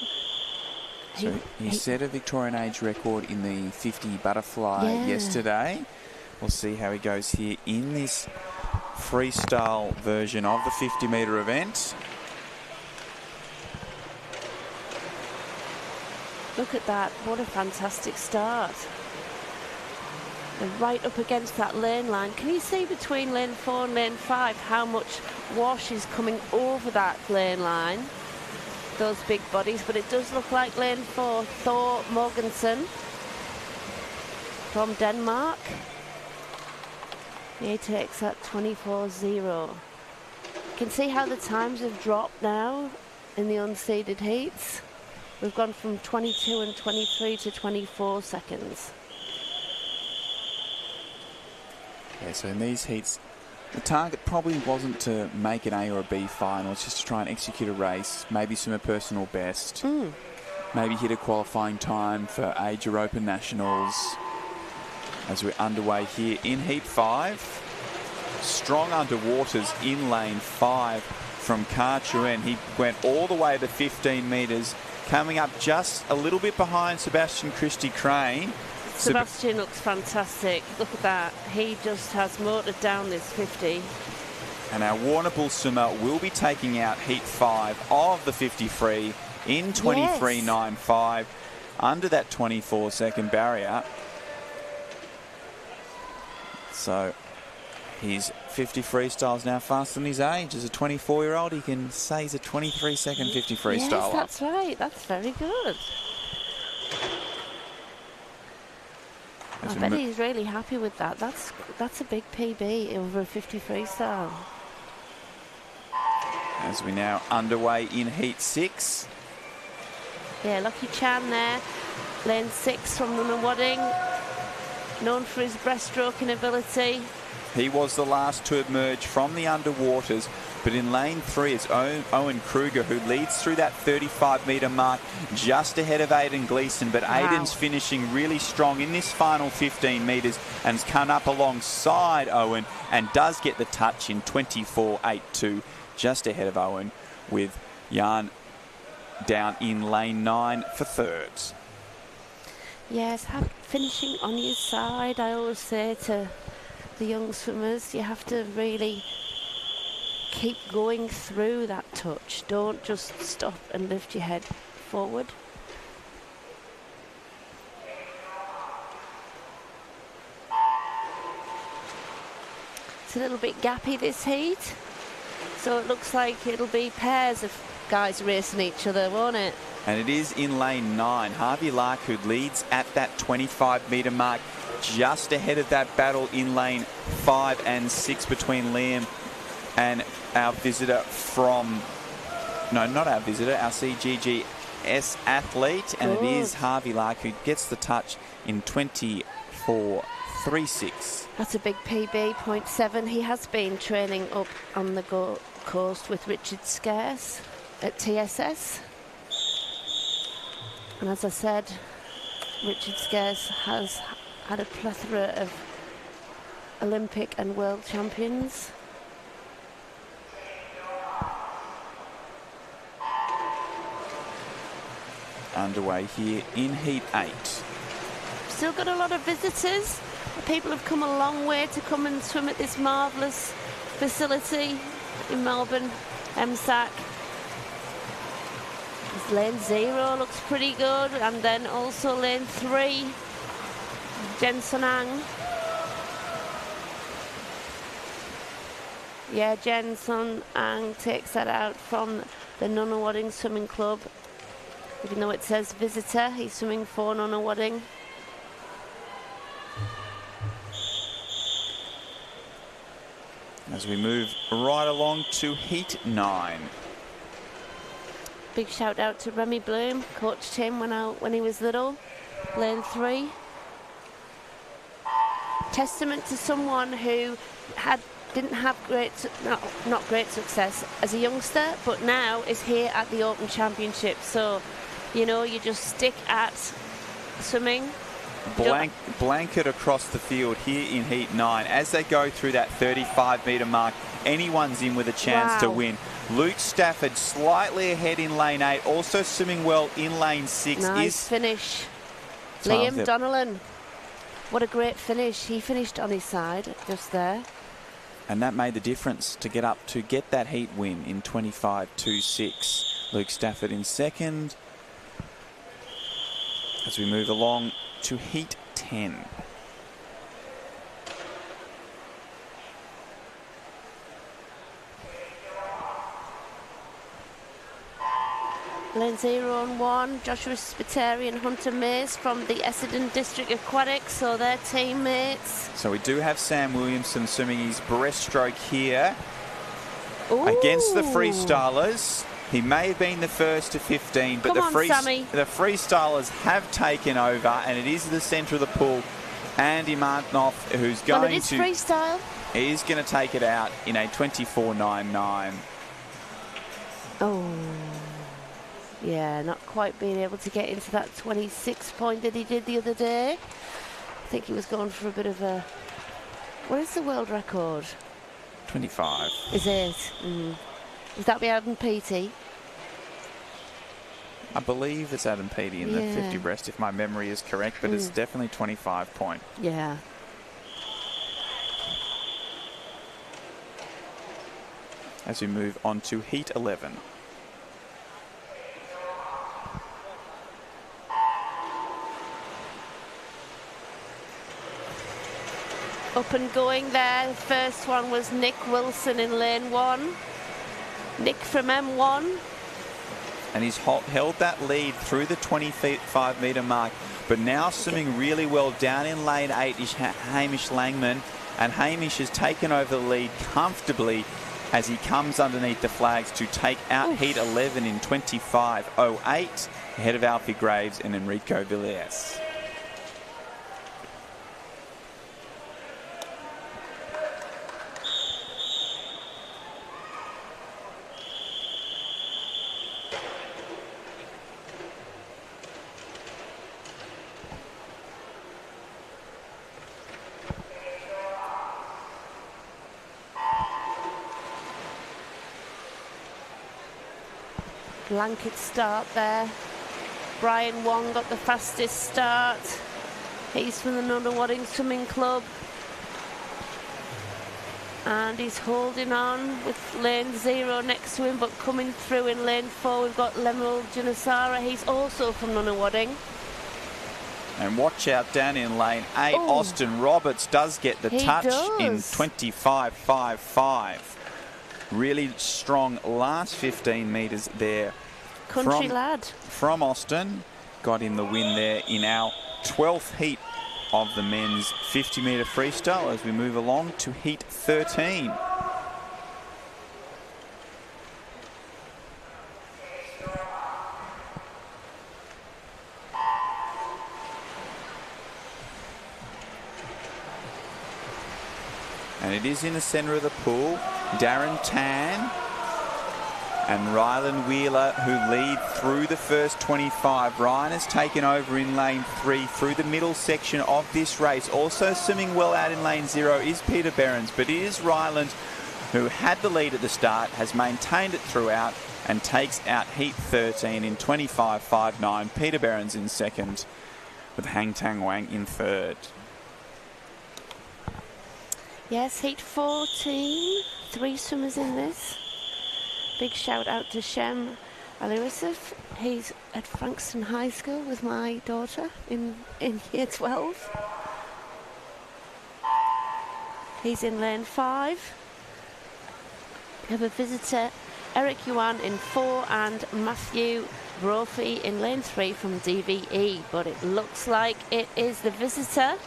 So he set a Victorian age record in the 50 butterfly yesterday. We'll see how he goes here in this freestyle version of the 50-metre event. Look at that. What a fantastic start. And right up against that lane line. Can you see between lane 4 and lane 5 how much wash is coming over that lane line? Those big bodies. But it does look like lane 4, Thor Morgensen from Denmark. He takes that 24.0. You can see how the times have dropped now in the unseeded heats. We've gone from 22 and 23 to 24 seconds. Yeah, so in these heats, the target probably wasn't to make an A or a B final. It's just to try and execute a race, maybe swim a personal best, maybe hit a qualifying time for Age or Open Nationals. As we're underway here in Heat 5. Strong underwaters in lane 5 from Ka Chuen. He went all the way to 15 metres, coming up just a little bit behind Sebastian Christie Crane. Sebastian looks fantastic. Look at that. He just has motored down this 50. And our Warrnambool swimmer will be taking out Heat 5 of the 50 free in 23.95 under that 24-second barrier. So his 50 freestyles now faster than his age. As a 24-year-old, he can say he's a 23-second 50 freestyler. Yes, that's right. That's very good. I bet he's really happy with that. That's a big PB over a 50 freestyle. As we now underway in Heat 6. Yeah, Lucky Chan there. Lane 6 from Nunawading. Known for his breaststroking ability. He was the last to emerge from the underwaters, but in lane 3 it's Owen Kruger who leads through that 35-metre mark just ahead of Aidan Gleeson, but Aidan's finishing really strong in this final 15 metres and has come up alongside Owen and does get the touch in 24.82, just ahead of Owen, with Jan down in lane 9 for thirds. Yes, finishing on your side. I always say to the young swimmers, you have to really keep going through that touch. Don't just stop and lift your head forward. It's a little bit gappy, this heat, so it looks like it'll be pairs of guys racing each other, won't it? And it is in lane 9. Harvey Lark, who leads at that 25-metre mark, just ahead of that battle in lane 5 and 6 between Liam and our visitor from... No, not our visitor, our CGGS athlete. And it is Harvey Lark who gets the touch in 24.36. That's a big PB, 0.7. He has been training up on the Gold Coast with Richard Scarce at TSS. And as I said, Richard Scarce has had a plethora of Olympic and world champions. Underway here in Heat 8. Still got a lot of visitors. People have come a long way to come and swim at this marvellous facility in Melbourne, MSAC. This lane 0 looks pretty good, and then also lane 3, Jen Sonang. Yeah, Jen Sonang takes that out from the Nunawading Swimming Club. Even though it says visitor, he's swimming for Nunawading. As we move right along to Heat 9. Big shout out to Remy Bloom, coached him when he was little. Lane 3. Testament to someone who didn't have not great success as a youngster, but now is here at the Open Championship. So, you know, you just stick at swimming. Blanket across the field here in Heat 9. As they go through that 35-metre mark, anyone's in with a chance to win. Luke Stafford slightly ahead in lane 8, also swimming well in lane 6. Nice finish. Liam Donnellan. What a great finish. He finished on his side just there. And that made the difference to get that heat win in 25.26. Luke Stafford in second. As we move along to Heat 10. Lane 0 and 1, Joshua Spiteri and Hunter Mace from the Essendon District Aquatics, so they're teammates. So we do have Sam Williamson swimming his breaststroke here. Ooh. Against the freestylers. He may have been the first to 15, but the freestylers have taken over, and it is the centre of the pool. Andy Martinoff, who's going it is freestyle. He's going to take it out in a 24.99. Oh, yeah, not quite being able to get into that 26 point that he did the other day. I think he was going for a bit of a... What is the world record? 25. Is it? Would that be Adam Peaty? I believe it's Adam Peaty in the 50 breast, if my memory is correct, but it's definitely 25 point. Yeah. As we move on to Heat 11. Up and going there. The first one was Nick Wilson in lane 1. Nick from M1. And he's held that lead through the 25-metre mark. But now swimming really well down in lane 8 is Hamish Langman, and Hamish has taken over the lead comfortably as he comes underneath the flags to take out heat 11 in 25.08 ahead of Alfie Graves and Enrico Villiers. Blanket start there. Brian Wong got the fastest start. He's from the Nunawading Swimming Club. And he's holding on with lane 0 next to him, but coming through in lane 4 we've got Lemuel Junasara. He's also from Nunawading. And watch out down in lane 8. Austin Roberts does get the touch in 25.55. Really strong last 15 metres there. Country lad. From Austin. Got in the win there in our 12th heat of the men's 50-metre freestyle as we move along to heat 13. And it is in the centre of the pool. Darren Tan and Rylan Wheeler, who lead through the first 25. Ryan has taken over in lane 3 through the middle section of this race. Also swimming well out in lane 0 is Peter Behrens, but it is Ryland who had the lead at the start, has maintained it throughout and takes out heat 13 in 25.59. Peter Behrens in second, with Hang Tang Wang in third. Yes, heat 14. 3 swimmers in this. Big shout out to Shem Alirisif. He's at Frankston High School with my daughter in year 12. He's in lane 5. We have a visitor, Eric Yuan in 4 and Matthew Brophy in lane 3 from DVE. But it looks like it is the visitor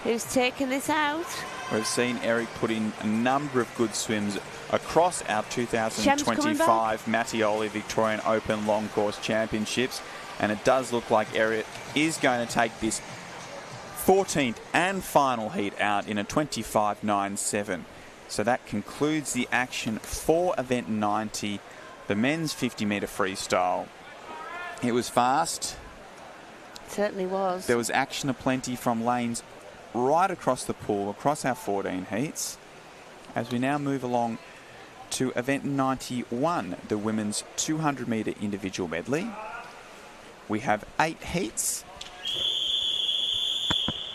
who's taken this out. We've seen Eric put in a number of good swims across our 2025 Mattioli Victorian Open Long Course Championships, and it does look like Eric is going to take this 14th and final heat out in a 25.97. So that concludes the action for event 90, the men's 50-metre freestyle. It was fast. It certainly was. There was action aplenty from lanes right across the pool, across our 14 heats, as we now move along to event 91, the women's 200-metre individual medley. We have 8 heats.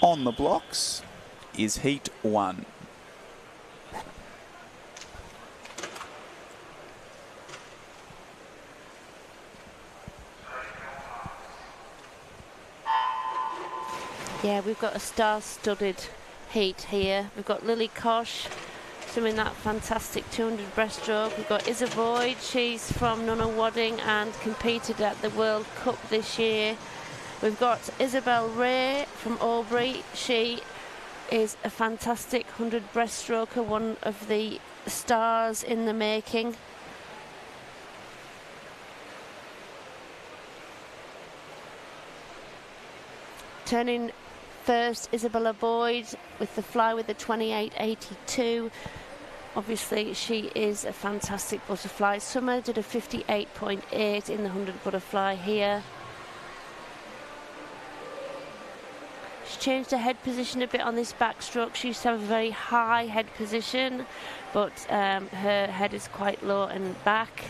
On the blocks is heat 1. Yeah, we've got a star-studded heat here. We've got Lily Kosh swimming that fantastic 200 breaststroke. We've got Isa Boyd. She's from Nunawading and competed at the World Cup this year. We've got Isabel Ray from Albury. She is a fantastic 100 breaststroker, one of the stars in the making. Turning first, Isabella Boyd with the fly with the 28.82. Obviously, she is a fantastic butterfly swimmer. Did a 58.8 in the 100 butterfly here. She's changed her head position a bit on this backstroke. She used to have a very high head position, but her head is quite low and back.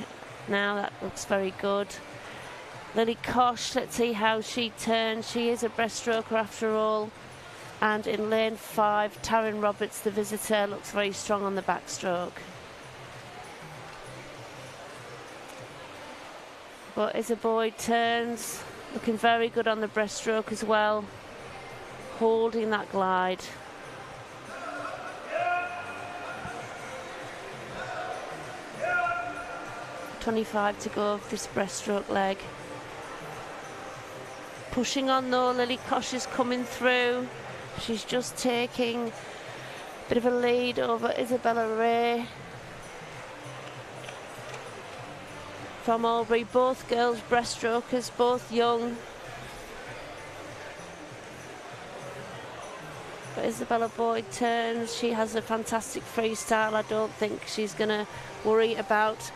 Now that looks very good. Lily Kosh, let's see how she turns. She is a breaststroker after all. And in lane 5, Taryn Roberts, the visitor, looks very strong on the backstroke. But Isa Boyd turns, looking very good on the breaststroke as well. Holding that glide. .25 to go of this breaststroke leg. pushing on though. Lily Kosh is coming through. She's just taking a bit of a lead over Isabella Ray from Albury. Both girls breaststrokers, both young. But Isabella Boyd turns. She has a fantastic freestyle. I don't think she's going to worry about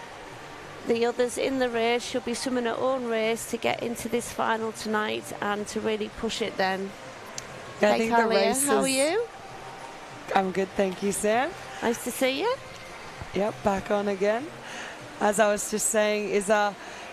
the others in the race. She'll be swimming her own race to get into this final tonight and to really push it then. Yeah, Hey, Kalia, how are you? I'm good, thank you, Sam. Nice to see you. Yep, back on again. As I was just saying,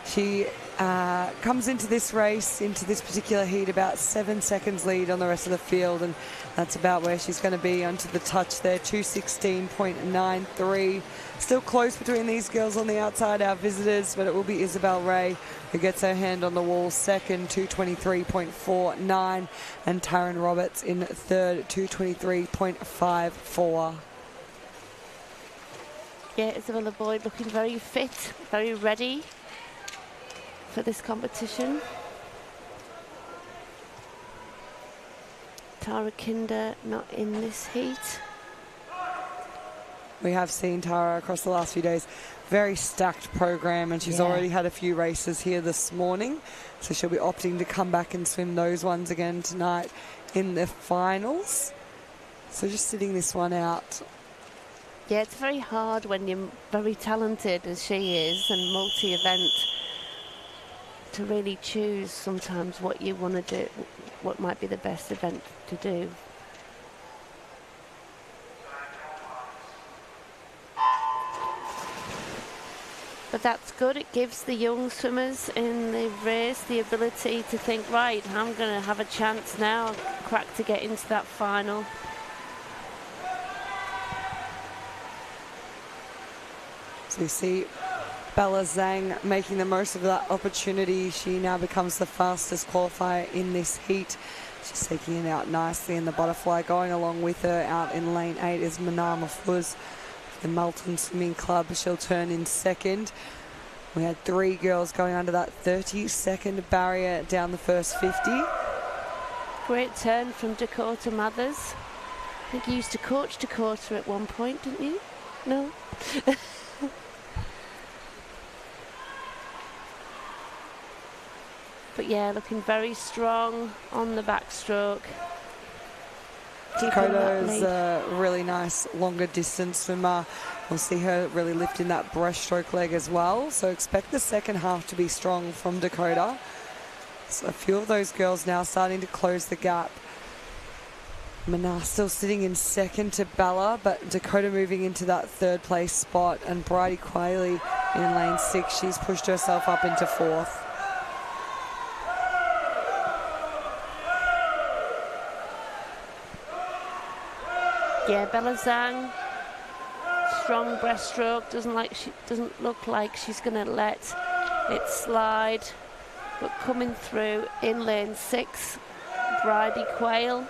she comes into this race, into this particular heat, about 7 seconds lead on the rest of the field, and that's about where she's going to be onto the touch there, 2:16.93. Still close between these girls on the outside, our visitors, but it will be Isabel Ray who gets her hand on the wall second, 2:23.49, and Taryn Roberts in third, 2:23.54. Yeah, Isabella Boyd looking very fit, very ready for this competition. Tara Kinder not in this heat. We have seen Tara across the last few days. Very stacked program, and she's already had a few races here this morning, so she'll be opting to come back and swim those ones again tonight in the finals. So just sitting this one out. Yeah, it's very hard when you're very talented as she is and multi-event to really choose sometimes what you want to do, what might be the best event to do. But that's good. It gives the young swimmers in the race the ability to think, right, I'm going to have a chance now, crack to get into that final. So you see Bella Zhang making the most of that opportunity. She now becomes the fastest qualifier in this heat. She's taking it out nicely in the butterfly. Going along with her out in lane 8 is Manama Fuz, the Melton Swimming Club. She'll turn in second. We had 3 girls going under that 30-second barrier down the first 50. Great turn from Dakota Mathers. I think you used to coach Dakota at one point, didn't you? No? But yeah, looking very strong on the backstroke. Dakota's a really nice longer distance swimmer. We'll see her really lifting that breaststroke leg as well. So expect the second half to be strong from Dakota. So a few of those girls now starting to close the gap. Mana still sitting in second to Bella, but Dakota moving into that third place spot, and Bridie Quayle in lane 6. She's pushed herself up into fourth. Yeah, Bella Zhang, strong breaststroke. Doesn't look like she's going to let it slide. But coming through in lane 6, Bridie Quayle.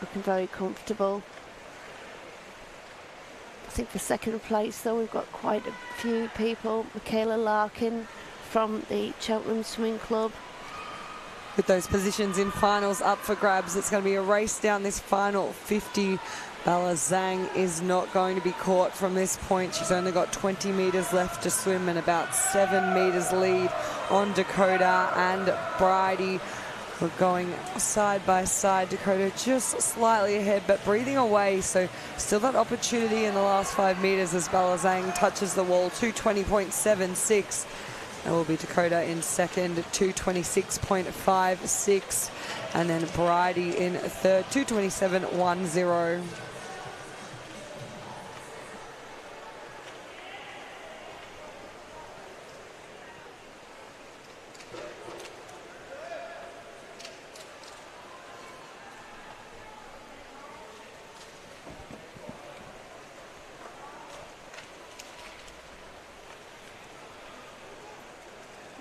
Looking very comfortable. I think for second place though, we've got quite a few people. Michaela Larkin from the Cheltenham Swimming Club. With those positions in finals up for grabs, it's going to be a race down this final 50. Bella Zhang is not going to be caught from this point. She's only got 20 metres left to swim and about 7 metres lead on Dakota and Bridie. We're going side by side. Dakota just slightly ahead, but breathing away. So still that opportunity in the last 5 metres as Bella Zhang touches the wall. 2:20.76. That will be Dakota in second, 2:26.56. And then Bridie in third, 2:27.10.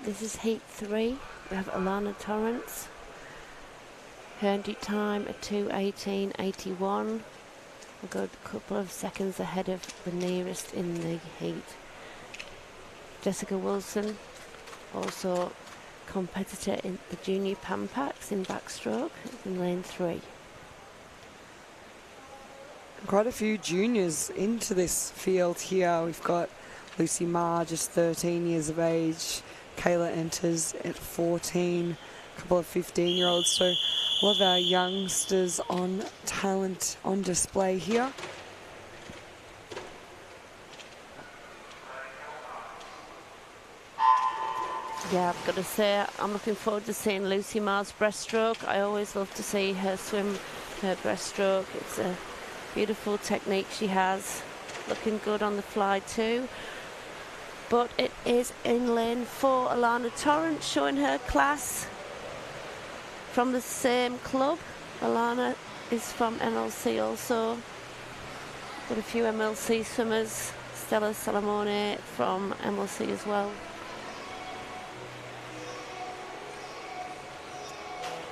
This is heat 3. We have Alana Torrance. Her end time at 2:18.81. a good couple of seconds ahead of the nearest in the heat. Jessica Wilson, also competitor in the Junior Pan Packs in backstroke, in lane 3. Quite a few juniors into this field here. We've got Lucy Ma, just 13 years of age. Kayla enters at 14. A couple of 15-year-olds. So a lot of our youngsters on talent on display here. Yeah, I've got to say, I'm looking forward to seeing Lucy Ma's breaststroke. I always love to see her swim her breaststroke. It's a beautiful technique she has. Looking good on the fly too. But it is in lane 4, Alana Torrance showing her class from the same club. Alana is from MLC also. Got a few MLC swimmers. Stella Salamone from MLC as well.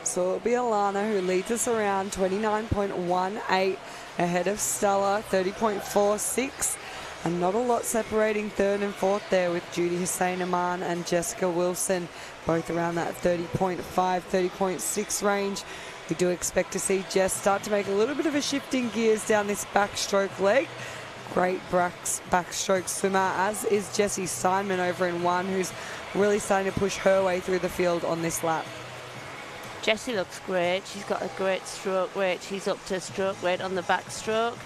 So it'll be Alana who leads us around 29.18 ahead of Stella, 30.46. And not a lot separating third and fourth there with Judy Hussein Aman and Jessica Wilson, both around that 30.5, 30.6 range. We do expect to see Jess start to make a little bit of a shift in gears down this backstroke leg. Great backstroke swimmer, as is Jessie Steinman over in 1, who's really starting to push her way through the field on this lap. Jessie looks great. She's got a great stroke rate. She's up to stroke rate on the backstroke.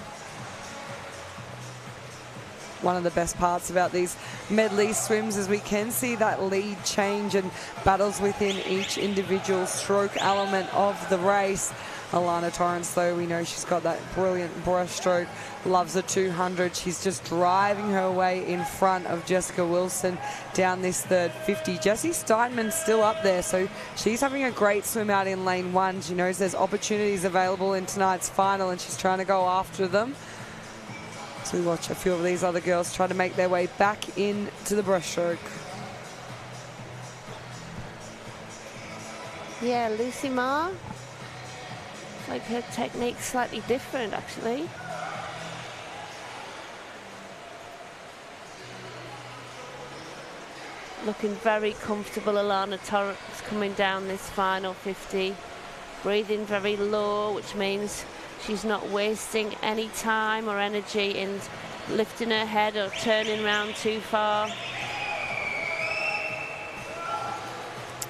One of the best parts about these medley swims is we can see that lead change and battles within each individual stroke element of the race. Alana Torrance, though, we know she's got that brilliant breaststroke, loves the 200. She's just driving her way in front of Jessica Wilson down this third 50. Jessie Steinman's still up there, so she's having a great swim out in lane 1. She knows there's opportunities available in tonight's final, and she's trying to go after them. So we watch a few of these other girls try to make their way back into the breaststroke. Yeah, Lucy Ma. Like her technique's slightly different, actually. Looking very comfortable, Alana Torrance coming down this final 50. Breathing very low, which means she's not wasting any time or energy in lifting her head or turning around too far.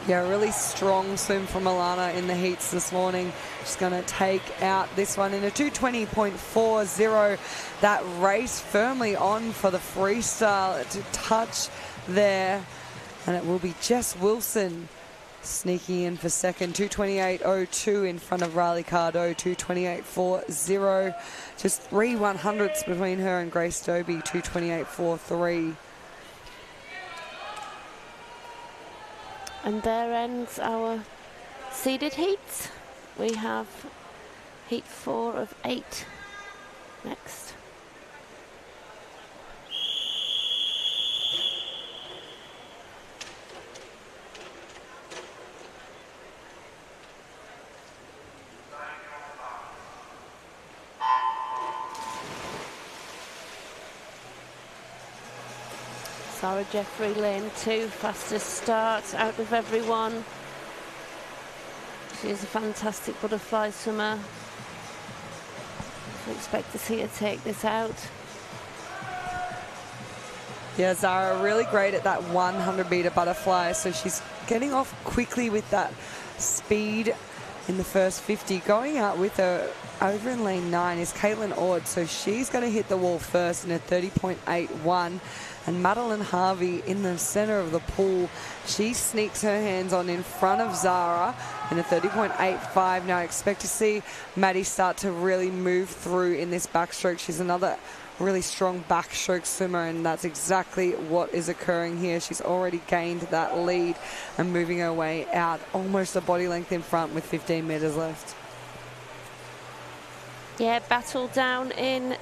Yeah, a really strong swim from Alana in the heats this morning. She's going to take out this one in a 2:20.40. That race firmly on for the freestyle to touch there. And it will be Jess Wilson sneaking in for second. 2:28.02 in front of Riley Cardo. 2:28.40. Just 3 100ths between her and Grace Dobie. 2:28.43. And there ends our seeded heats. We have heat 4 of 8 next. Sarah Jeffrey, lane 2, fastest start out of everyone. She is a fantastic butterfly swimmer. We expect to see her take this out. Yeah, Zara really great at that 100-meter butterfly, so she's getting off quickly with that speed in the first 50. Going out with her over in lane 9 is Caitlin Ord, so she's going to hit the wall first in a 30.81. And Madeline Harvey in the center of the pool, she sneaks her hands on in front of Zara in a 30.85. Now I expect to see Maddie start to really move through in this backstroke. She's another really strong backstroke swimmer, and that's exactly what is occurring here. She's already gained that lead and moving her way out almost a body length in front with 15 meters left. Yeah, battle down in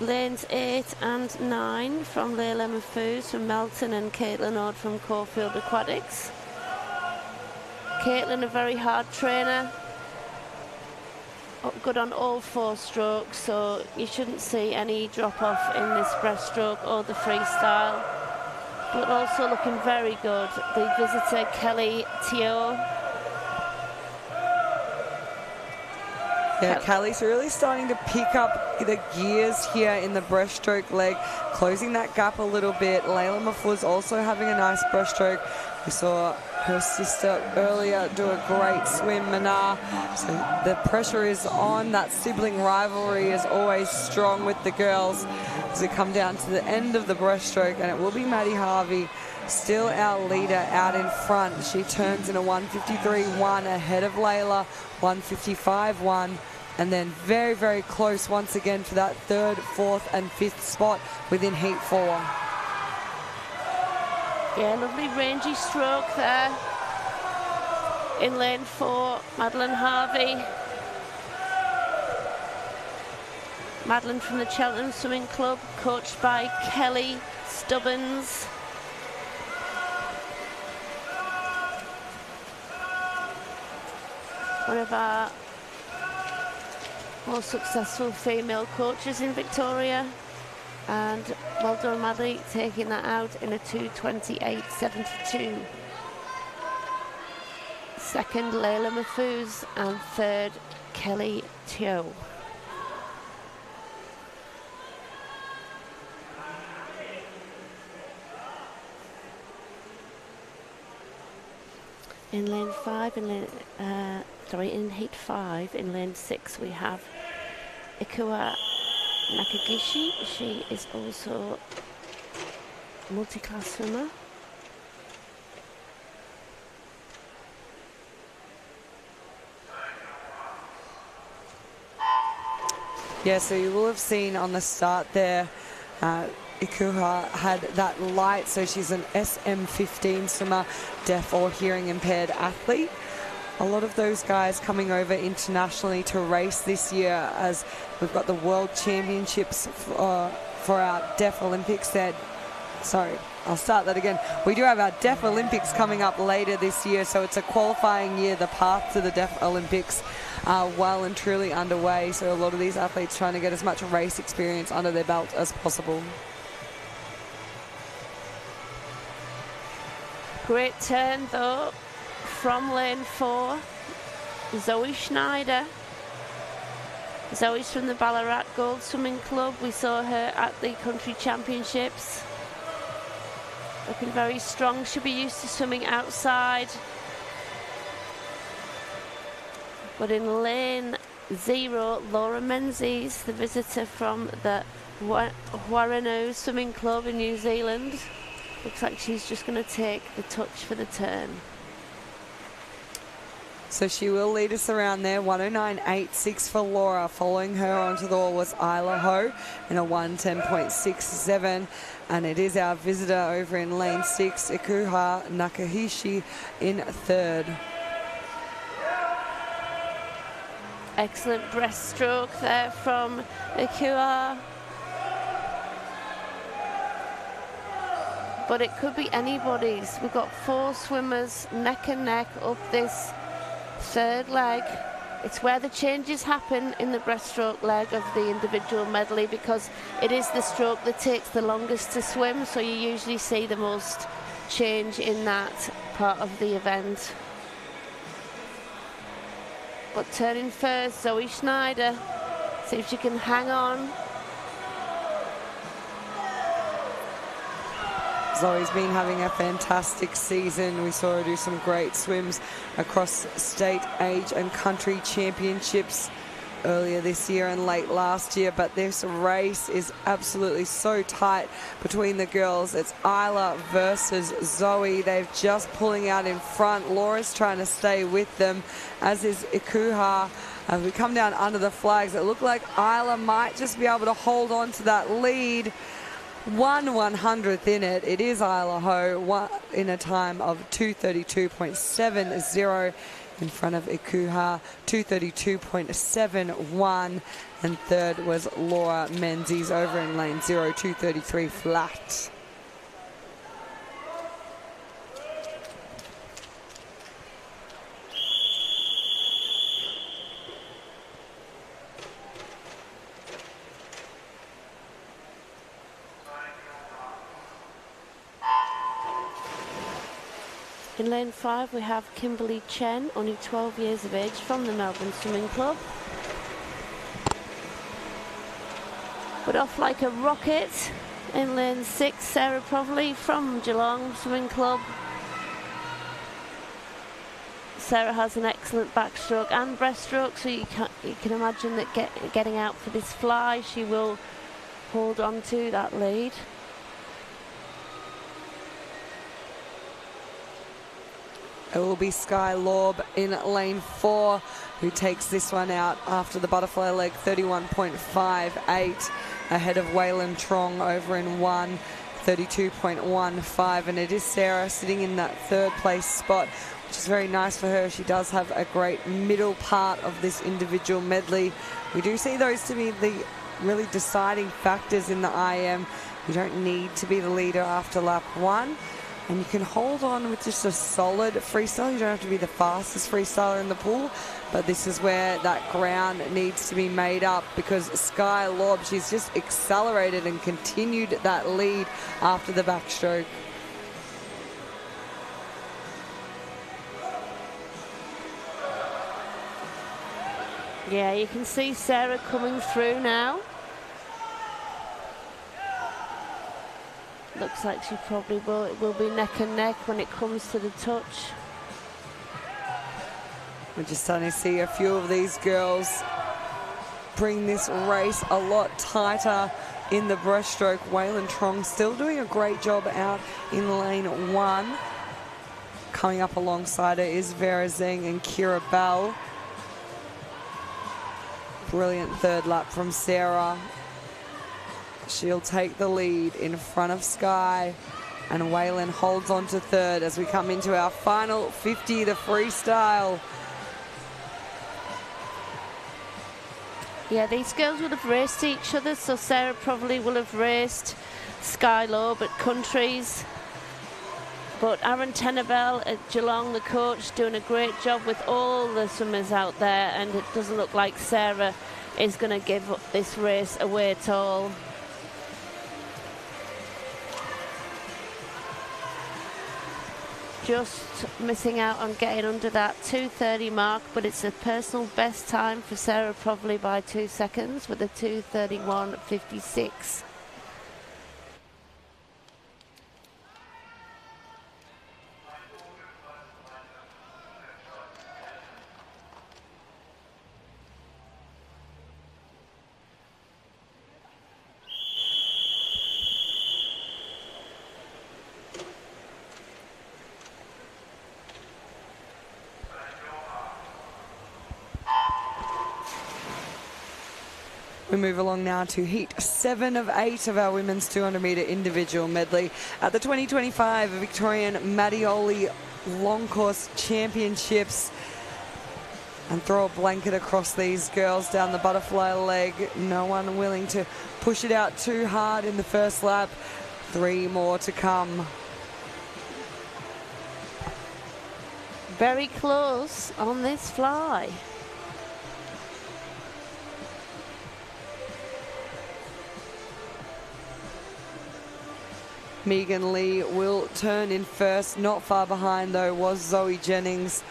lanes 8 and 9 from Layla Mahfouz from Melton and Caitlin Ord from Caulfield Aquatics. Caitlin, a very hard trainer. good on all 4 strokes, so you shouldn't see any drop off in this breaststroke or the freestyle. But also looking very good, the visitor Kelly Teo. Yeah, Kelly's really starting to pick up the gears here in the breaststroke leg, closing that gap a little bit. Layla Mahfouz also having a nice breaststroke. We saw her sister earlier do a great swim, Manar. So the pressure is on. That sibling rivalry is always strong with the girls as we come down to the end of the breaststroke, and it will be Maddie Harvey, still our leader, out in front. She turns in a 153.1 ahead of Layla, 155.1, and then very, very close once again for that 3rd, 4th and 5th spot within heat 4. Yeah, lovely rangy stroke there. In lane 4, Madeline Harvey. Madeline from the Cheltenham Swimming Club, coached by Kelly Stubbins. One of our most successful female coaches in Victoria. And well done, Maddie, taking that out in a 2:28.72. Second, Layla Mahfouz, and 3rd, Kelly Teo. In lane 5, in heat 5, in lane 6, we have Ikua Nakagishi. She is also a multi-class swimmer. Yeah, so you will have seen on the start there, Ikuha had that light, so she's an SM15 swimmer, deaf or hearing impaired athlete. A lot of those guys coming over internationally to race this year, as we've got the World Championships for our Deaf Olympics there. Sorry, I'll start that again. We do have our Deaf Olympics coming up later this year, so it's a qualifying year. The path to the Deaf Olympics are well and truly underway, so a lot of these athletes trying to get as much race experience under their belt as possible. Great turn though from lane 4, Zoe Schneider. Zoe's from the Ballarat Gold Swimming Club. We saw her at the country championships. Looking very strong. She'll be used to swimming outside. But in lane 0, Laura Menzies, the visitor from the Warreno Swimming Club in New Zealand. Looks like she's just going to take the touch for the turn. So she will lead us around there. 109.86 for Laura. Following her onto the wall was Isla Ho in a 110.67. And it is our visitor over in lane 6, Ikuha Nakahishi, in 3rd. Excellent breaststroke there from Ikuha. But it could be anybody's. We've got 4 swimmers neck and neck up this 3rd leg. It's where the changes happen in the breaststroke leg of the individual medley, because it is the stroke that takes the longest to swim, so you usually see the most change in that part of the event. But turning first, Zoe Schneider. See if she can hang on. Zoe's been having a fantastic season. We saw her do some great swims across state, age and country championships earlier this year and late last year, but this race is absolutely so tight between the girls. It's Isla versus Zoe. They're just pulling out in front. Laura's trying to stay with them, as is Ikuha. As we come down under the flags, it looked like Isla might just be able to hold on to that lead. 1/100th in it. It is Isla Ho in a time of 2:32.70 in front of Ikuha, 2:32.71, and 3rd was Laura Menzies over in lane 0, 2:33 flat. In lane 5 we have Kimberly Chen, only 12 years of age, from the Melbourne Swimming Club. But off like a rocket in lane 6, Sarah Provley from Geelong Swimming Club. Sarah has an excellent backstroke and breaststroke, so you can imagine that getting out for this fly, she will hold on to that lead. It will be Sky Lorb in lane 4 who takes this one out after the butterfly leg, 31.58, ahead of Waylon Trong over in 1, 32.15. And it is Sarah sitting in that third place spot, which is very nice for her. She does have a great middle part of this individual medley. We do see those to be the really deciding factors in the IM. You don't need to be the leader after lap 1. And you can hold on with just a solid freestyle. You don't have to be the fastest freestyler in the pool, but this is where that ground needs to be made up, because Sky Lorb, she's just accelerated and continued that lead after the backstroke. Yeah, you can see Sarah coming through now. Looks like she probably will be neck and neck when it comes to the touch. We're just starting to see a few of these girls bring this race a lot tighter in the breaststroke. Waylon Trong still doing a great job out in lane 1. Coming up alongside her is Vera Zeng and Kira Bell. Brilliant third lap from Sarah. She'll take the lead in front of Sky, and Waylon holds on to third as we come into our final 50, the freestyle. Yeah, these girls would have raced each other, so Sarah probably will have raced Sky Lorb at Countries. But Aaron Tenabell at Geelong, the coach, doing a great job with all the swimmers out there, and it doesn't look like Sarah is going to give up this race away at all. Just missing out on getting under that 2:30 mark, but it's a personal best time for Sarah Provley by 2 seconds with a 2:31.56. We move along now to heat 7 of 8 of our women's 200 metre individual medley at the 2025 Victorian Mattioli Long Course Championships. And throw a blanket across these girls down the butterfly leg. No one willing to push it out too hard in the first lap. 3 more to come. Very close on this fly. Megan Lee will turn in first. Not far behind, though, was Zoe Jennings.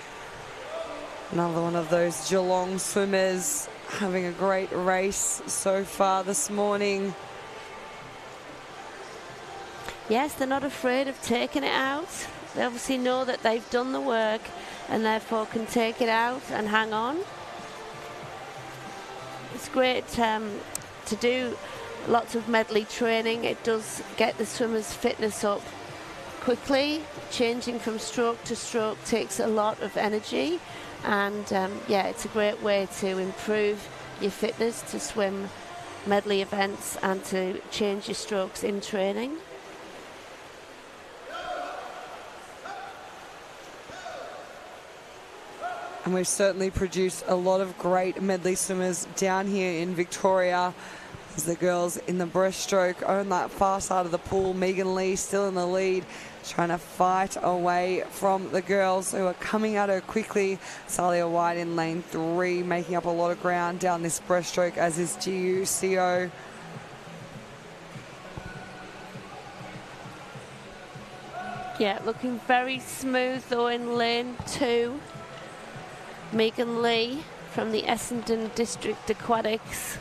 Another one of those Geelong swimmers having a great race so far this morning. Yes, they're not afraid of taking it out. They obviously know that they've done the work and therefore can take it out and hang on. It's great to do lots of medley training. It does get the swimmers' fitness up quickly. Changing from stroke to stroke takes a lot of energy, and yeah, it's a great way to improve your fitness to swim medley events and to change your strokes in training. And we've certainly produced a lot of great medley swimmers down here in Victoria. As the girls in the breaststroke on that far side of the pool. Megan Lee still in the lead, trying to fight away from the girls who are coming at her quickly. Salia White in lane 3, making up a lot of ground down this breaststroke, as is GUCO. Yeah, looking very smooth though in lane 2. Megan Lee from the Essendon District Aquatics.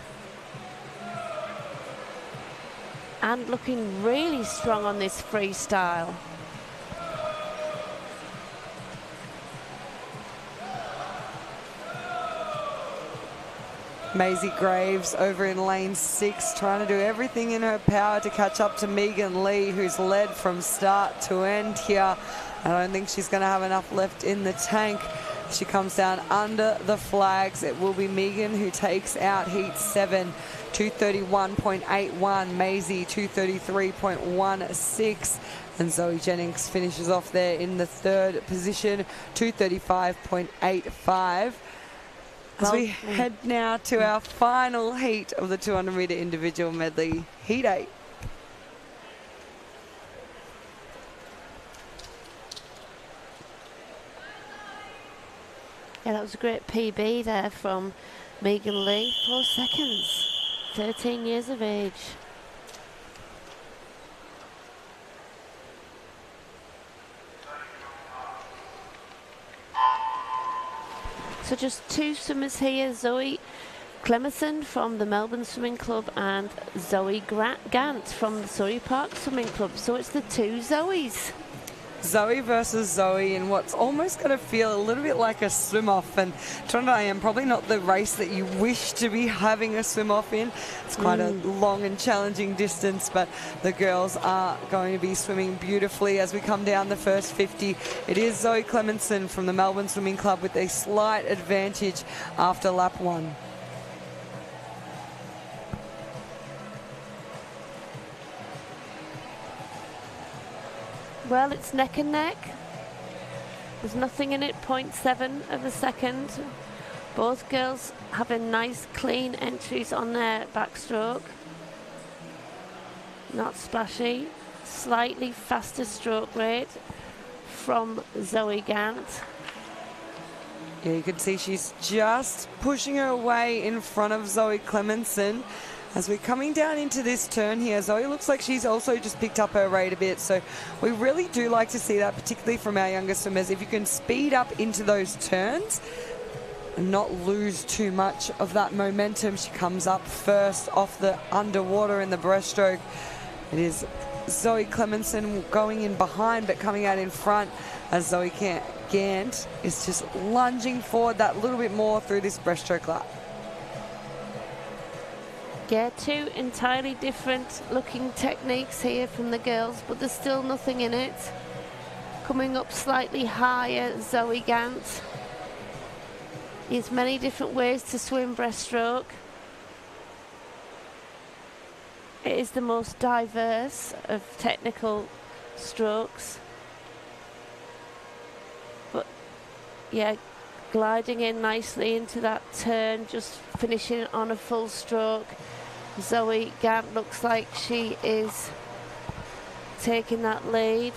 And looking really strong on this freestyle. Maisie Graves over in lane 6, trying to do everything in her power to catch up to Megan Lee, who's led from start to end here. I don't think she's going to have enough left in the tank. She comes down under the flags. It will be Megan who takes out heat 7, 231.81. Maisie 233.16. And Zoe Jennings finishes off there in the 3rd position, 235.85. As we head now to our final heat of the 200-metre individual medley, heat 8. Yeah, that was a great PB there from Megan Lee. 4 seconds, 13 years of age. So just 2 swimmers here, Zoe Clemerson from the Melbourne Swimming Club and Zoe Gant from the Surrey Park Swimming Club. So it's the 2 Zoes. Zoe versus Zoe in what's almost going to feel a little bit like a swim-off. And Trondheim, probably not the race that you wish to be having a swim-off in. It's quite a long and challenging distance, but the girls are going to be swimming beautifully as we come down the first 50. It is Zoe Clemenson from the Melbourne Swimming Club with a slight advantage after lap 1. Well, it's neck and neck. There's nothing in it, 0.7 of a second. Both girls having nice clean entries on their backstroke. Not splashy. Slightly faster stroke rate from Zoe Gant. Yeah, you can see she's just pushing her way in front of Zoe Clemenson. As we're coming down into this turn here, Zoe looks like she's also just picked up her rate a bit. So we really do like to see that, particularly from our younger swimmers. If you can speed up into those turns and not lose too much of that momentum. She comes up first off the underwater in the breaststroke. It is Zoe Clemenson going in behind but coming out in front as Zoe Gant is just lunging forward that little bit more through this breaststroke lap. Yeah, 2 entirely different looking techniques here from the girls, but there's still nothing in it. Coming up slightly higher, Zoe Gant. There's many different ways to swim breaststroke. It is the most diverse of technical strokes. But yeah, gliding in nicely into that turn, just finishing on a full stroke. Zoe Gant looks like she is taking that lead.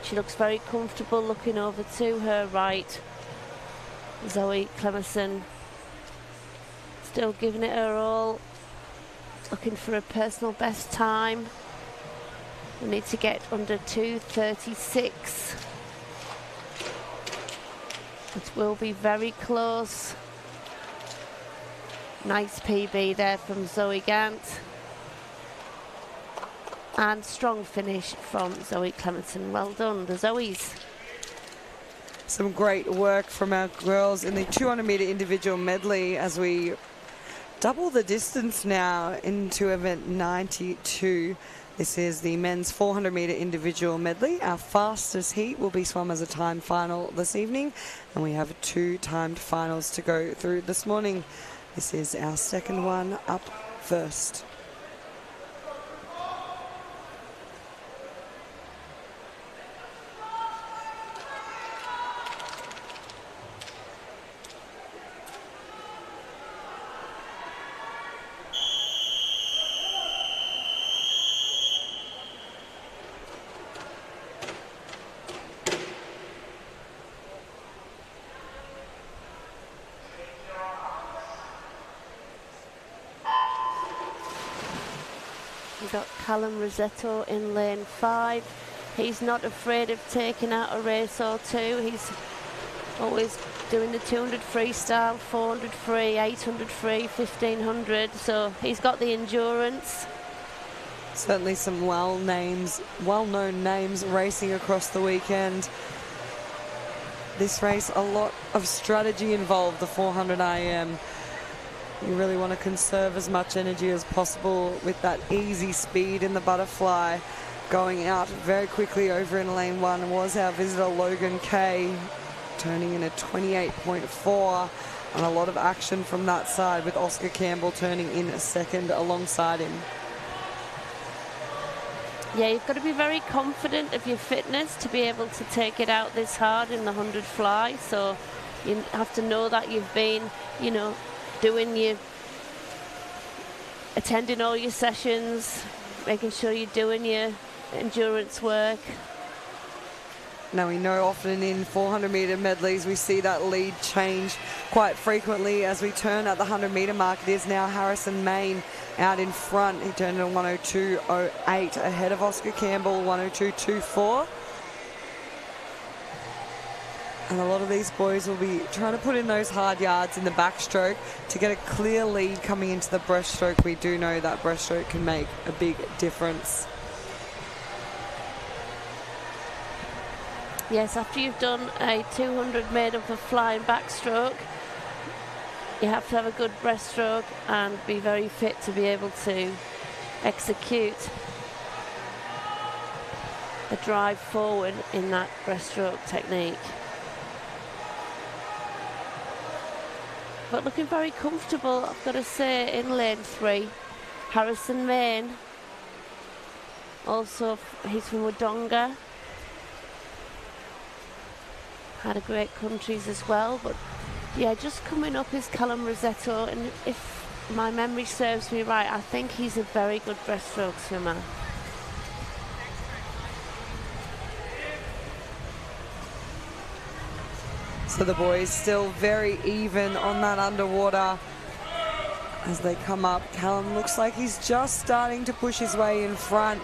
She looks very comfortable looking over to her right. Zoe Clemerson still giving it her all, looking for a personal best time. We need to get under 2:36. It will be very close. Nice PB there from Zoe Gant. And strong finish from Zoe Clemenson. Well done, the Zoes. Some great work from our girls in the 200-metre individual medley as we double the distance now into event 92. This is the men's 400-metre individual medley. Our fastest heat will be swum as a time final this evening, and we have 2 timed finals to go through this morning. This is our second one up first. We've got Callum Rosetto in lane 5. He's not afraid of taking out a race or two. He's always doing the 200 freestyle, 400 free, 800 free, 1500. So he's got the endurance. Certainly some well-known names racing across the weekend. This race, a lot of strategy involved, the 400 IM. You really want to conserve as much energy as possible with that easy speed in the butterfly. Going out very quickly over in lane 1 was our visitor Logan Kay, turning in a 28.4, and a lot of action from that side with Oscar Campbell turning in a second alongside him. Yeah, you've got to be very confident of your fitness to be able to take it out this hard in the 100 fly. So you have to know that you've been, you know, attending all your sessions, making sure you're doing your endurance work. Now we know often in 400 metre medleys we see that lead change quite frequently as we turn at the 100 metre mark. It is now Harrison Main out in front. He turned in 102.08 ahead of Oscar Campbell, 102.24. And a lot of these boys will be trying to put in those hard yards in the backstroke to get a clear lead coming into the breaststroke. We do know that breaststroke can make a big difference. Yes, after you've done a 200 made up of flying backstroke, you have to have a good breaststroke and be very fit to be able to execute a drive forward in that breaststroke technique. But looking very comfortable, I've got to say, in lane 3. Harrison Main, also he's from Wodonga. Had a great countries as well, but yeah, just coming up is Callum Rosetto, and if my memory serves me right, I think he's a very good breaststroke swimmer. So the boys still very even on that underwater as they come up. Callum looks like he's just starting to push his way in front.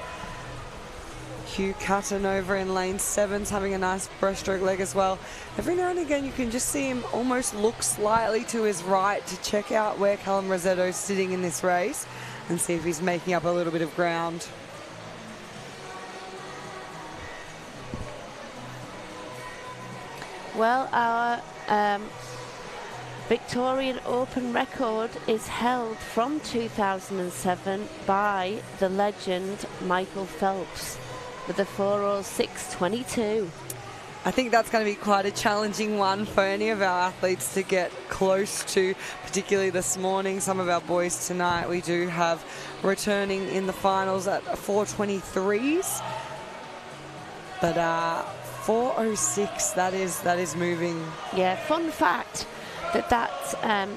Hugh Cutton over in lane 7's having a nice breaststroke leg as well. Every now and again you can just see him almost look slightly to his right to check out where Callum Rosetto's sitting in this race and see if he's making up a little bit of ground. Well, our Victorian Open record is held from 2007 by the legend Michael Phelps with a 4:06.22. I think that's going to be quite a challenging one for any of our athletes to get close to, particularly this morning. Some of our boys tonight we do have returning in the finals at 4:23s. But 4:06, that is moving. Yeah, fun fact that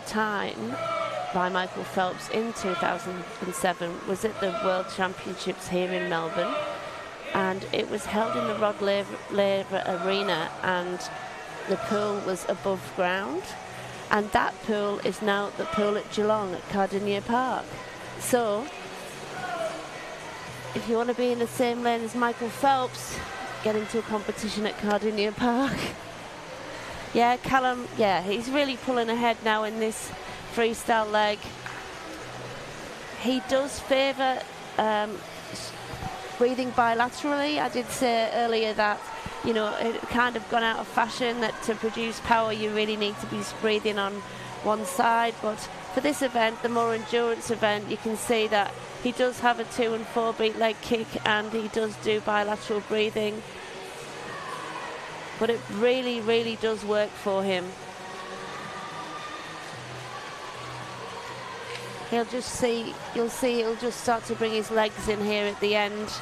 time by Michael Phelps in 2007 was at the World Championships here in Melbourne, and it was held in the Rod Laver Arena, and the pool was above ground, and that pool is now the pool at Geelong at Cardinia Park. So if you want to be in the same lane as Michael Phelps, get into a competition at Cardinia Park. Yeah, Callum, yeah, he's really pulling ahead now in this freestyle leg. He does favour breathing bilaterally. I did say earlier that, you know, it kind of gone out of fashion that to produce power you really need to be breathing on one side, but for this event, the more endurance event, you can see that he does have a 2 and 4 beat leg kick, and he does do bilateral breathing, but it really, really does work for him. You'll see he'll just start to bring his legs in here at the end.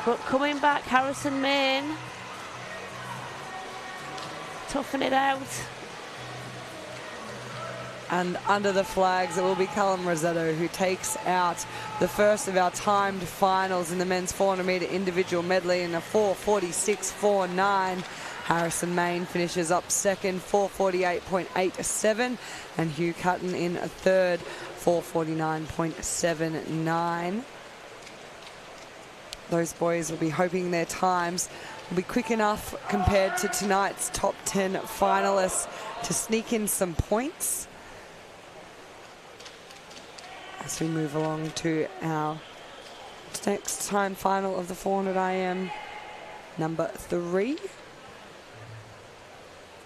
But coming back, Harrison Main, toughen it out. And under the flags, it will be Callum Rosetto who takes out the first of our timed finals in the men's 400 metre individual medley in a 4:46.49. Harrison Main finishes up second, 4:48.87, and Hugh Cutton in a third, 4:49.79. those boys will be hoping their times will be quick enough compared to tonight's top 10 finalists to sneak in some points. As we move along to our next time final of the 400 IM, number 3.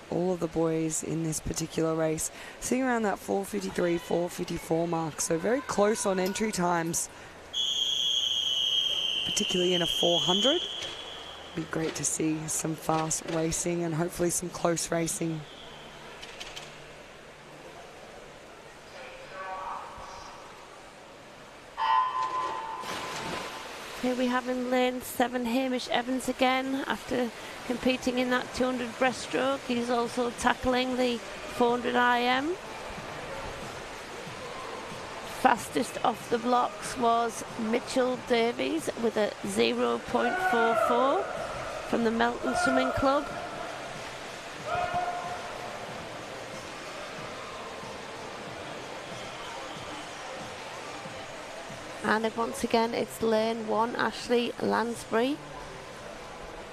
All of the boys in this particular race sitting around that 4:53, 4:54 mark, so very close on entry times, particularly in a 400. Be great to see some fast racing and hopefully some close racing. Here we have in lane 7 Hamish Evans again after competing in that 200 breaststroke. He's also tackling the 400 IM. Fastest off the blocks was Mitchell Davies with a 0.44 from the Melton Swimming Club. And once again, it's lane 1, Ashley Lansbury.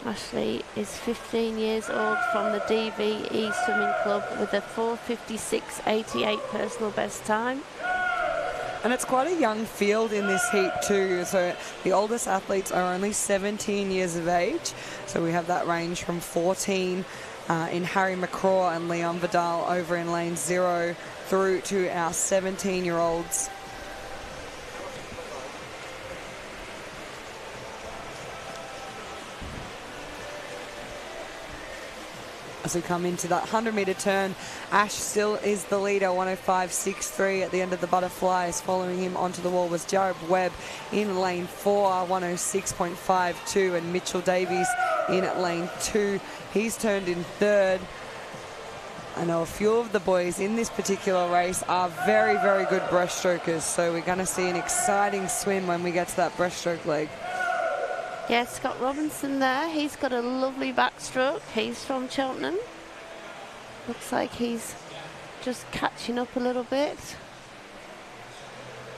Ashley is 15 years old from the DVE Swimming Club with a 4:56.88 personal best time. And it's quite a young field in this heat too. So the oldest athletes are only 17 years of age. So we have that range from 14 in Harry McCraw and Leon Vidal over in lane 0 through to our 17-year-olds. As we come into that 100-metre turn, Ash still is the leader, 105.63 at the end of the butterflies. Following him onto the wall was Jared Webb in lane 4, 106.52, and Mitchell Davies in at lane 2. He's turned in third. I know a few of the boys in this particular race are very, very good breaststrokers, so we're going to see an exciting swim when we get to that breaststroke leg. Yeah, Scott Robinson there. He's got a lovely backstroke. He's from Cheltenham. Looks like he's just catching up a little bit.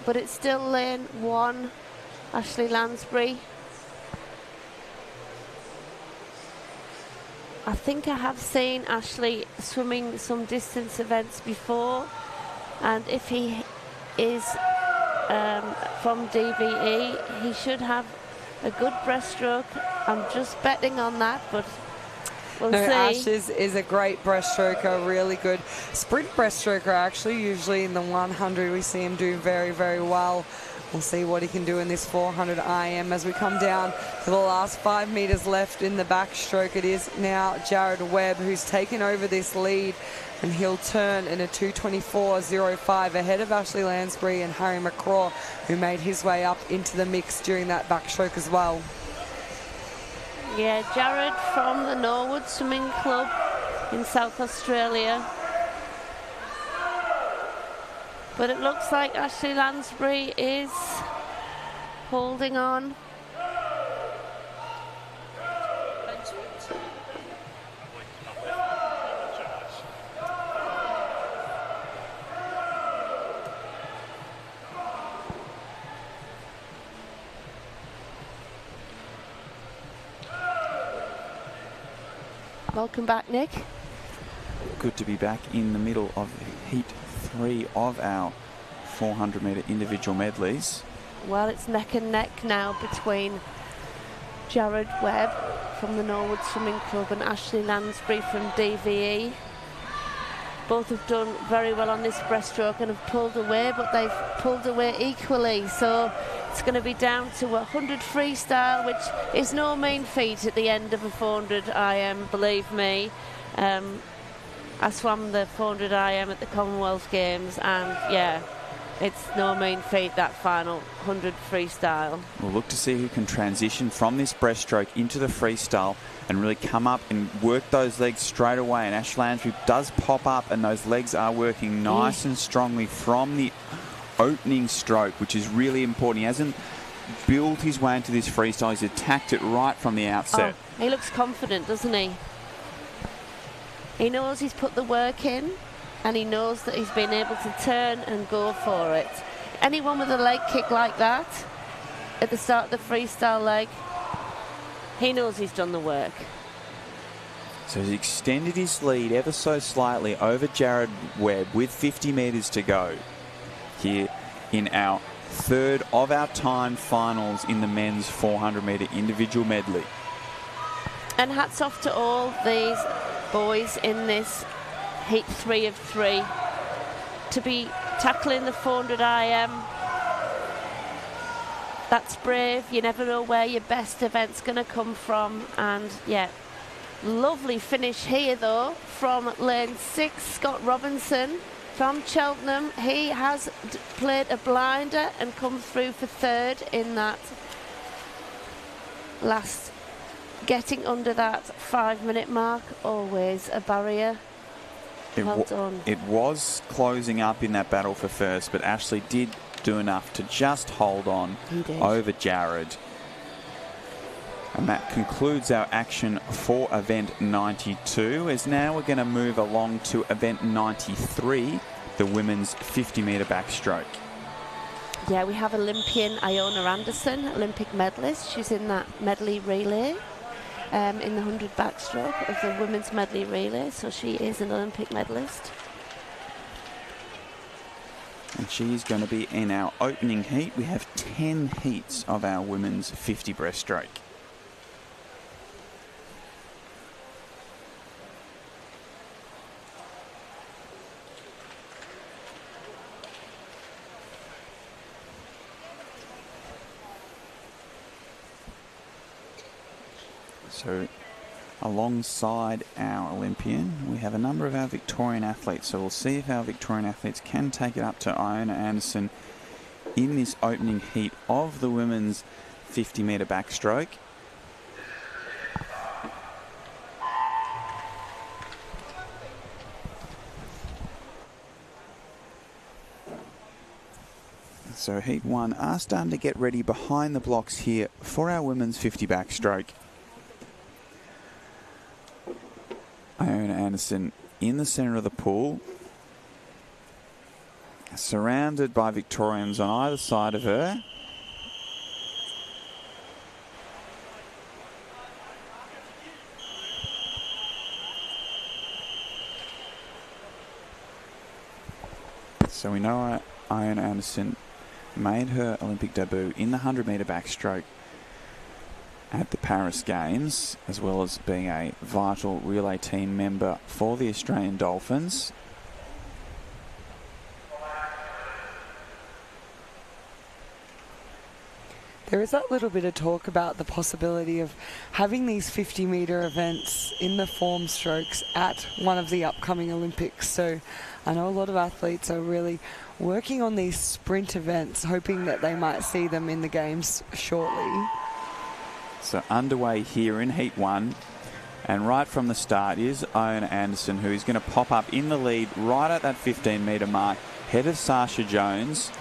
But it's still lane 1, Ashley Lansbury. I think I have seen Ashley swimming some distance events before. And if he is from DVE, he should have a good breaststroke. I'm just betting on that, but we'll see. Ash is a great breaststroker, really good sprint breaststroker actually. Usually in the 100 we see him do very, very well. We'll see what he can do in this 400 IM as we come down to the last 5 metres left in the backstroke. It is now Jared Webb who's taken over this lead, and he'll turn in a 2:24.05 ahead of Ashley Lansbury and Harry McCraw, who made his way up into the mix during that backstroke as well. Yeah, Jared from the Norwood Swimming Club in South Australia. But it looks like Ashley Lansbury is holding on. Welcome back, Nick. Good to be back in the middle of heat 3 of our 400-metre individual medleys. Well, it's neck and neck now between Jared Webb from the Norwood Swimming Club and Ashley Lansbury from DVE. Both have done very well on this breaststroke and have pulled away, but they've pulled away equally. So it's going to be down to 100 freestyle, which is no mean feat at the end of a 400 IM, believe me. I swam the 400 IM at the Commonwealth Games, and yeah, it's no mean feat, that final 100 freestyle. We'll look to see who can transition from this breaststroke into the freestyle and really come up and work those legs straight away. And Ash Lansbury does pop up, and those legs are working nice and strongly from the opening stroke, which is really important. He hasn't built his way into this freestyle. He's attacked it right from the outset. Oh, he looks confident, doesn't he? He knows he's put the work in, and he knows that he's been able to turn and go for it. Anyone with a leg kick like that at the start of the freestyle leg. He knows he's done the work. So he's extended his lead ever so slightly over Jared Webb with 50 metres to go here in our third of our time finals in the men's 400-metre individual medley. And hats off to all these boys in this heat 3 of 3 to be tackling the 400 IM. That's brave. You never know where your best event's going to come from. And yeah, lovely finish here though from lane 6, Scott Robinson from Cheltenham. He has played a blinder and come through for third in that last, getting under that 5-minute mark. Always a barrier. Well done. It was closing up in that battle for first, but Ashley did do enough to just hold on over Jared. And that concludes our action for event 92. As now we're going to move along to event 93, the women's 50-metre backstroke. Yeah, we have Olympian Iona Anderson, Olympic medalist. She's in that medley relay, in the 100 backstroke of the women's medley relay. So she is an Olympic medalist. And she's going to be in our opening heat. We have 10 heats of our women's 50 breaststroke. So alongside our Olympian, we have a number of our Victorian athletes. So we'll see if our Victorian athletes can take it up to Iona Anderson in this opening heat of the women's 50-metre backstroke. So heat 1 are starting to get ready behind the blocks here for our women's 50 backstroke. Iona Anderson in the centre of the pool, surrounded by Victorians on either side of her. So we know Iona Anderson made her Olympic debut in the 100-metre backstroke at the Paris Games, as well as being a vital relay team member for the Australian Dolphins. There is that little bit of talk about the possibility of having these 50-metre events in the form strokes at one of the upcoming Olympics. So I know a lot of athletes are really working on these sprint events, hoping that they might see them in the Games shortly. So underway here in heat 1, and right from the start is Iona Anderson, who is going to pop up in the lead right at that 15-metre mark, ahead of Sasha Jones.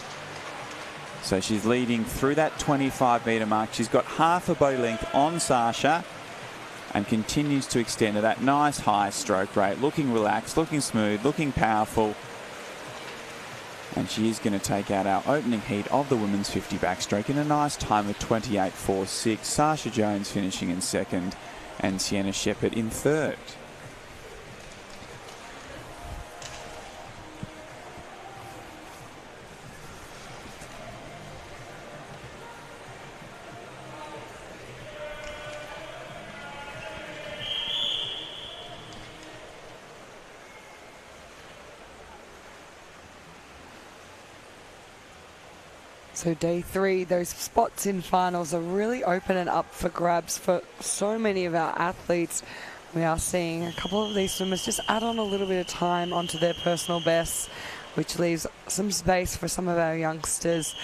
So she's leading through that 25-metre mark. She's got half a body length on Sasha and continues to extend to that nice high stroke rate, looking relaxed, looking smooth, looking powerful. And she is going to take out our opening heat of the women's 50 backstroke in a nice time of 28.46. Sasha Jones finishing in second and Sienna Shepherd in third. So day 3, those spots in finals are really open and up for grabs for so many of our athletes. We are seeing a couple of these swimmers just add on a little bit of time onto their personal bests, which leaves some space for some of our youngsters.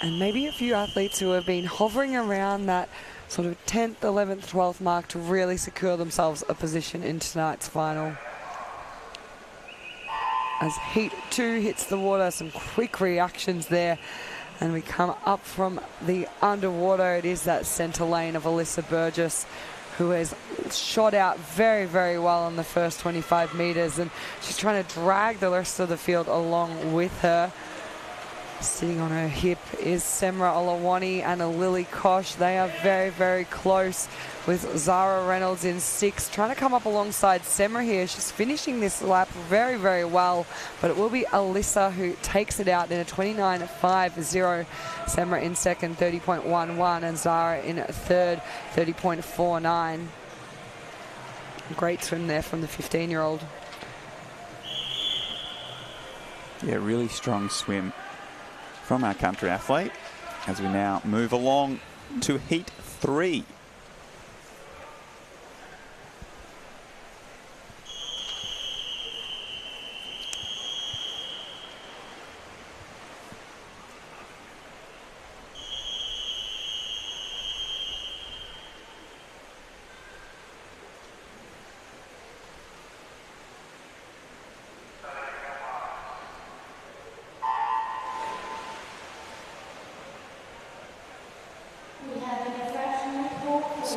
And maybe a few athletes who have been hovering around that sort of 10th, 11th, 12th mark to really secure themselves a position in tonight's final. As heat 2 hits the water, some quick reactions there. And we come up from the underwater. It is that centre lane of Alyssa Burgess, who has shot out very, very well on the first 25 metres. And she's trying to drag the rest of the field along with her. Sitting on her hip is Semra Olawani and a Lily Kosh. They are very, very close with Zara Reynolds in 6th. Trying to come up alongside Semra here. She's finishing this lap very, very well. But it will be Alyssa who takes it out in a 29.50. Semra in 2nd, 30.11. And Zara in 3rd, 30.49. Great swim there from the 15-year-old. Yeah, really strong swim from our country athlete as we now move along to heat 3.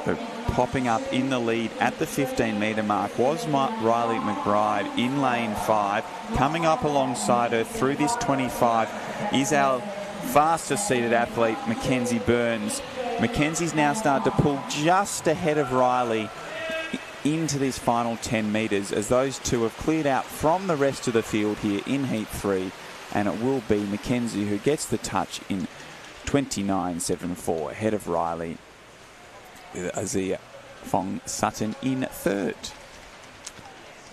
So popping up in the lead at the 15-metre mark was Riley McBride in lane 5. Coming up alongside her through this 25 is our fastest seated athlete, Mackenzie Burns. Mackenzie's now started to pull just ahead of Riley into this final 10 metres as those two have cleared out from the rest of the field here in heat 3, and it will be Mackenzie who gets the touch in 29.74 ahead of Riley, with Azia Fong Sutton in 3rd.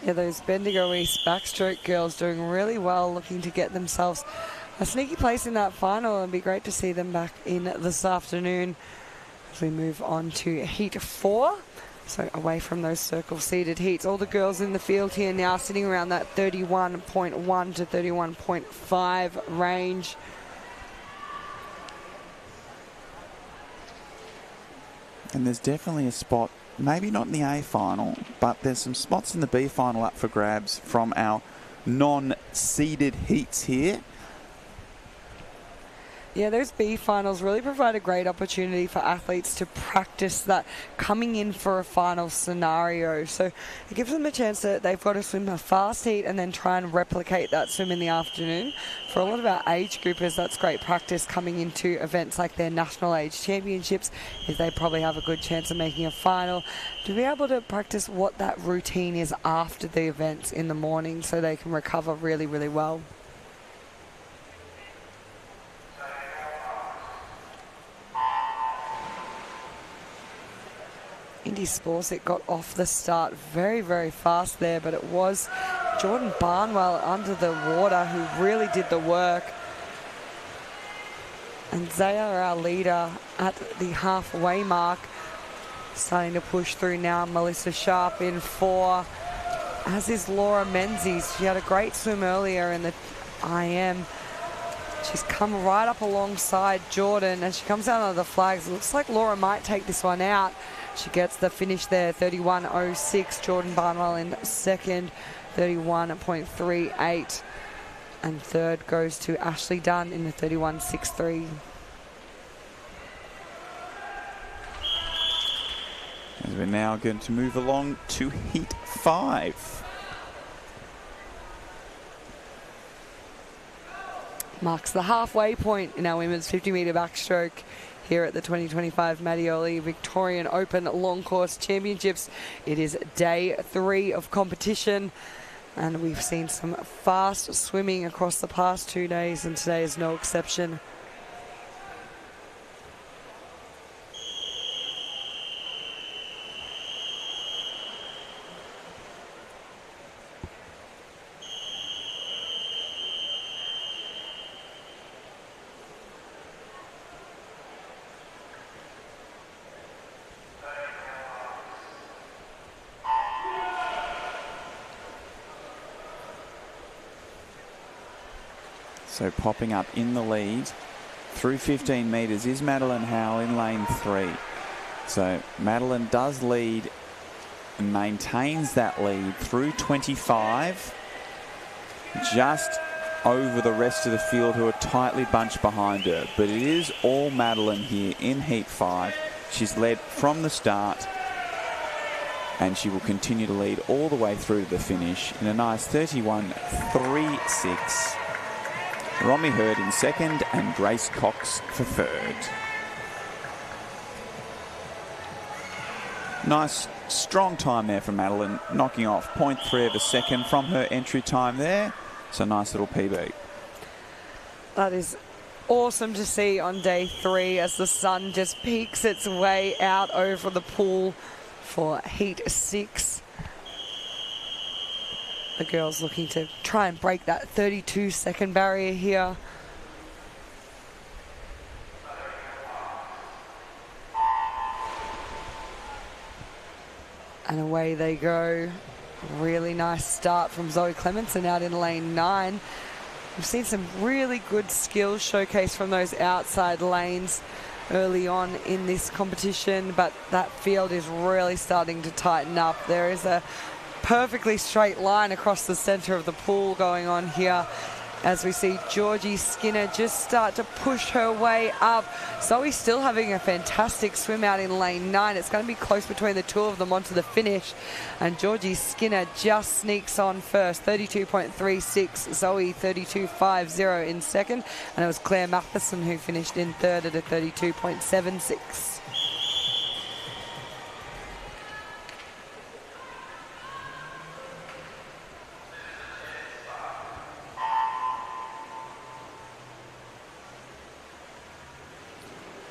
Yeah, those Bendigo East backstroke girls doing really well, looking to get themselves a sneaky place in that final, and it'd be great to see them back in this afternoon as we move on to heat 4. So away from those circle seeded heats. All the girls in the field here now sitting around that 31.1 to 31.5 range. And there's definitely a spot, maybe not in the A final, but there's some spots in the B final up for grabs from our non-seeded heats here. Yeah, those B finals really provide a great opportunity for athletes to practice that coming in for a final scenario. So it gives them a chance that they've got to swim a fast heat and then try and replicate that swim in the afternoon. For a lot of our age groupers, that's great practice coming into events like their National Age Championships, if they probably have a good chance of making a final, to be able to practice what that routine is after the events in the morning so they can recover really, really well. Indy Sports, it got off the start very, very fast there, but it was Jordan Barnwell under the water who really did the work. And they are our leader at the halfway mark. Starting to push through now, Melissa Sharp in 4, as is Laura Menzies. She had a great swim earlier in the IM. She's come right up alongside Jordan as she comes out under the flags. It looks like Laura might take this one out. She gets the finish there, 31.06. Jordan Barnwell in 2nd, 31.38. And 3rd goes to Ashley Dunn in the 31.63. As we're now going to move along to heat 5. Marks the halfway point in our women's 50-metre backstroke here at the 2025 Mattioli Victorian Open Long Course Championships. It is day 3 of competition, and we've seen some fast swimming across the past 2 days, and today is no exception. So popping up in the lead through 15 metres is Madeline Howell in lane 3. So Madeline does lead and maintains that lead through 25, just over the rest of the field who are tightly bunched behind her. But it is all Madeline here in heat 5. She's led from the start, and she will continue to lead all the way through to the finish in a nice 31.36. Romy Hurd in second and Grace Cox for third. Nice, strong time there from Madeline, knocking off 0.3 of a second from her entry time there. So nice little PB. That is awesome to see on day 3 as the sun just peeks its way out over the pool for heat 6. The girls looking to try and break that 32-second barrier here. And away they go. Really nice start from Zoe Clementson out in lane 9. We've seen some really good skills showcased from those outside lanes early on in this competition, but that field is really starting to tighten up. There is a perfectly straight line across the centre of the pool going on here as we see Georgie Skinner just start to push her way up. Zoe's still having a fantastic swim out in lane 9. It's going to be close between the two of them onto the finish, and Georgie Skinner just sneaks on first, 32.36, Zoe 32.50 in second, and it was Claire Matheson who finished in third at a 32.76.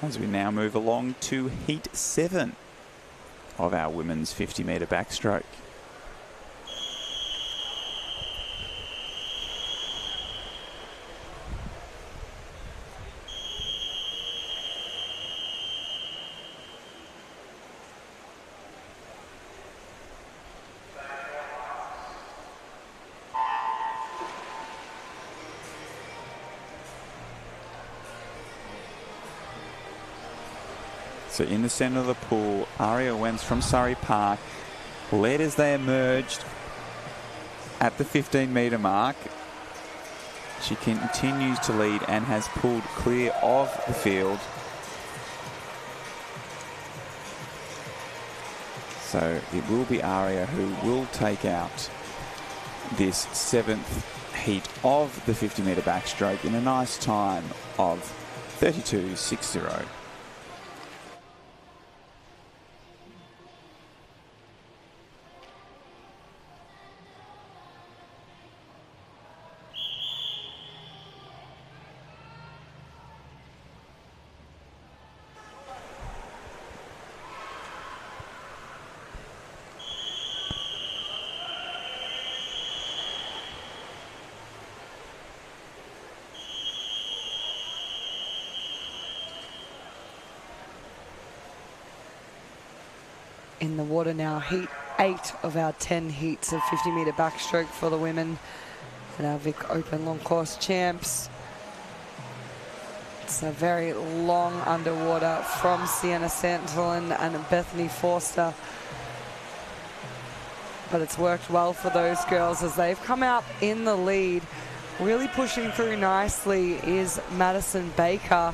As we now move along to heat 7 of our women's 50-metre backstroke. So in the centre of the pool, Aria Wentz from Surrey Park led as they emerged at the 15-metre mark. She continues to lead and has pulled clear of the field. So it will be Aria who will take out this 7th heat of the 50-metre backstroke in a nice time of 32.60. In the water now, heat 8 of our 10 heats of 50-metre backstroke for the women and our Vic Open long course champs. It's a very long underwater from Sienna Santolin and Bethany Forster, but it's worked well for those girls as they've come out in the lead. Really pushing through nicely is Madison Baker.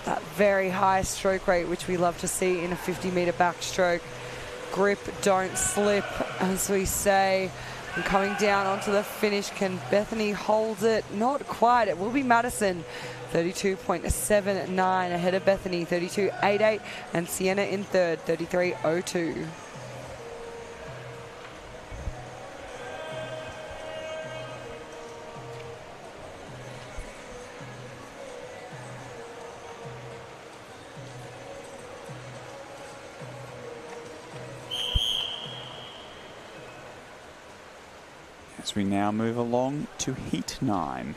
That very high stroke rate, which we love to see in a 50-metre backstroke. Grip, don't slip, as we say. And coming down onto the finish, can Bethany hold it? Not quite. It will be Madison, 32.79 ahead of Bethany, 32.88, and Sienna in third, 33.02. As we now move along to heat 9.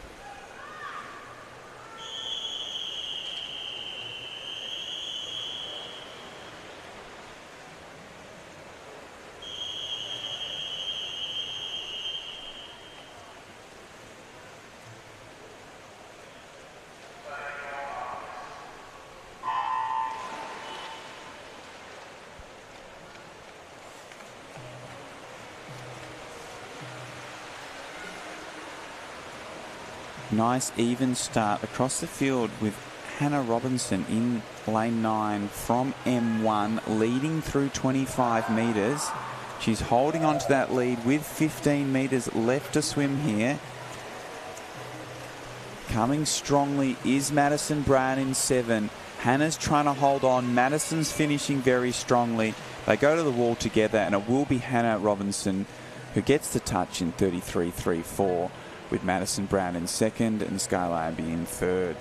Nice even start across the field with Hannah Robinson in lane 9 from M1, leading through 25 metres. She's holding on to that lead with 15 metres left to swim here. Coming strongly is Madison Brown in 7. Hannah's trying to hold on. Madison's finishing very strongly. They go to the wall together, and it will be Hannah Robinson who gets the touch in 33.34, with Madison Brown in 2nd and Skylar Amby in 3rd.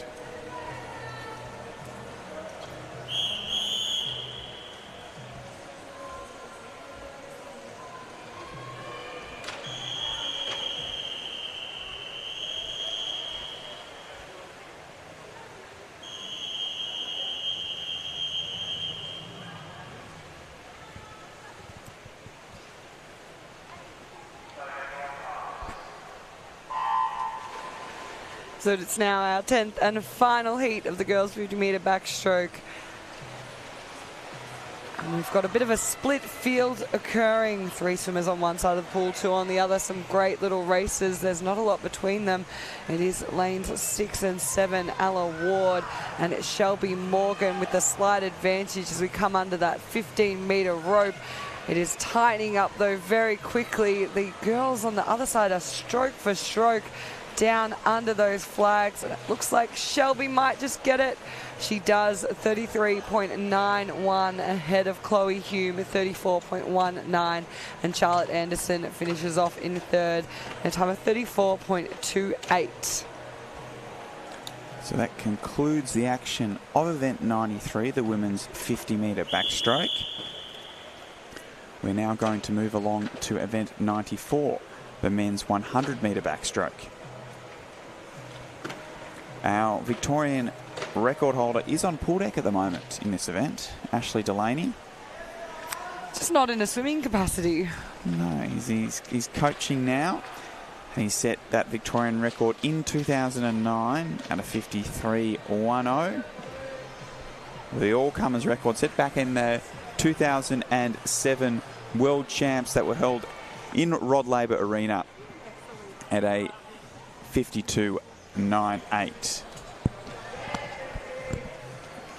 So it's now our 10th and final heat of the girls' 50-metre backstroke. And we've got a bit of a split field occurring. 3 swimmers on one side of the pool, 2 on the other. Some great little races. There's not a lot between them. It is lanes 6 and 7, Ella Ward and Shelby Morgan with the slight advantage as we come under that 15-metre rope. It is tightening up, though, very quickly. The girls on the other side are stroke for stroke down under those flags. And it looks like Shelby might just get it. She does. 33.91 ahead of Chloe Hume, 34.19. And Charlotte Anderson finishes off in 3rd, a time of 34.28. So that concludes the action of event 93, the women's 50-metre backstroke. We're now going to move along to event 94, the men's 100-metre backstroke. Our Victorian record holder is on pool deck at the moment in this event, Ashley Delaney. Just not in a swimming capacity. No, he's coaching now. And he set that Victorian record in 2009 at a 53.10. The all-comers record set back in the 2007 World Champs that were held in Rod Laver Arena at a 52.98.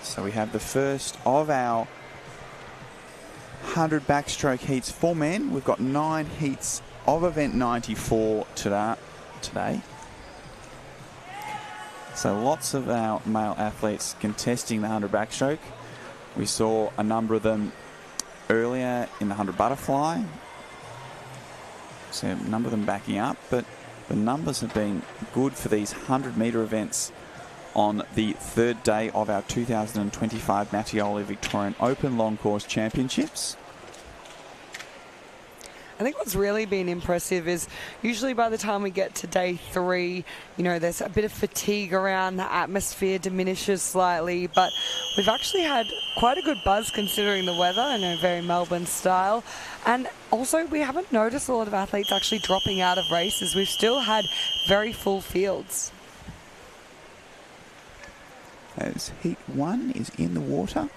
So we have the first of our 100 backstroke heats for men. We've got 9 heats of event 94 today. So lots of our male athletes contesting the 100 backstroke. We saw a number of them earlier in the 100 butterfly. So a number of them backing up, but the numbers have been good for these 100-metre events on the 3rd day of our 2025 Mattioli Victorian Open Long Course Championships. I think what's really been impressive is usually by the time we get to day 3, you know, there's a bit of fatigue around, the atmosphere diminishes slightly, but we've actually had quite a good buzz considering the weather, I know, very Melbourne style. And also we haven't noticed a lot of athletes actually dropping out of races. We've still had very full fields. As heat 1 is in the water.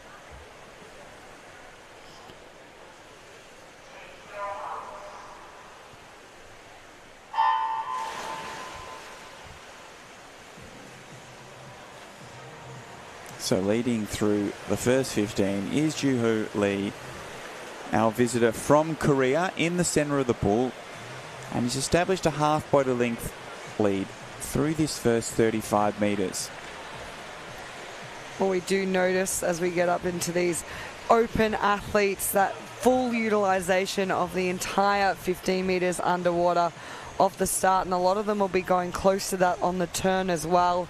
So leading through the first 15 is Juho Lee, our visitor from Korea, in the centre of the pool. And he's established a half body length lead through this first 35 metres. Well, we do notice as we get up into these open athletes that full utilisation of the entire 15 metres underwater off the start, and a lot of them will be going close to that on the turn as well.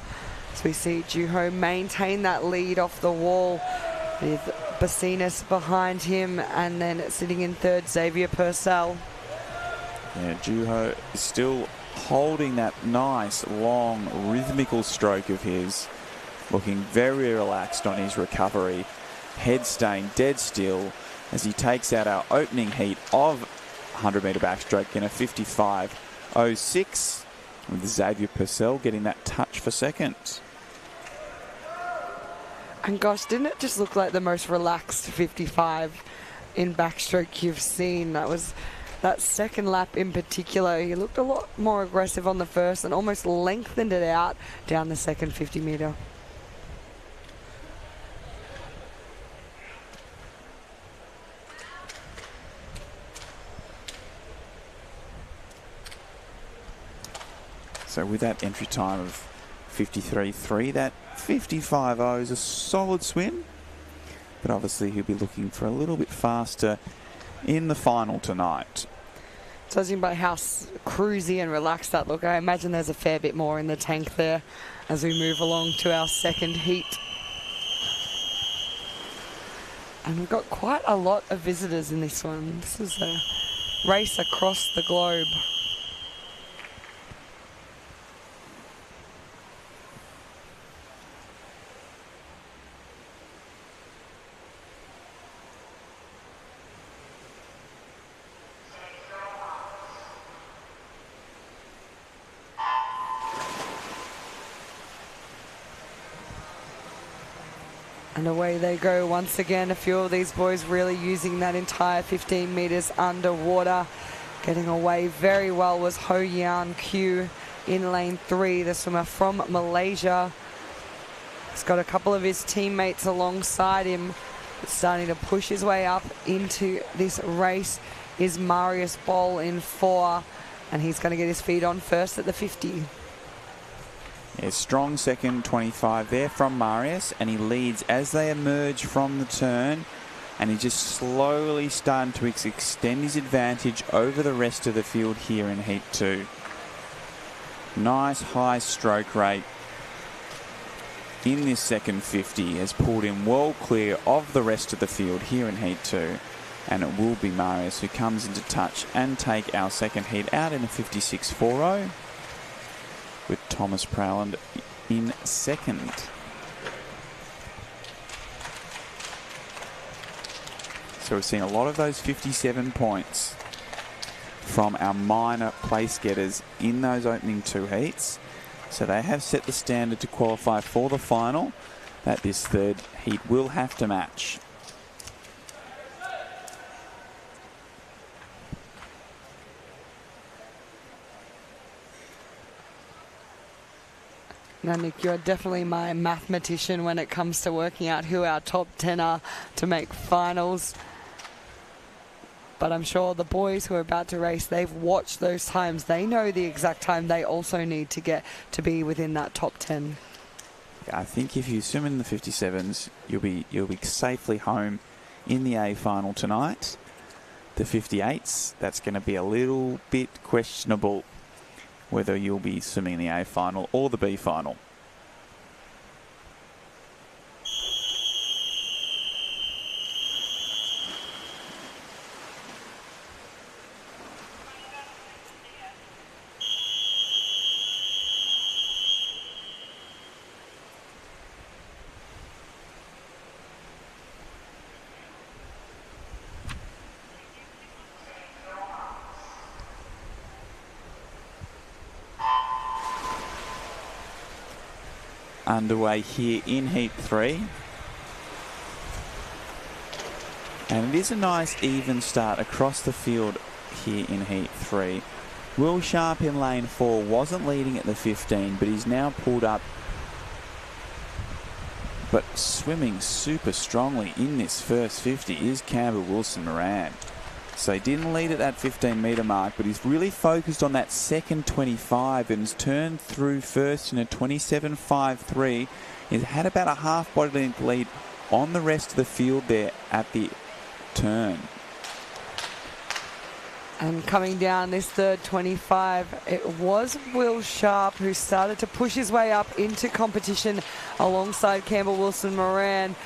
So we see Juho maintain that lead off the wall with Bassinas behind him, and then sitting in 3rd, Xavier Purcell. Yeah, Juho is still holding that nice, long, rhythmical stroke of his, looking very relaxed on his recovery, head staying dead still as he takes out our opening heat of 100-metre backstroke in a 55.06, with Xavier Purcell getting that touch for 2nd. And gosh, didn't it just look like the most relaxed 55 in backstroke you've seen? That was that second lap in particular. He looked a lot more aggressive on the first and almost lengthened it out down the second 50 metre. So with that entry time of 53.3. That 55.0 is a solid swim, but obviously he'll be looking for a little bit faster in the final tonight. Judging by how cruisy and relaxed that look, I imagine there's a fair bit more in the tank there as we move along to our second heat. And we've got quite a lot of visitors in this one. This is a race across the globe. And away they go once again. A few of these boys really using that entire 15 metres underwater. Getting away very well was Ho Yan Q in lane 3, the swimmer from Malaysia. He's got a couple of his teammates alongside him. Starting to push his way up into this race is Marius Boll in 4. And he's going to get his feet on first at the 50. Yeah, strong second 25 there from Marius, and he leads as they emerge from the turn, and he's just slowly starting to extend his advantage over the rest of the field here in Heat 2. Nice high stroke rate in this second 50, has pulled him well clear of the rest of the field here in Heat 2, and it will be Marius who comes into touch and take our second heat out in a 56.40. With Thomas Prowland in second. So we've seen a lot of those 57 points from our minor place getters in those opening 2 heats. So they have set the standard to qualify for the final that this third heat will have to match. Now, Nick, you're definitely my mathematician when it comes to working out who our top 10 are to make finals. But I'm sure the boys who are about to race, they've watched those times. They know the exact time they also need to get to be within that top 10. I think if you swim in the 57s, you'll be safely home in the A final tonight. The 58s, that's going to be a little bit questionable whether you'll be swimming the A final or the B final. Underway here in Heat 3. And it is a nice even start across the field here in Heat 3. Will Sharp in lane 4 wasn't leading at the 15, but he's now pulled up, but swimming super strongly in this first 50 is Campbell Wilson Moran. So he didn't lead at that 15 metre mark, but he's really focused on that second 25 and has turned through first in a 27.53. He's had about a half body length lead on the rest of the field there at the turn. And coming down this third 25, it was Will Sharp who started to push his way up into competition alongside Campbell Wilson Moran.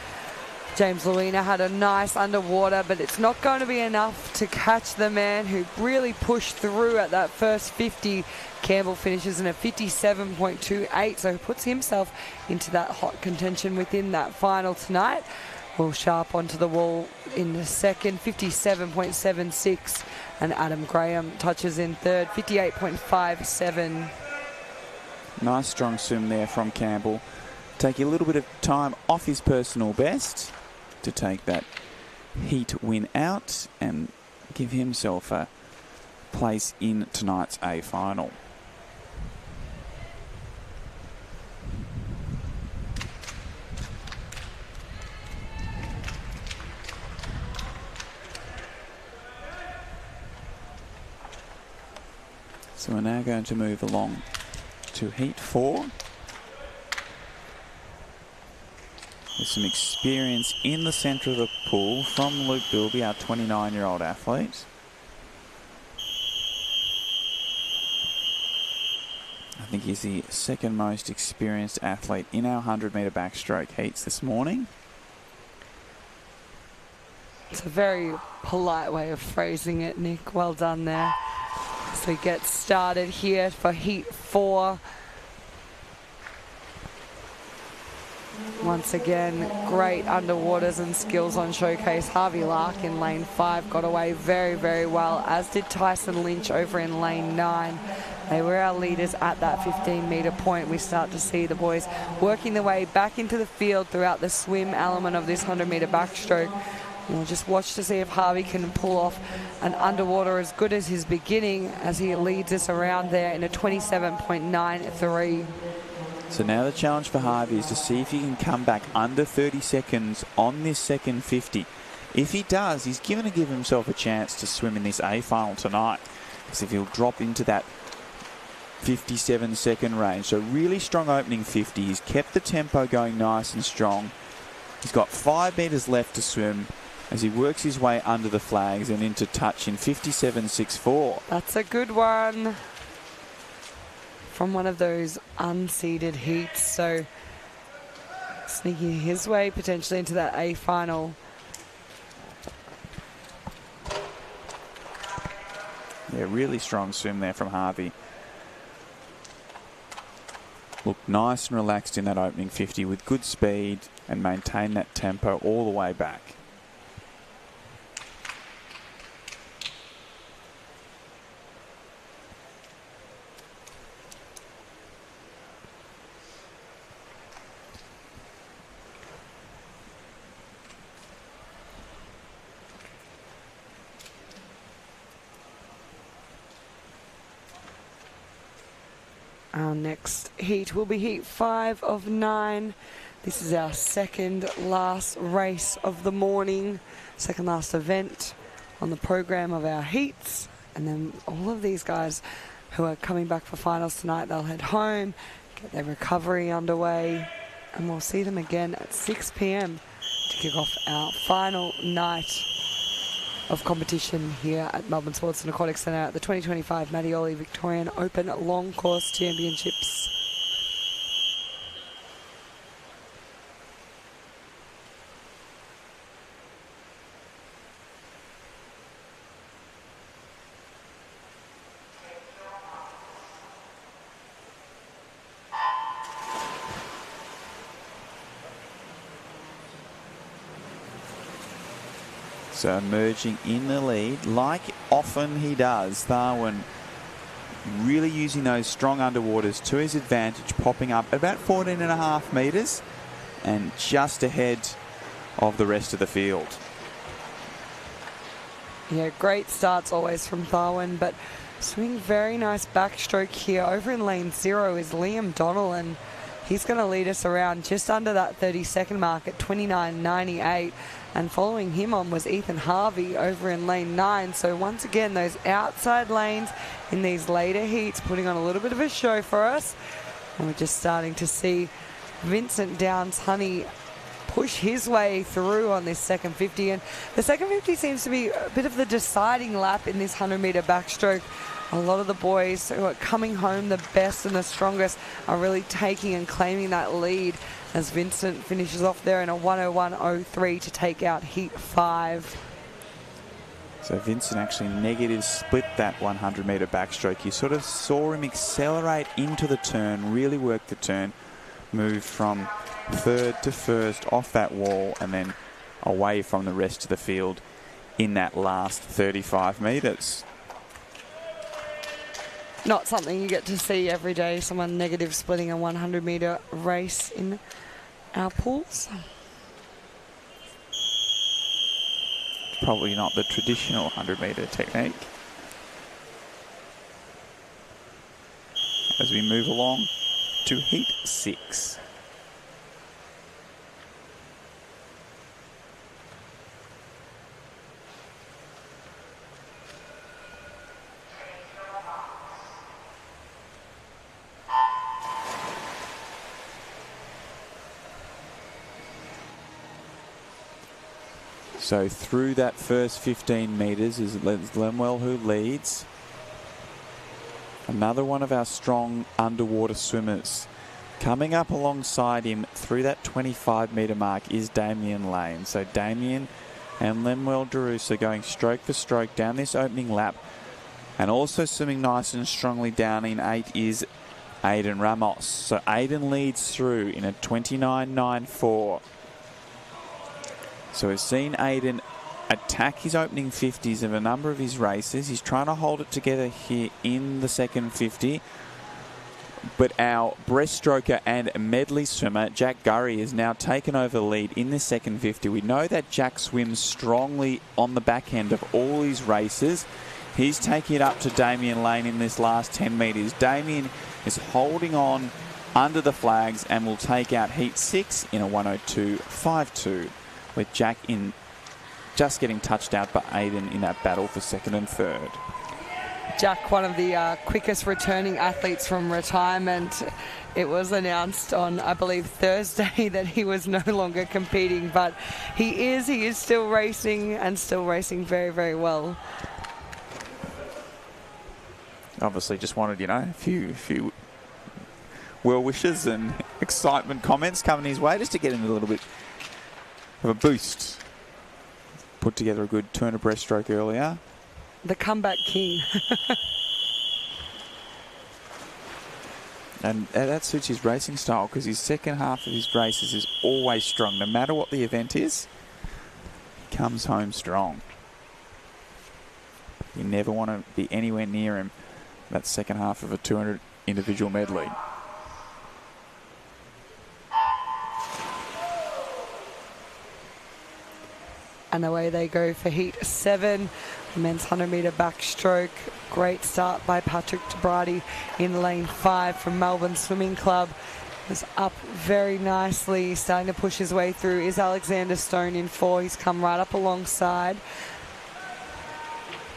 James Luina had a nice underwater, but it's not going to be enough to catch the man who really pushed through at that first 50. Campbell finishes in a 57.28, so he puts himself into that hot contention within that final tonight. Will Sharp onto the wall in the second, 57.76, and Adam Graham touches in third, 58.57. Nice strong swim there from Campbell. Take a little bit of time off his personal best to take that heat win out and give himself a place in tonight's A final. So we're now going to move along to Heat 4. With some experience in the centre of the pool from Luke Bilby, our 29-year-old athlete. I think he's the second most experienced athlete in our 100-metre backstroke heats this morning. It's a very polite way of phrasing it, Nick. Well done there. So we get started here for heat 4. Once again, great underwaters and skills on showcase. Harvey Lark in lane 5 got away very, very well, as did Tyson Lynch over in lane 9. They were our leaders at that 15-metre point. We start to see the boys working their way back into the field throughout the swim element of this 100-metre backstroke. We'll just watch to see if Harvey can pull off an underwater as good as his beginning, as he leads us around there in a 27.93. So now the challenge for Harvey is to see if he can come back under 30 seconds on this second 50. If he does, he's going to give himself a chance to swim in this A final tonight. Because if he'll drop into that 57-second range. So really strong opening 50. He's kept the tempo going nice and strong. He's got 5 metres left to swim as he works his way under the flags and into touch in 57.64. That's a good one from one of those unseeded heats. So sneaking his way potentially into that A final. Yeah, really strong swim there from Harvey. Looked nice and relaxed in that opening 50 with good speed and maintained that tempo all the way back. Our next heat will be heat 5 of 9. This is our second last race of the morning, second last event on the program of our heats. And then all of these guys who are coming back for finals tonight, they'll head home, get their recovery underway, and we'll see them again at 6 p.m. to kick off our final night of competition here at Melbourne Sports and Aquatic Centre at the 2025 Mattioli Victorian Open Long Course Championships. So emerging in the lead, like often he does, Tharwin really using those strong underwaters to his advantage, popping up about 14.5 metres and just ahead of the rest of the field. Yeah, great starts always from Tharwin, but swimming very nice backstroke here. Over in lane 0 is Liam Donnell, and he's going to lead us around just under that 30-second mark at 29.98. And following him on was Ethan Harvey over in lane 9. So once again, those outside lanes in these later heats putting on a little bit of a show for us. And we're just starting to see Vincent Downs Honey push his way through on this second 50. And the second 50 seems to be a bit of the deciding lap in this 100-metre backstroke. A lot of the boys who are coming home the best and the strongest are really taking and claiming that lead as Vincent finishes off there in a 101.03 to take out heat 5. So Vincent actually negative split that 100-metre backstroke. You sort of saw him accelerate into the turn, really work the turn, move from third to first off that wall and then away from the rest of the field in that last 35 metres. Not something you get to see every day, someone negative splitting a 100-metre race in our pools. Probably not the traditional 100-metre technique. As we move along to heat 6. So through that first 15 metres is Lemwell who leads. Another one of our strong underwater swimmers. Coming up alongside him through that 25-metre mark is Damien Lane. So Damien and Lemuel Darusa going stroke for stroke down this opening lap. And also swimming nice and strongly down in 8 is Aiden Ramos. So Aiden leads through in a 29.94. So we've seen Aiden attack his opening 50s of a number of his races. He's trying to hold it together here in the second 50. But our breaststroker and medley swimmer, Jack Gurry, has now taken over the lead in the second 50. We know that Jack swims strongly on the back end of all his races. He's taking it up to Damien Lane in this last 10 metres. Damien is holding on under the flags and will take out heat 6 in a 102.52, with Jack in just getting touched out by Aiden in that battle for second and third. Jack, one of the quickest returning athletes from retirement. It was announced on, I believe, Thursday that he was no longer competing, but he is still racing and still racing very, very well. Obviously just wanted, a few well wishes and excitement comments coming his way just to get him a little bit of a boost. Put together a good turner breaststroke earlier. The comeback king. And that suits his racing style, because his second half of his races is always strong. No matter what the event is, he comes home strong. You never want to be anywhere near him that second half of a 200 individual medley. And away they go for heat 7. Men's 100-metre backstroke. Great start by Patrick Tabrati in lane 5 from Melbourne Swimming Club. Was up very nicely, starting to push his way through is Alexander Stone in 4. He's come right up alongside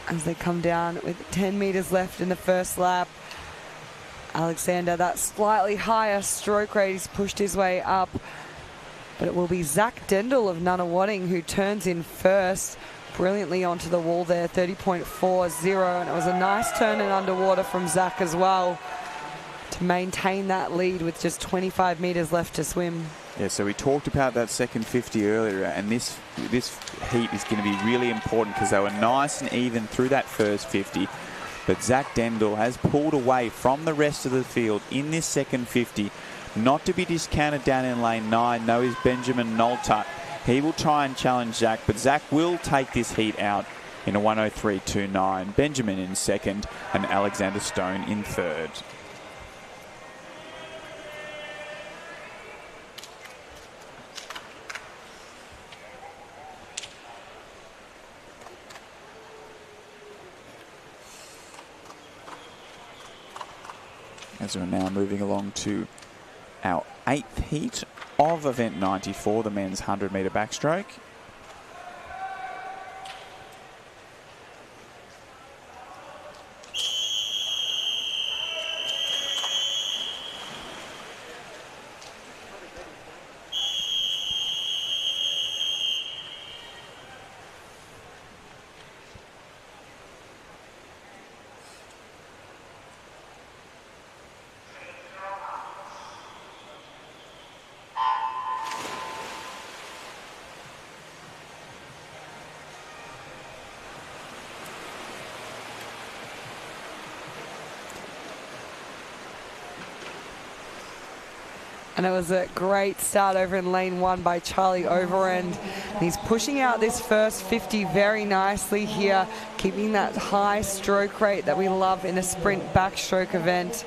as they come down with 10 metres left in the first lap. Alexander, that slightly higher stroke rate, he's pushed his way up. But it will be Zach Dendel of Nunawading who turns in first. Brilliantly onto the wall there, 30.40. And it was a nice turn in underwater from Zach as well to maintain that lead with just 25 metres left to swim. Yeah, so we talked about that second 50 earlier, and this heat is going to be really important because they were nice and even through that first 50. But Zach Dendel has pulled away from the rest of the field in this second 50. Not to be discounted down in lane 9. No, is Benjamin Noltuck. He will try and challenge Zach, but Zach will take this heat out in a 103.29. Benjamin in second and Alexander Stone in third. As we're now moving along to our 8th heat of event 94, the men's 100-metre backstroke. And it was a great start over in lane 1 by Charlie Overend. He's pushing out this first 50 very nicely here, keeping that high stroke rate that we love in a sprint backstroke event.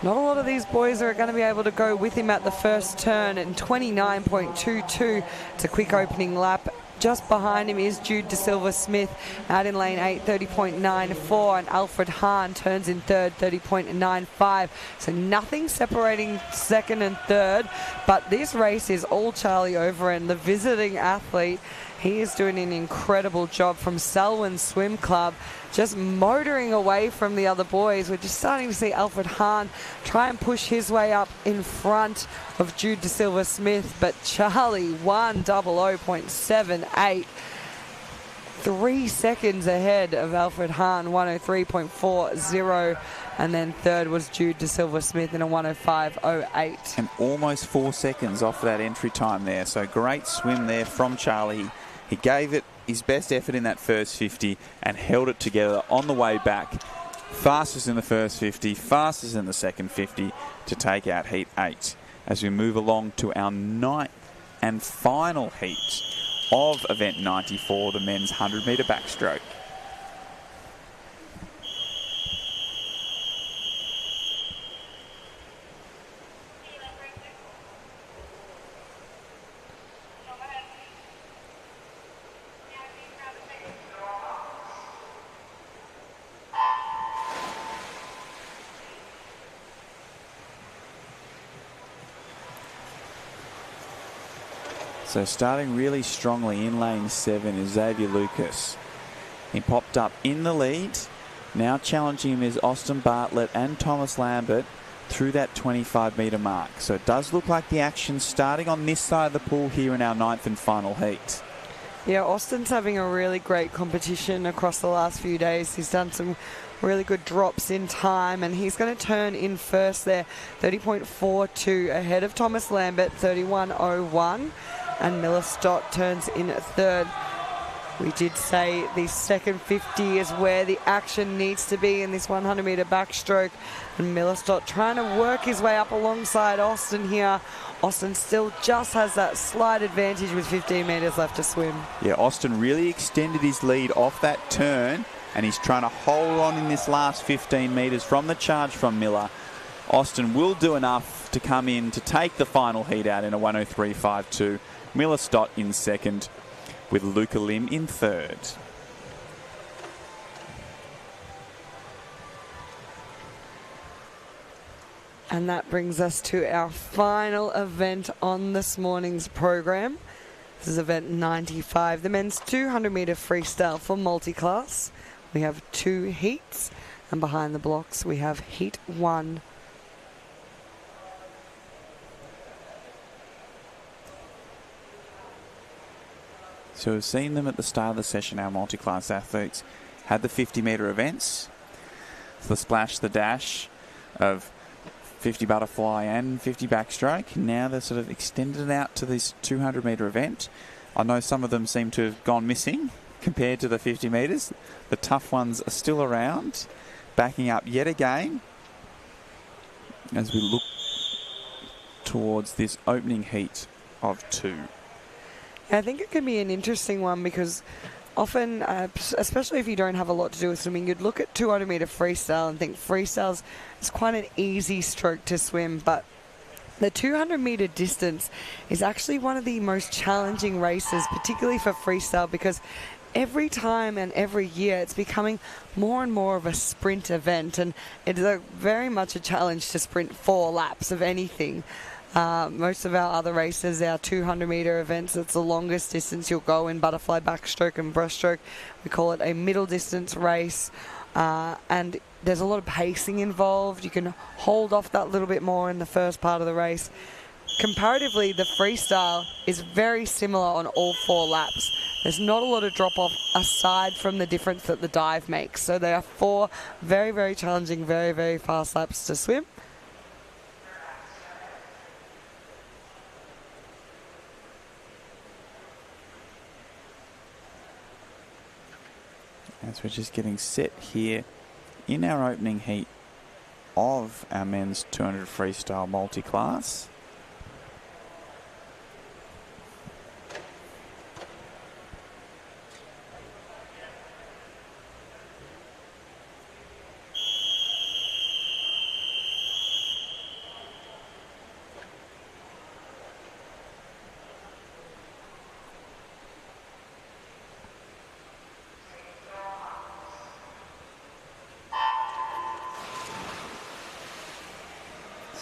Not a lot of these boys are going to be able to go with him at the first turn, and 29.22. It's a quick opening lap. Just behind him is Jude De Silva Smith out in lane 8, 30.94, and Alfred Hahn turns in third, 30.95. So nothing separating second and third, but this race is all Charlie Overend, the visiting athlete. He is doing an incredible job from Selwyn Swim Club, just motoring away from the other boys. We're just starting to see Alfred Hahn try and push his way up in front of Jude De Silva Smith, but Charlie 100.78. 3 seconds ahead of Alfred Hahn, 103.40, and then third was Jude De Silva Smith in a 105.08. And almost 4 seconds off that entry time there. So great swim there from Charlie. He gave it his best effort in that first 50 and held it together on the way back. Fastest in the first 50, fastest in the second 50 to take out Heat 8. As we move along to our ninth and final heat of event 94, the men's 100-metre backstroke. So starting really strongly in lane 7 is Xavier Lucas. He popped up in the lead. Now challenging him is Austin Bartlett and Thomas Lambert through that 25-metre mark. So it does look like the action starting on this side of the pool here in our ninth and final heat. Yeah, Austin's having a really great competition across the last few days. He's done some really good drops in time, and he's going to turn in first there, 30.42 ahead of Thomas Lambert, 31.01. And Miller Stott turns in third. We did say the second 50 is where the action needs to be in this 100-metre backstroke. And Miller Stott trying to work his way up alongside Austin here. Austin still just has that slight advantage with 15 metres left to swim. Yeah, Austin really extended his lead off that turn, and he's trying to hold on in this last 15 metres from the charge from Miller. Austin will do enough to come in to take the final heat out in a 103.52. Miller Stott in second, with Luca Lim in third. And that brings us to our final event on this morning's program. This is event 95, the men's 200-metre freestyle for multiclass. We have 2 heats, and behind the blocks we have heat 1. So we've seen them at the start of the session. Our multi-class athletes had the 50-metre events, the splash, the dash of 50 butterfly and 50 backstroke. Now they've sort of extended it out to this 200-metre event. I know some of them seem to have gone missing compared to the 50 metres. The tough ones are still around, backing up yet again as we look towards this opening heat of 2. I think it can be an interesting one because often, especially if you don't have a lot to do with swimming, you'd look at 200-metre freestyle and think freestyle is quite an easy stroke to swim, but the 200-metre distance is actually one of the most challenging races, particularly for freestyle, because every time and every year it's becoming more and more of a sprint event, and it's very much a challenge to sprint 4 laps of anything. Most of our other races, our 200-metre events, it's the longest distance you'll go in butterfly, backstroke and breaststroke. We call it a middle distance race, and there's a lot of pacing involved. You can hold off that little bit more in the first part of the race. Comparatively, the freestyle is very similar on all 4 laps. There's not a lot of drop-off aside from the difference that the dive makes. So there are 4 very, very challenging, very, very fast laps to swim. As we're just getting set here in our opening heat of our men's 200 freestyle multi-class.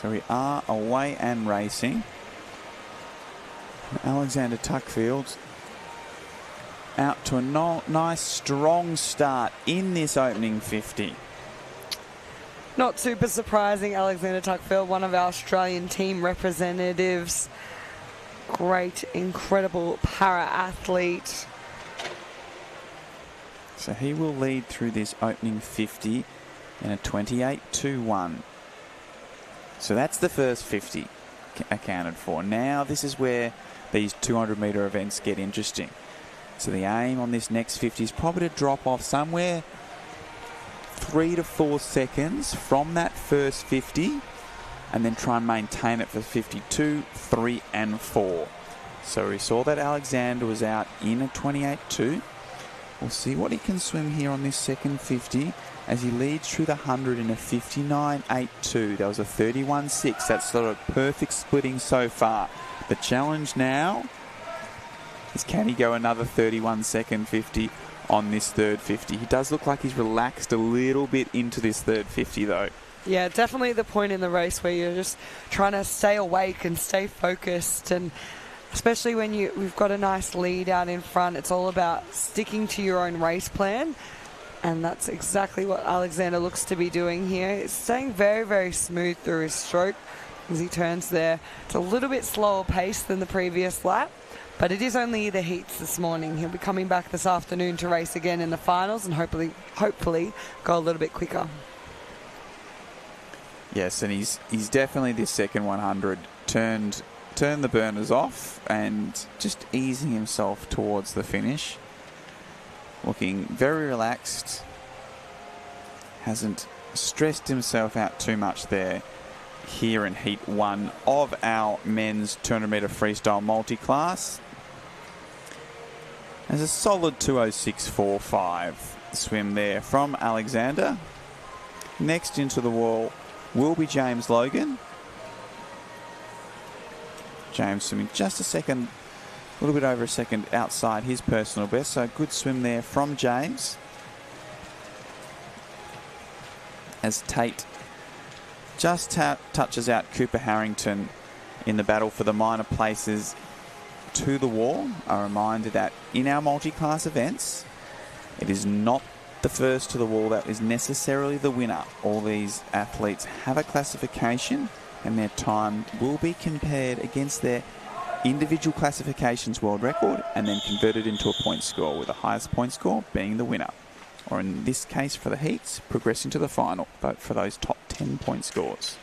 So we are away and racing. Alexander Tuckfield out to a nice, strong start in this opening 50. Not super surprising, Alexander Tuckfield, one of our Australian team representatives. Great, incredible para-athlete. So he will lead through this opening 50 in a 28.21. So that's the first 50 accounted for. Now this is where these 200-metre events get interesting. So the aim on this next 50 is probably to drop off somewhere 3 to 4 seconds from that first 50 and then try and maintain it for 52, 3 and 4. So we saw that Alexander was out in a 28.2. We'll see what he can swim here on this second 50 as he leads through the 100 in a 59.82. That was a 31.6. That's sort of perfect splitting so far. The challenge now is, can he go another 31-second 50 on this third 50? He does look like he's relaxed a little bit into this third 50 though. Yeah, definitely the point in the race where you're just trying to stay awake and stay focused, and especially when we've got a nice lead out in front, it's all about sticking to your own race plan, and that's exactly what Alexander looks to be doing here. He's staying very, very smooth through his stroke as he turns there. It's a little bit slower pace than the previous lap, but it is only the heats this morning. He'll be coming back this afternoon to race again in the finals and hopefully go a little bit quicker. Yes, and he's definitely this second 100 turned the burners off and just easing himself towards the finish. Looking very relaxed. Hasn't stressed himself out too much there here in Heat 1 of our men's 200-metre freestyle multi-class. There's a solid 2:06.45 swim there from Alexander. Next into the wall will be James Logan. James swimming just a second, a little bit over a second outside his personal best. So good swim there from James. As Tate just touches out Cooper Harrington in the battle for the minor places to the wall. A reminder that in our multi-class events, it is not the first to the wall that is necessarily the winner. All these athletes have a classification and their time will be compared against their individual classifications world record and then converted into a point score, with the highest point score being the winner. Or in this case for the heats, progressing to the final, but for those top 10 point scores.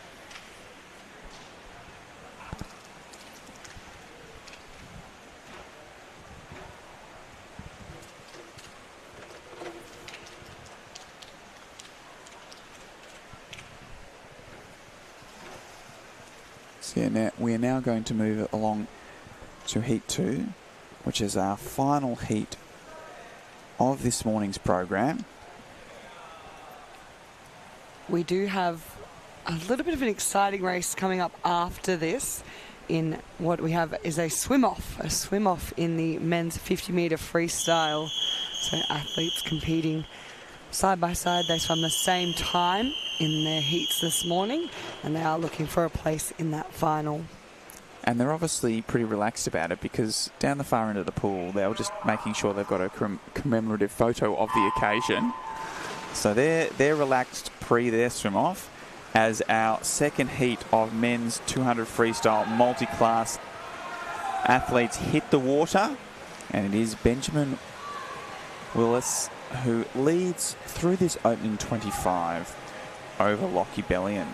So yeah, we are now going to move along to Heat 2, which is our final heat of this morning's program. We do have a little bit of an exciting race coming up after this. In what we have is a swim off in the men's 50-metre freestyle. So athletes competing side by side. They swam the same time in their heats this morning, and they are looking for a place in that final. And they're obviously pretty relaxed about it, because down the far end of the pool, they're just making sure they've got a commemorative photo of the occasion. So they're relaxed pre their swim off, as our second heat of men's 200 freestyle multi-class athletes hit the water. And it is Benjamin Willis who leads through this opening 25 over Lockie Bellion.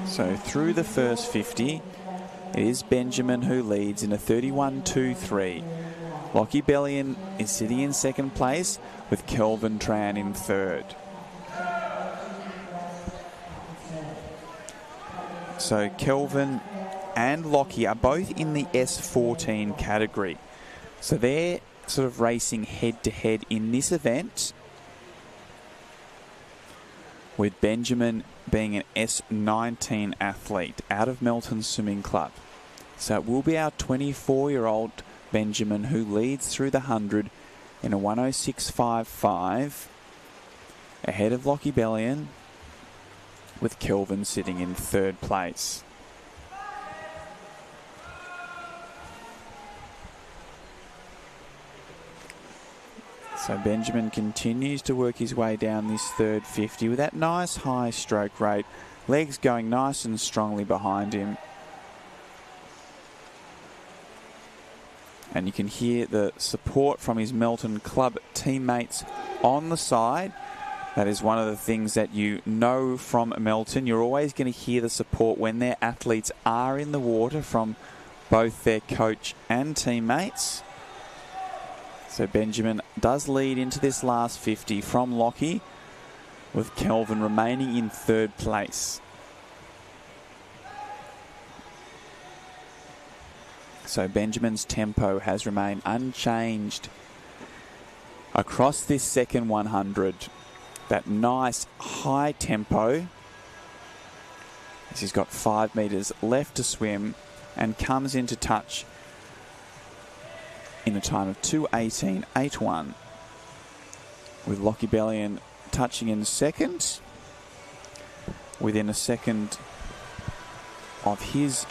So through the first 50, it is Benjamin who leads in a 31.23. Lockie Bellion is sitting in second place, with Kelvin Tran in third. So Kelvin and Lockie are both in the S14 category. So they're sort of racing head-to-head in this event, with Benjamin being an S19 athlete out of Melton Swimming Club. So it will be our 24-year-old Benjamin who leads through the 100 in a 1:06.55, ahead of Lockie Bellion with Kelvin sitting in third place. So Benjamin continues to work his way down this third 50 with that nice high stroke rate. Legs going nice and strongly behind him. And you can hear the support from his Melton Club teammates on the side. That is one of the things that you know from Melton. You're always going to hear the support when their athletes are in the water from both their coach and teammates. So Benjamin does lead into this last 50 from Lockie, with Kelvin remaining in third place. So Benjamin's tempo has remained unchanged across this second 100. That nice high tempo, as he's got 5 metres left to swim and comes into touch in a time of 2:18.81, with Lockie Bellion touching in second within a second of his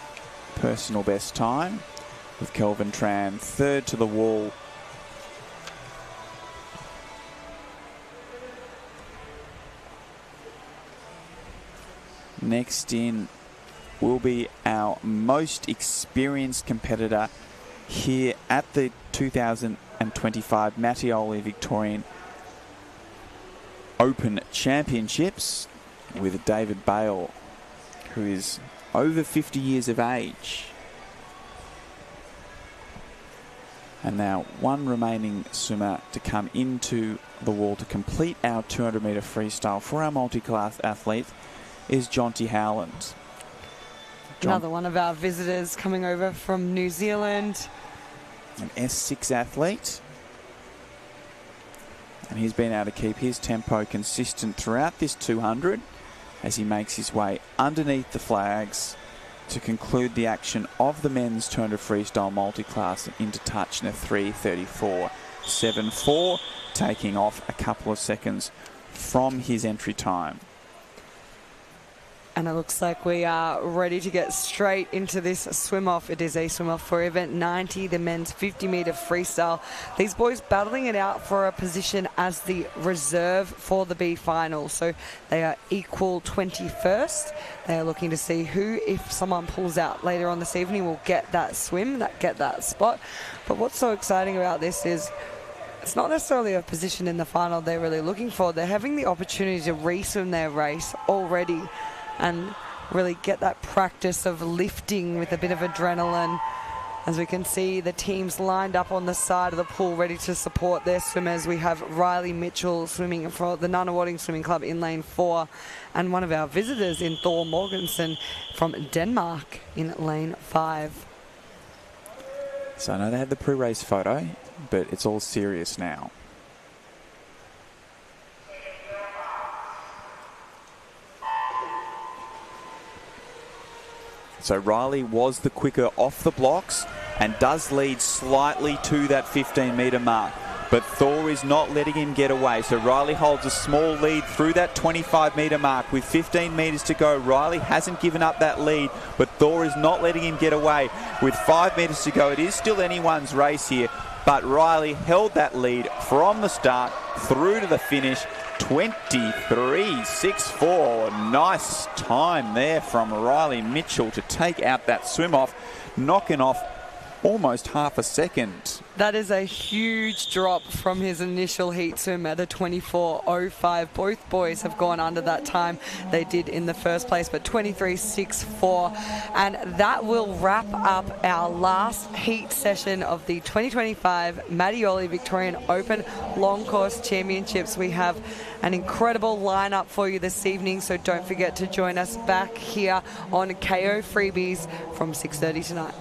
personal best time, with Kelvin Tran third to the wall. Next in will be our most experienced competitor here at the 2025 Mattioli Victorian Open Championships, with David Bale, who is over 50 years of age. And now one remaining swimmer to come into the wall to complete our 200 metre freestyle for our multi-class athlete is Jonty Howland. Another one of our visitors coming over from New Zealand. An S6 athlete. And he's been able to keep his tempo consistent throughout this 200 as he makes his way underneath the flags to conclude the action of the men's 200 freestyle multi-class into touch in a 3:34.74, taking off a couple of seconds from his entry time. And it looks like we are ready to get straight into this swim-off. It is a swim-off for event 90, the men's 50-metre freestyle. These boys battling it out for a position as the reserve for the B final. So they are equal 21st. They are looking to see who, if someone pulls out later on this evening, will get that swim, get that spot. But what's so exciting about this is it's not necessarily a position in the final they're really looking for. They're having the opportunity to re-swim their race already and really get that practice of lifting with a bit of adrenaline. As we can see, the teams lined up on the side of the pool ready to support their swimmers. We have Riley Mitchell swimming for the Nunawading Swimming Club in lane 4, and one of our visitors in Thor Morgensen from Denmark in lane 5. So I know they had the pre-race photo, but it's all serious now. So Riley was the quicker off the blocks and does lead slightly to that 15-metre mark. But Thor is not letting him get away. So Riley holds a small lead through that 25-metre mark with 15 metres to go. Riley hasn't given up that lead, but Thor is not letting him get away. With 5 metres to go, it is still anyone's race here. But Riley held that lead from the start through to the finish. 23.64. Nice time there from Riley Mitchell to take out that swim off, knocking off almost half a second. That is a huge drop from his initial heat swim at a 24.05. Both boys have gone under that time they did in the first place, but 23.64. And that will wrap up our last heat session of the 2025 Mattioli Victorian Open Long Course Championships. We have an incredible lineup for you this evening, so don't forget to join us back here on KO Freebies from 6:30 tonight.